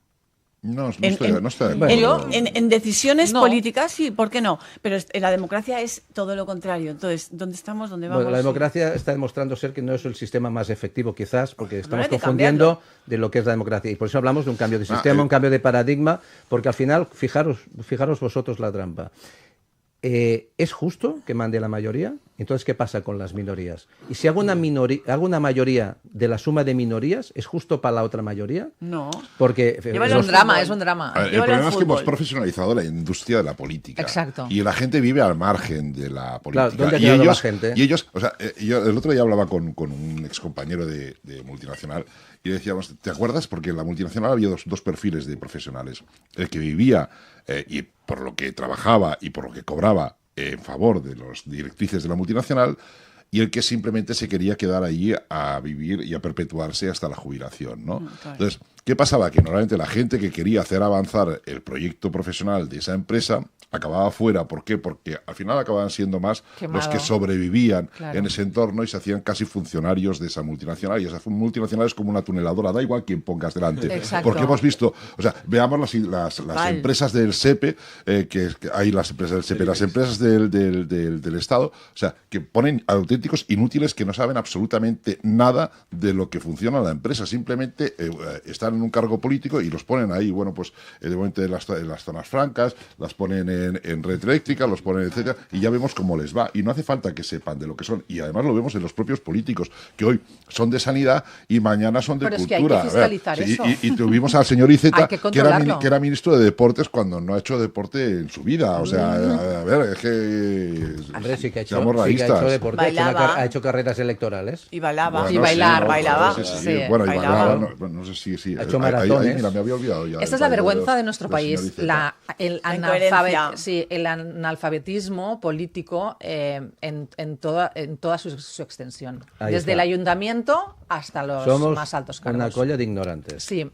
Speaker 3: No estoy de acuerdo.
Speaker 4: En decisiones
Speaker 5: No.
Speaker 4: políticas, sí, ¿por qué no? Pero en la democracia es todo lo contrario. Entonces, ¿dónde estamos? ¿Dónde vamos?
Speaker 2: Bueno, la democracia está demostrando ser que no es el sistema más efectivo, quizás, porque estamos
Speaker 4: hay que
Speaker 2: confundiendo de lo que es la democracia. Y por eso hablamos de un cambio de sistema, un cambio de paradigma, porque al final, fijaros vosotros la trampa. ¿Es justo que mande la mayoría? Entonces, ¿qué pasa con las minorías? Y si hago una mayoría de la suma de minorías, ¿es justo para la otra mayoría?
Speaker 4: No.
Speaker 2: Porque
Speaker 5: Es un drama, es un drama.
Speaker 3: A ver, el
Speaker 4: Llévalo
Speaker 3: problema
Speaker 4: al
Speaker 3: es que hemos
Speaker 4: fútbol.
Speaker 3: profesionalizado la industria de la política.
Speaker 5: Exacto.
Speaker 3: Y la gente vive al margen de la política.
Speaker 2: Claro, ¿dónde ha
Speaker 3: y
Speaker 2: quedado
Speaker 3: ellos,
Speaker 2: la gente?
Speaker 3: Y ellos, o sea, yo el otro día hablaba con un excompañero de multinacional y le decíamos, ¿te acuerdas? Porque en la multinacional había dos perfiles de profesionales. El que vivía y por lo que trabajaba y por lo que cobraba en favor de los directrices de la multinacional, y el que simplemente se quería quedar allí a vivir y a perpetuarse hasta la jubilación, ¿no?
Speaker 4: Claro.
Speaker 3: Entonces, ¿qué pasaba? Que normalmente la gente que quería hacer avanzar el proyecto profesional de esa empresa acababa fuera. ¿Por qué? Porque al final acababan siendo más
Speaker 5: Quemado.
Speaker 3: los que sobrevivían
Speaker 5: Claro.
Speaker 3: en ese entorno y se hacían casi funcionarios de esa multinacional. Y esa multinacional es como una tuneladora, da igual quién pongas delante.
Speaker 5: Exacto.
Speaker 3: Porque hemos visto, o sea, veamos las empresas del SEPE, que hay las empresas del SEPE, las empresas del Estado, o sea, que ponen auténticos inútiles que no saben absolutamente nada de lo que funciona la empresa. Simplemente están en un cargo político y los ponen ahí, bueno, pues de momento en las zonas francas, las ponen en red eléctrica, los ponen, etcétera, y ya vemos cómo les va. Y no hace falta que sepan de lo que son. Y además lo vemos en los propios políticos, que hoy son de sanidad y mañana son de
Speaker 5: Pero es que
Speaker 3: cultura.
Speaker 5: hay que fiscalizar
Speaker 3: Sí,
Speaker 5: eso.
Speaker 3: y tuvimos al señor Iceta,
Speaker 5: Hay que controlarlo.
Speaker 3: que era ministro de Deportes cuando no ha hecho deporte en su vida. O sea, a ver, es que...
Speaker 2: Hombre, sí que ha hecho,
Speaker 3: seamos realistas.
Speaker 2: deporte,
Speaker 4: Bailaba.
Speaker 2: ha hecho carreras electorales.
Speaker 4: Y bailaba.
Speaker 3: Bueno,
Speaker 5: Y bailar,
Speaker 3: no,
Speaker 5: bailaba.
Speaker 3: sí, sí,
Speaker 5: Sí,
Speaker 3: bueno, y
Speaker 4: bailaba.
Speaker 3: bailaba, no sé si... Sí,
Speaker 2: Ha hecho maratones.
Speaker 3: mira, me había olvidado ya.
Speaker 5: Esa es
Speaker 3: del
Speaker 5: la
Speaker 3: baile
Speaker 5: vergüenza de nuestro
Speaker 3: del señor
Speaker 5: país,
Speaker 3: Iceta.
Speaker 4: incoherencia.
Speaker 5: el analfabetismo político en toda su extensión.
Speaker 2: Ahí
Speaker 5: Desde
Speaker 2: está.
Speaker 5: el ayuntamiento hasta los
Speaker 2: Somos
Speaker 5: más altos cargos.
Speaker 2: una colla de ignorantes.
Speaker 5: Sí,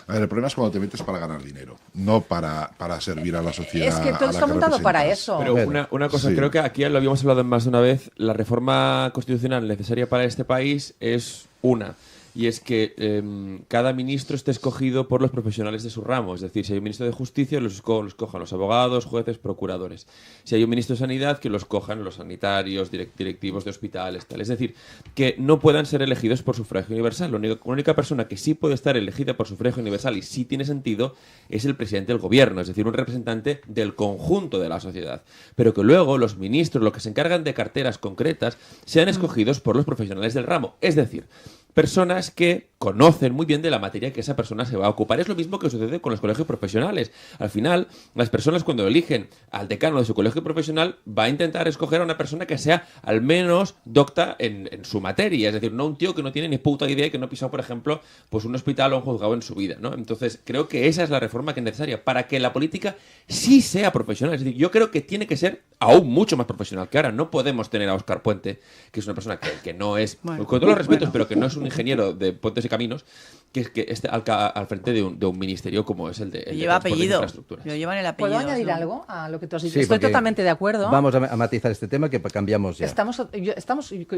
Speaker 3: A ver, el problema es cuando te metes para ganar dinero, no para servir a la sociedad.
Speaker 5: es que todo
Speaker 3: a la
Speaker 5: está montado para
Speaker 3: representas.
Speaker 5: eso.
Speaker 7: Pero una cosa,
Speaker 3: Sí.
Speaker 7: creo que aquí lo habíamos hablado más de una vez, la reforma constitucional necesaria para este país es una. Y es que cada ministro esté escogido por los profesionales de su ramo. Es decir, si hay un ministro de Justicia, los cojan los abogados, jueces, procuradores. Si hay un ministro de Sanidad, que los cojan los sanitarios, directivos de hospitales, tal. Es decir, que no puedan ser elegidos por sufragio universal. La única persona que sí puede estar elegida por sufragio universal y sí tiene sentido es el presidente del gobierno, es decir, un representante del conjunto de la sociedad. Pero que luego los ministros, los que se encargan de carteras concretas, sean escogidos por los profesionales del ramo. Es decir, personas que conocen muy bien de la materia que esa persona se va a ocupar. Es lo mismo que sucede con los colegios profesionales. Al final, las personas cuando eligen al decano de su colegio profesional va a intentar escoger a una persona que sea al menos docta en su materia. Es decir, no un tío que no tiene ni puta idea y que no ha pisado, por ejemplo, pues un hospital o un juzgado en su vida, ¿no? Entonces, creo que esa es la reforma que es necesaria para que la política sí sea profesional. Es decir, yo creo que tiene que ser aún mucho más profesional que ahora. No podemos tener a Óscar Puente, que es una persona que no es,
Speaker 4: Bueno,
Speaker 7: con todos los respetos, pero que no es un ingeniero de puentes y caminos, que esté al frente de un ministerio como es el de
Speaker 4: Lleva
Speaker 7: Transportes e
Speaker 4: apellido.
Speaker 7: Infraestructuras.
Speaker 4: Lo llevan el apellido.
Speaker 5: ¿Puedo añadir
Speaker 4: ¿no?
Speaker 5: algo a lo que tú has dicho?
Speaker 2: Sí,
Speaker 5: Estoy
Speaker 2: porque
Speaker 5: totalmente de acuerdo.
Speaker 2: Vamos a matizar este tema que cambiamos ya.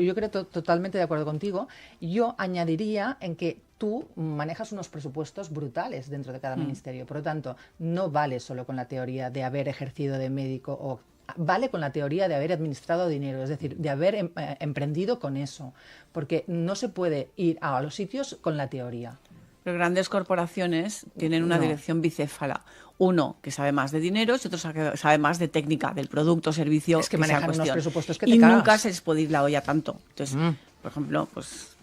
Speaker 5: Yo creo totalmente de acuerdo contigo. Yo añadiría en que tú manejas unos presupuestos brutales dentro de cada ministerio. Por lo tanto, no vale solo con la teoría de haber ejercido de médico o vale con la teoría de haber administrado dinero, es decir, de haber emprendido con eso, porque no se puede ir a los sitios con la teoría.
Speaker 4: Pero grandes corporaciones tienen una
Speaker 5: No.
Speaker 4: dirección bicéfala. Uno que sabe más de dinero y otro que sabe más de técnica, del producto, servicio.
Speaker 5: Es que
Speaker 4: sea
Speaker 5: manejan unos
Speaker 4: cuestión.
Speaker 5: presupuestos que te
Speaker 4: y
Speaker 5: cagas.
Speaker 4: nunca se les puede ir la olla tanto. Entonces, por ejemplo, pues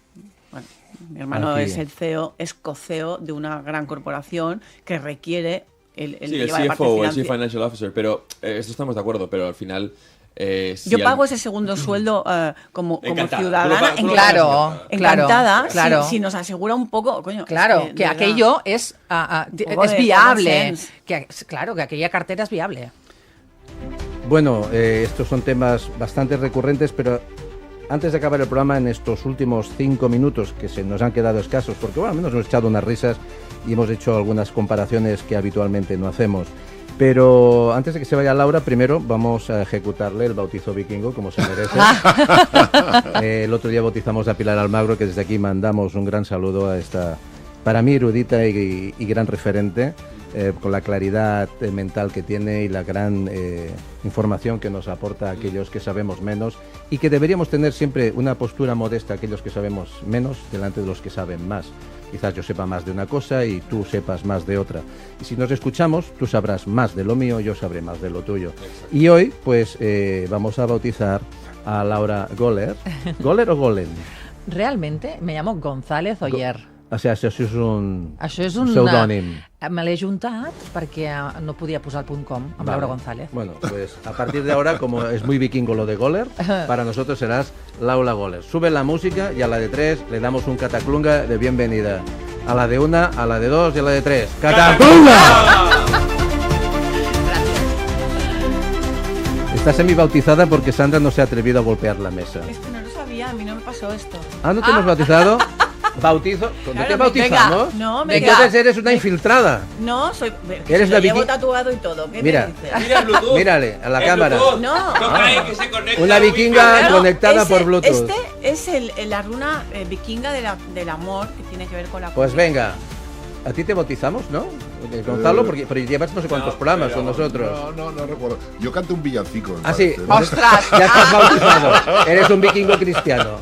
Speaker 4: bueno, mi hermano
Speaker 2: Aquí.
Speaker 4: es el CEO, es co-CEO de una gran corporación que requiere el
Speaker 7: Sí, el
Speaker 4: llevar la parte
Speaker 7: CFO, el Chief
Speaker 4: financiera.
Speaker 7: Financial Officer, pero esto estamos de acuerdo, pero al final... si
Speaker 4: Yo
Speaker 7: al-
Speaker 4: pago ese segundo sueldo como
Speaker 7: Encantada.
Speaker 4: ciudadana
Speaker 7: Tú lo
Speaker 5: Claro,
Speaker 4: encantada
Speaker 5: claro.
Speaker 4: Si nos asegura un poco, coño.
Speaker 5: Claro,
Speaker 4: es
Speaker 5: que
Speaker 4: de verdad.
Speaker 5: aquello es,
Speaker 4: Un poco
Speaker 5: es
Speaker 4: de
Speaker 5: viable,
Speaker 4: common sense.
Speaker 5: claro, que aquella cartera es viable.
Speaker 2: Bueno, estos son temas bastante recurrentes, pero antes de acabar el programa, en estos últimos 5 minutos que se nos han quedado escasos, porque bueno, al menos hemos echado unas risas y hemos hecho algunas comparaciones que habitualmente no hacemos. Pero antes de que se vaya Laura, primero vamos a ejecutarle el bautizo vikingo como se merece. El otro día bautizamos a Pilar Almagro, que desde aquí mandamos un gran saludo a esta, para mí, erudita y gran referente, con la claridad mental que tiene y la gran información que nos aporta a aquellos que sabemos menos, y que deberíamos tener siempre una postura modesta, aquellos que sabemos menos, delante de los que saben más. Quizás yo sepa más de una cosa y tú sepas más de otra. Y si nos escuchamos, tú sabrás más de lo mío, yo sabré más de lo tuyo. Exacto. Y hoy, pues, vamos a bautizar a Laura Goller. ¿Goller o Golem?
Speaker 5: Realmente me llamo González Oller.
Speaker 2: O sigui, això és un
Speaker 5: pseudònim. Me l'he juntat perquè no podia posar el .com amb Laura González.
Speaker 2: Bueno, pues a partir de ahora, como es muy vikingo lo de Goller, para nosotros serás Laura Goller. Sube la música y a la de 3 le damos un cataclunga de bienvenida. A la de 1, a la de 2 y a la de 3. ¡Cataclunga! Está semi-bautizada porque Sandra no se ha atrevido a golpear la mesa.
Speaker 4: Es que no lo sabía, a mí no me pasó esto.
Speaker 2: Ah, ¿no te hemos bautizado? Bautizo, ¿cuándo te bautizamos?
Speaker 4: No,
Speaker 2: entonces eres una infiltrada.
Speaker 4: No, soy.
Speaker 2: Eres la
Speaker 4: llevo tatuado y todo. ¿Qué
Speaker 2: mira,
Speaker 4: me dices?
Speaker 7: Mira el Bluetooth.
Speaker 2: Mírale a la
Speaker 7: el
Speaker 2: cámara.
Speaker 7: Bluetooth.
Speaker 4: No.
Speaker 7: Que se conecta
Speaker 2: Una vikinga conectada por Bluetooth.
Speaker 4: Este es la runa vikinga del amor que tiene que ver con la.
Speaker 2: Pues venga, a ti te bautizamos, ¿no? Gonzalo, porque llevas no sé cuántos programas con nosotros.
Speaker 3: No recuerdo. Yo canto un villancico.
Speaker 2: Ah, sí.
Speaker 4: ¡Ostras!
Speaker 2: Ya estás bautizado. Eres un vikingo cristiano.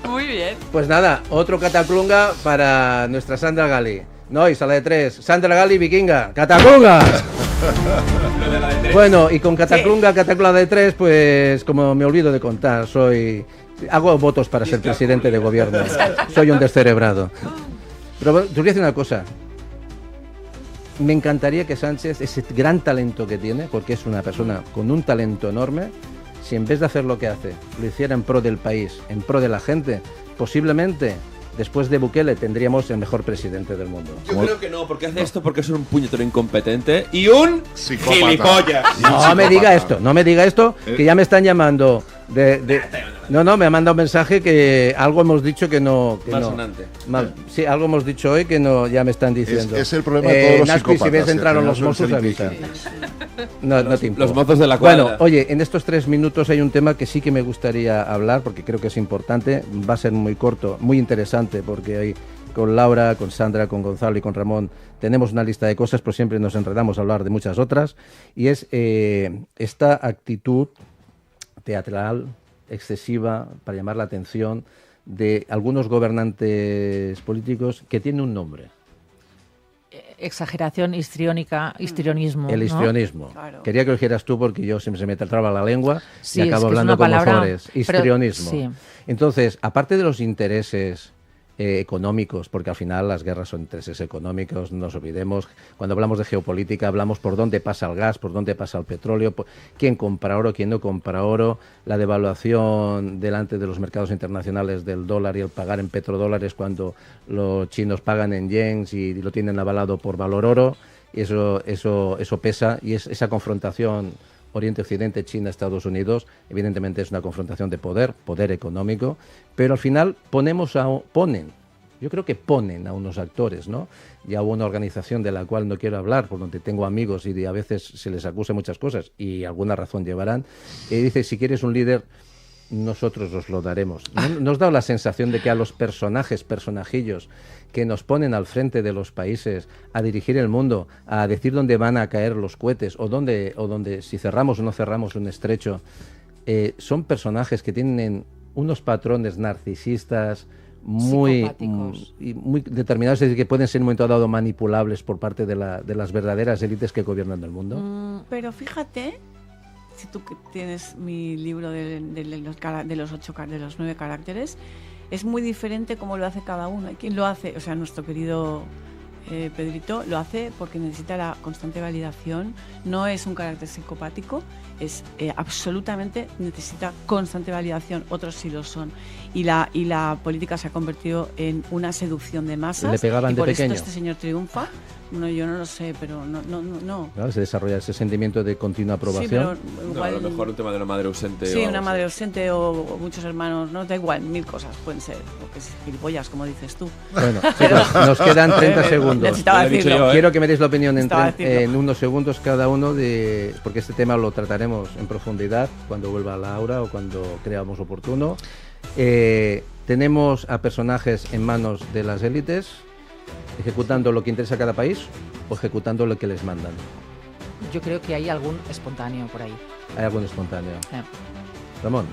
Speaker 4: Muy bien.
Speaker 2: Pues nada, otro cataclunga para nuestra Sandra Gali. No, y sala de 3. Sandra Gali, vikinga. ¡Cataclunga! Bueno, y con cataclunga de 3, pues como me olvido de contar, hago votos para ser presidente de gobierno. Soy un descerebrado. Pero te voy a decir una cosa. Me encantaría que Sánchez, ese gran talento que tiene, porque es una persona con un talento enorme, si en vez de hacer lo que hace, lo hiciera en pro del país, en pro de la gente, posiblemente, después de Bukele, tendríamos el mejor presidente del mundo.
Speaker 7: Yo creo que no, porque hace esto porque es un puñetero incompetente y un
Speaker 3: psicópata.
Speaker 7: Gilipollas.
Speaker 2: No me diga esto, que ya me están llamando No, me ha mandado un mensaje que algo hemos dicho que no.
Speaker 7: Sonante.
Speaker 2: Sí, algo hemos dicho hoy que no, ya me están diciendo.
Speaker 3: Es el problema de todos los
Speaker 2: Nascu,
Speaker 3: psicópatas.
Speaker 2: si ves entraron los mozos, avisa. No te importa.
Speaker 7: Los mozos de la cuadra.
Speaker 2: Bueno, oye, en estos 3 minutos hay un tema que sí que me gustaría hablar, porque creo que es importante. Va a ser muy corto, muy interesante, porque hay con Laura, con Sandra, con Gonzalo y con Ramón tenemos una lista de cosas, pero siempre nos enredamos a hablar de muchas otras. Y es esta actitud teatral excesiva para llamar la atención de algunos gobernantes políticos que tienen un nombre.
Speaker 5: Exageración histriónica, histrionismo.
Speaker 2: El histrionismo. ¿No? Claro. Quería que lo dijeras tú porque yo siempre se me traba la lengua y acabo hablando como Flores. Histrionismo. Pero, sí. Entonces, aparte de los intereses económicos, porque al final las guerras son intereses económicos, no nos olvidemos. Cuando hablamos de geopolítica hablamos por dónde pasa el gas, por dónde pasa el petróleo, quién compra oro, quién no compra oro, la devaluación delante de los mercados internacionales del dólar y el pagar en petrodólares cuando los chinos pagan en yens y lo tienen avalado por valor oro, y eso pesa, y es esa confrontación Oriente-Occidente, China-Estados Unidos, evidentemente es una confrontación de poder económico, pero al final ponen a unos actores, ¿no? Ya hubo una organización de la cual no quiero hablar, por donde tengo amigos y a veces se les acusa muchas cosas, y alguna razón llevarán, y dice, si quieres un líder, nosotros os lo daremos. ¿Nos da la sensación de que a los personajillos que nos ponen al frente de los países a dirigir el mundo, a decir dónde van a caer los cohetes o dónde si cerramos o no cerramos un estrecho, son personajes que tienen unos patrones narcisistas muy determinados, es decir, que pueden ser en un momento dado manipulables por parte de las verdaderas élites que gobiernan el mundo?
Speaker 4: Pero fíjate, si tú tienes mi libro de los 9 caracteres, es muy diferente cómo lo hace cada uno. ¿Quién lo hace? O sea, nuestro querido Pedrito lo hace porque necesita la constante validación. No es un carácter psicopático, es absolutamente necesita constante validación. Otros sí lo son. Y la política se ha convertido en una seducción de masas.
Speaker 2: ¿Le pegaban
Speaker 4: y por
Speaker 2: de pequeño?
Speaker 4: esto este señor triunfa. No, yo no lo sé, pero no.
Speaker 2: Claro, se desarrolla ese sentimiento de continua aprobación.
Speaker 4: Sí, pero igual,
Speaker 7: No, a lo mejor un tema de una madre ausente.
Speaker 4: Sí,
Speaker 7: o algo
Speaker 4: una
Speaker 7: así.
Speaker 4: madre ausente o muchos hermanos, no, da igual, 1000 cosas pueden ser, porque es gilipollas, como dices tú.
Speaker 2: Bueno, chicos, nos quedan 30 segundos.
Speaker 4: Necesitaba
Speaker 7: Lo he dicho
Speaker 4: decirlo.
Speaker 7: yo, ¿eh?
Speaker 2: Quiero que me deis la opinión
Speaker 4: Necesitaba decirlo.
Speaker 2: en unos segundos cada uno, porque este tema lo trataremos en profundidad cuando vuelva Laura o cuando creamos oportuno. Tenemos a personajes en manos de las élites, ejecutando lo que interesa a cada país o ejecutando lo que les mandan.
Speaker 5: Yo creo que hay algún espontáneo por ahí.
Speaker 2: Hay algún espontáneo. Ramón.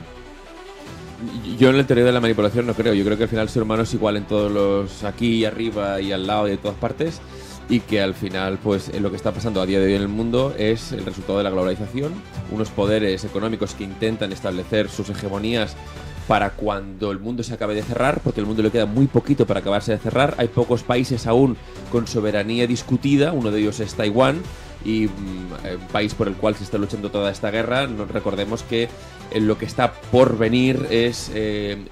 Speaker 7: Yo en la teoría de la manipulación no creo. Yo creo que al final el ser humano es igual en todos los aquí, arriba y al lado y de todas partes, y que al final pues lo que está pasando a día de hoy en el mundo es el resultado de la globalización, unos poderes económicos que intentan establecer sus hegemonías para cuando el mundo se acabe de cerrar, porque el mundo le queda muy poquito para acabarse de cerrar. Hay pocos países aún con soberanía discutida, uno de ellos es Taiwán, y un país por el cual se está luchando toda esta guerra. No recordemos que lo que está por venir es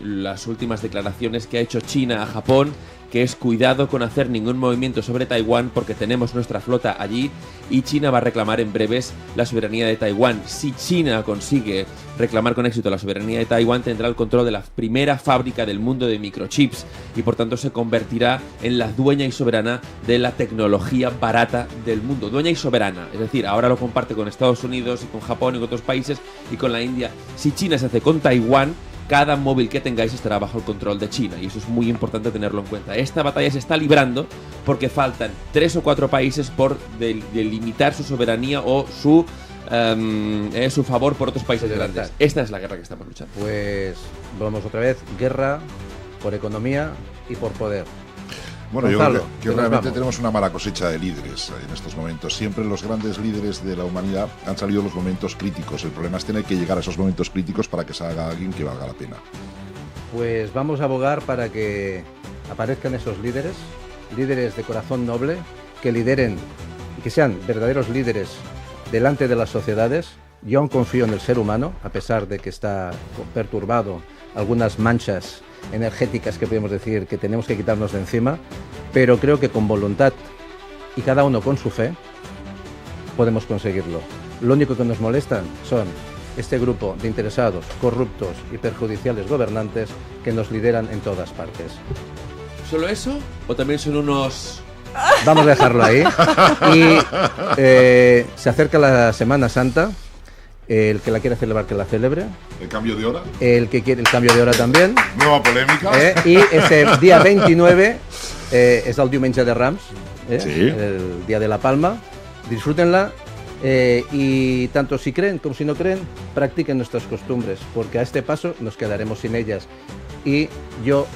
Speaker 7: las últimas declaraciones que ha hecho China a Japón, que es cuidado con hacer ningún movimiento sobre Taiwán porque tenemos nuestra flota allí, y China va a reclamar en breves la soberanía de Taiwán. Si China consigue reclamar con éxito la soberanía de Taiwán, tendrá el control de la primera fábrica del mundo de microchips y por tanto se convertirá en la dueña y soberana de la tecnología barata del mundo. Dueña y soberana, es decir, ahora lo comparte con Estados Unidos y con Japón y con otros países y con la India. Si China se hace con Taiwán, cada móvil que tengáis estará bajo el control de China, y eso es muy importante tenerlo en cuenta. Esta batalla se está librando porque faltan 3 o 4 países por delimitar su soberanía o su favor por otros países grandes. Esta es la guerra que estamos luchando.
Speaker 2: Pues vamos otra vez, guerra por economía y por poder.
Speaker 3: Bueno,
Speaker 2: Gonzalo,
Speaker 3: yo creo que
Speaker 2: nos
Speaker 3: realmente
Speaker 2: vamos.
Speaker 3: tenemos una mala cosecha de líderes en estos momentos. Siempre los grandes líderes de la humanidad han salido en los momentos críticos. El problema es tener que llegar a esos momentos críticos para que salga alguien que valga la pena.
Speaker 2: Pues vamos a abogar para que aparezcan esos líderes, líderes de corazón noble, que lideren y que sean verdaderos líderes delante de las sociedades. Yo aún confío en el ser humano, a pesar de que está perturbado, algunas manchas energéticas que podemos decir que tenemos que quitarnos de encima, pero creo que con voluntad y cada uno con su fe podemos conseguirlo. Lo único que nos molestan son este grupo de interesados, corruptos y perjudiciales gobernantes que nos lideran en todas partes.
Speaker 7: ¿Solo eso? ¿O también son unos...?
Speaker 2: Vamos a dejarlo ahí. Y se acerca la Semana Santa. El que la quiera celebrar, que la celebre.
Speaker 3: ¿El cambio de hora?
Speaker 2: El que quiere el cambio de hora también.
Speaker 3: Nueva polémica.
Speaker 2: Y ese día 29 es el diumenge de Rams,
Speaker 3: Sí.
Speaker 2: el día de la Palma. Disfrútenla. Y tanto si creen como si no creen, practiquen nuestras costumbres, porque a este paso nos quedaremos sin ellas. Y yo,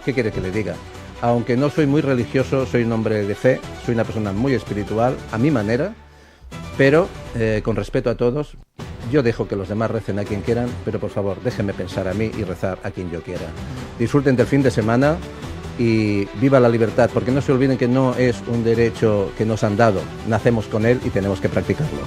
Speaker 2: ¿qué quiere que le diga? Aunque no soy muy religioso, soy un hombre de fe, soy una persona muy espiritual, a mi manera, pero con respeto a todos. Yo dejo que los demás recen a quien quieran, pero por favor, déjenme pensar a mí y rezar a quien yo quiera. Disfruten del fin de semana y viva la libertad, porque no se olviden que no es un derecho que nos han dado, nacemos con él y tenemos que practicarlo.